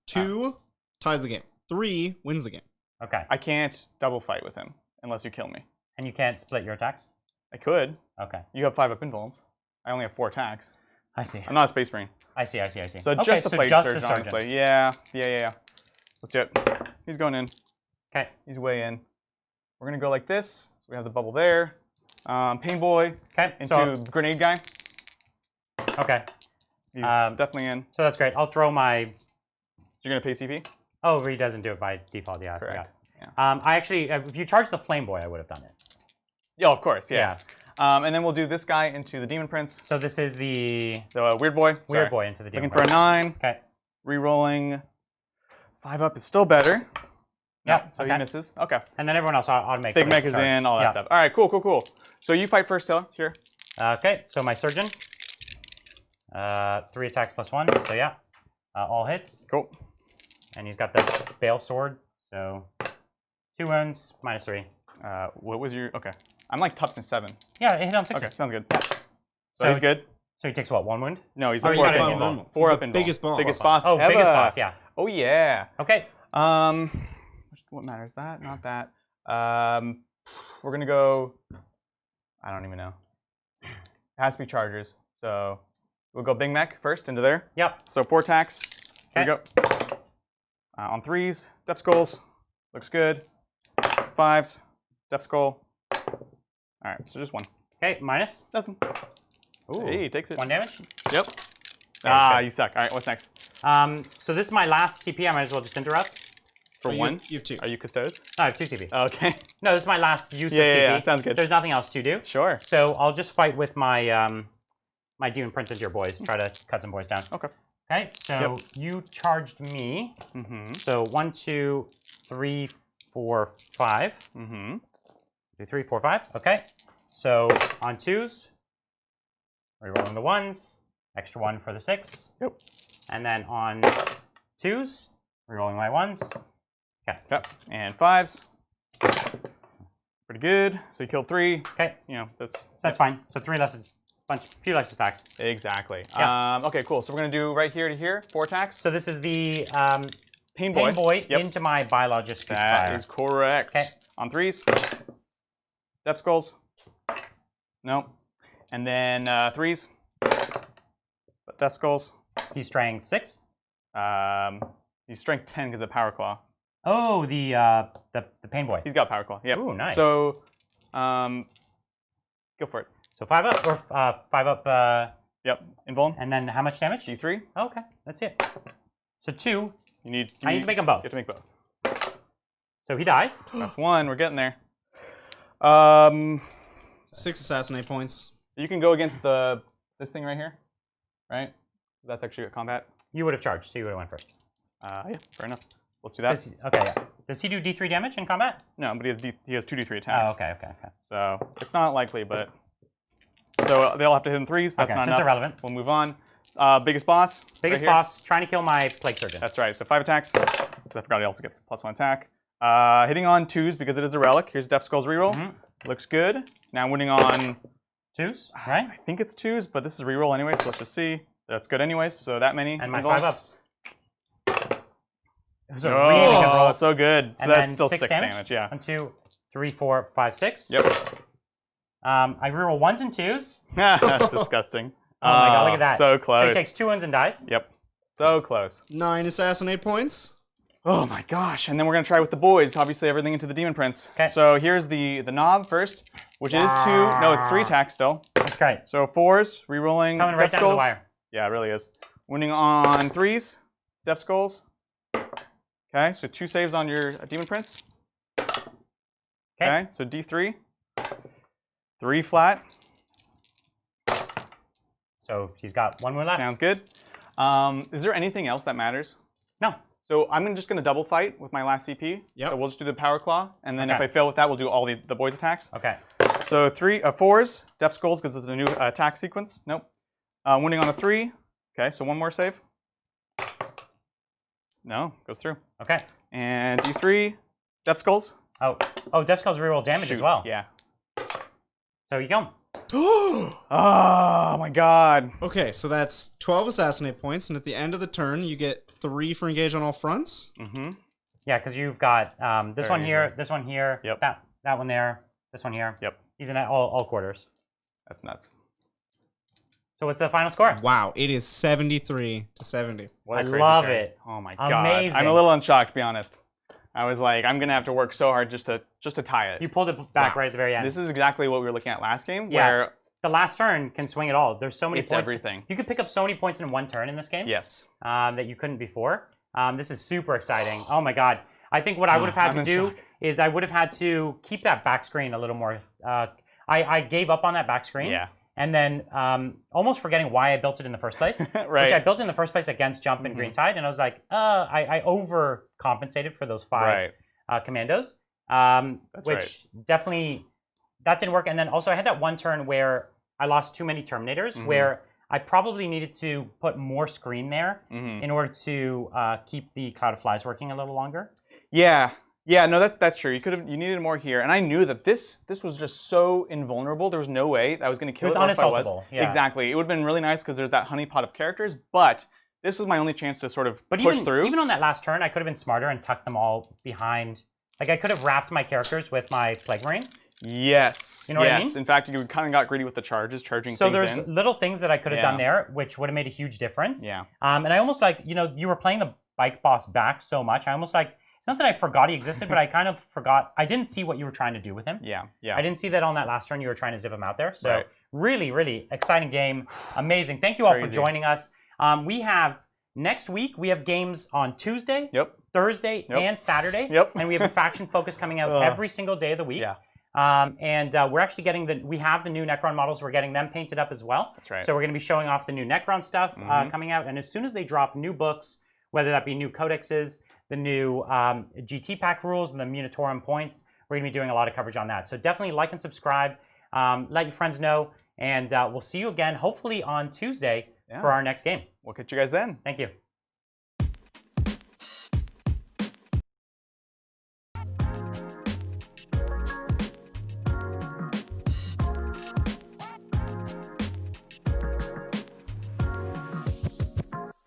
2 ties the game. 3 wins the game. Okay. I can't double fight with him unless you kill me. And you can't split your attacks? I could. Okay. You have 5 up invulns. I only have 4 attacks. I see. I'm not a Space Marine. I see. So okay, just the so Plague just Surgeon, the Surgeon. honestly. Yeah. Let's do it. He's going in. Okay. He's way in. We're gonna go like this. So we have the bubble there. Pain Boy. Okay. Into Grenade Guy. Okay. He's definitely in. So that's great. I'll throw my. You're gonna pay CP? Oh, he doesn't do it by default. Yeah. Correct. Yeah. I actually, if you charged the Flame Boy, I would have done it. Yeah, of course. Yeah. And then we'll do this guy into the Demon Prince. So this is the Weird Boy. Weird Boy into the Demon Looking Prince. for a 9. Okay. Rerolling 5 up is still better. Yeah. So he misses. Okay. And then everyone else automates. Big Mech is in, all that stuff. All right, cool. So you fight first, Taylor. Here. Okay, so my Surgeon. 3 attacks plus 1, so yeah. All hits. Cool. And he's got the Bale Sword, so 2 wounds, -3. What was your... Okay. I'm like toughness 7. Yeah, it hit on 6. Okay, sounds good. Yeah. So he's good? So he takes what, 1 wound? No, he's He's like got 4 up invuln. invuln. 4 up invuln. Biggest boss. Biggest boss Oh, ever. biggest boss, yeah. Oh, yeah. Okay. What matters? That? Not that. We're going to go... I don't even know. It has to be Chargers. So we'll go Big Mech first into there. Yep. So 4 attacks. Okay. Here we go. On 3s, Death Skulls. Looks good. 5s, Death Skull. All right, so just 1. Okay, minus. Nothing. Ooh. Hey, he takes it. 1 damage. Yep. Good. You suck. All right, what's next? So this is my last CP. I might as well just interrupt. For Oh, 1? You have 2. Are you Custodes? No, I have 2 CP. Okay. No, this is my last use of CP. Yeah, sounds good. There's nothing else to do. Sure. So I'll just fight with my my Demon Prince into your boys. Try to cut some boys down. Okay. Okay, so you charged me. Mm-hmm. So 1, 2, 3, 4, 5. Mm-hmm. 2, 3, 4, 5. Okay. So on 2s, rerolling the 1s, extra 1 for the 6. Yep. And then on 2s, rerolling my 1s. Okay. Okay. And 5s. Pretty good. So you killed 3. Okay. You know, that's fine. So 3 less, few less attacks. Exactly. Yeah. Okay, cool. So we're gonna do right here to here, 4 attacks. So this is the Pain Boy. Yep. into my Biologist Fire. That is correct. Okay. On 3s. Death Skulls. No. And then 3s. Death Skulls. He's strength 6. He's strength 10 because of Power Claw. Oh, the Pain Boy. He's got Power Claw. Yep. Ooh, nice. So, go for it. So 5 up or 5 up. Yep. Invuln. And then how much damage? D3. Oh, okay, that's it. So 2. I need to make them both. You have to make both. So he dies. That's 1. We're getting there. 6 assassinate points. You can go against this thing right here, right? That's actually a combat. You would have charged, so you would have went first. Yeah, fair enough. Let's do that. Okay, yeah. Does he do D3 damage in combat? No, but he has 2 D3 attacks. Oh, okay. So it's not likely, but so they'll have to hit in 3s. That's okay, not so enough. it's irrelevant. We'll move on. Biggest boss. Biggest right boss trying to kill my Plague Surgeon. That's right. So 5 attacks. I forgot he also gets +1 attack. Hitting on 2s because it is a relic. Here's Death Skull's reroll. Mm-hmm. Looks good. Now winning on 2s, right? I think it's 2s, but this is reroll anyway, so let's just see. That's good anyways. So that many. And my involves. 5 ups. So Oh, really good roll. so good. So And that's then still 6 6 damage. Yeah. 1, 2, 3, 4, 5, 6. Yep. I reroll 1s and 2s. That's disgusting. Oh my god, look at that. So close. So he takes 2 wounds and dies. Yep. So close. 9 assassinate points. Oh my gosh. And then we're going to try with the boys. Obviously, everything into the Demon Prince. Okay. So here's the knob first, which is 2. No, it's 3 attacks still. That's great. So 4s, rerolling Coming right Death down to the Skulls. wire. Yeah, it really is. Winning on 3s, Death Skulls. Okay, so 2 saves on your Demon Prince. Okay, so D3. 3 flat. So he's got 1 wound left. Sounds good. Is there anything else that matters? No. So I'm just going to double fight with my last CP. Yep. So we'll just do the Power Claw, and then Okay. if I fail with that, we'll do all the boys' attacks. Okay. So 4s, Death Skulls, because it's a new attack sequence. Nope. Winning on a 3. Okay, so 1 more save. No, goes through. Okay. And D3, Death Skulls. Oh, Death Skull's reroll damage as Shoot, well. Yeah. So you go. Oh my god. Okay, so that's 12 assassinate points, and at the end of the turn, you get 3 for engage on all fronts. Mm-hmm. Yeah, because you've got this Very one here, easy. this one here, Yep. that one there, this one here. Yep. He's in all quarters. That's nuts. So what's the final score? Wow, it is 73-70. What a I crazy love trade. it. Oh my god. Amazing. I'm a little unshocked, to be honest. I was like, I'm gonna have to work so hard just to tie it. You pulled it back right at the very end. This is exactly what we were looking at last game, Yeah. where The last turn can swing it all. There's so many it's points. everything. You could pick up so many points in one turn in this game. Yes. That you couldn't before. This is super exciting. Oh my god. I think what I would have had to do is I would have had to keep that back screen a little more. I gave up on that back screen. Yeah. And then almost forgetting why I built it in the first place. Right. Which I built in the first place against Jump and Green Tide. And I was like, I overcompensated for those 5 commandos. Which definitely, that didn't work. And then also I had that one turn where I lost too many Terminators, where I probably needed to put more screen there in order to keep the Cloud of Flies working a little longer. Yeah. Yeah, no, that's true. You needed more here, and I knew that this was just so invulnerable. There was no way I was going to kill it. It was unassaultable. Yeah. Exactly. It would have been really nice because there's that honeypot of characters, but this was my only chance to sort of push through. Even on that last turn, I could have been smarter and tucked them all behind. Like I could have wrapped my characters with my Plague Marines. Yes. You know what I mean? In fact, you kind of got greedy with the charges, charging so things in. So there's little things that I could have done there, which would have made a huge difference. Yeah. And I almost like, you were playing the bike boss back so much. I almost like, it's not that I forgot he existed, but I kind of forgot. I didn't see what you were trying to do with him. Yeah, yeah. I didn't see that on that last turn you were trying to zip him out there. So really, really exciting game. Amazing. Thank you all for joining us. We have, next week, we have games on Tuesday, Thursday, and Saturday. And we have a faction focus coming out every single day of the week. Yeah. And we're actually getting we have the new Necron models. We're getting them painted up as well. That's right. So we're going to be showing off the new Necron stuff coming out. And as soon as they drop new books, whether that be new codexes, the new GT pack rules, and the Munitorum points, we're going to be doing a lot of coverage on that. So definitely like and subscribe. Let your friends know. And we'll see you again, hopefully on Tuesday for our next game. We'll catch you guys then. Thank you.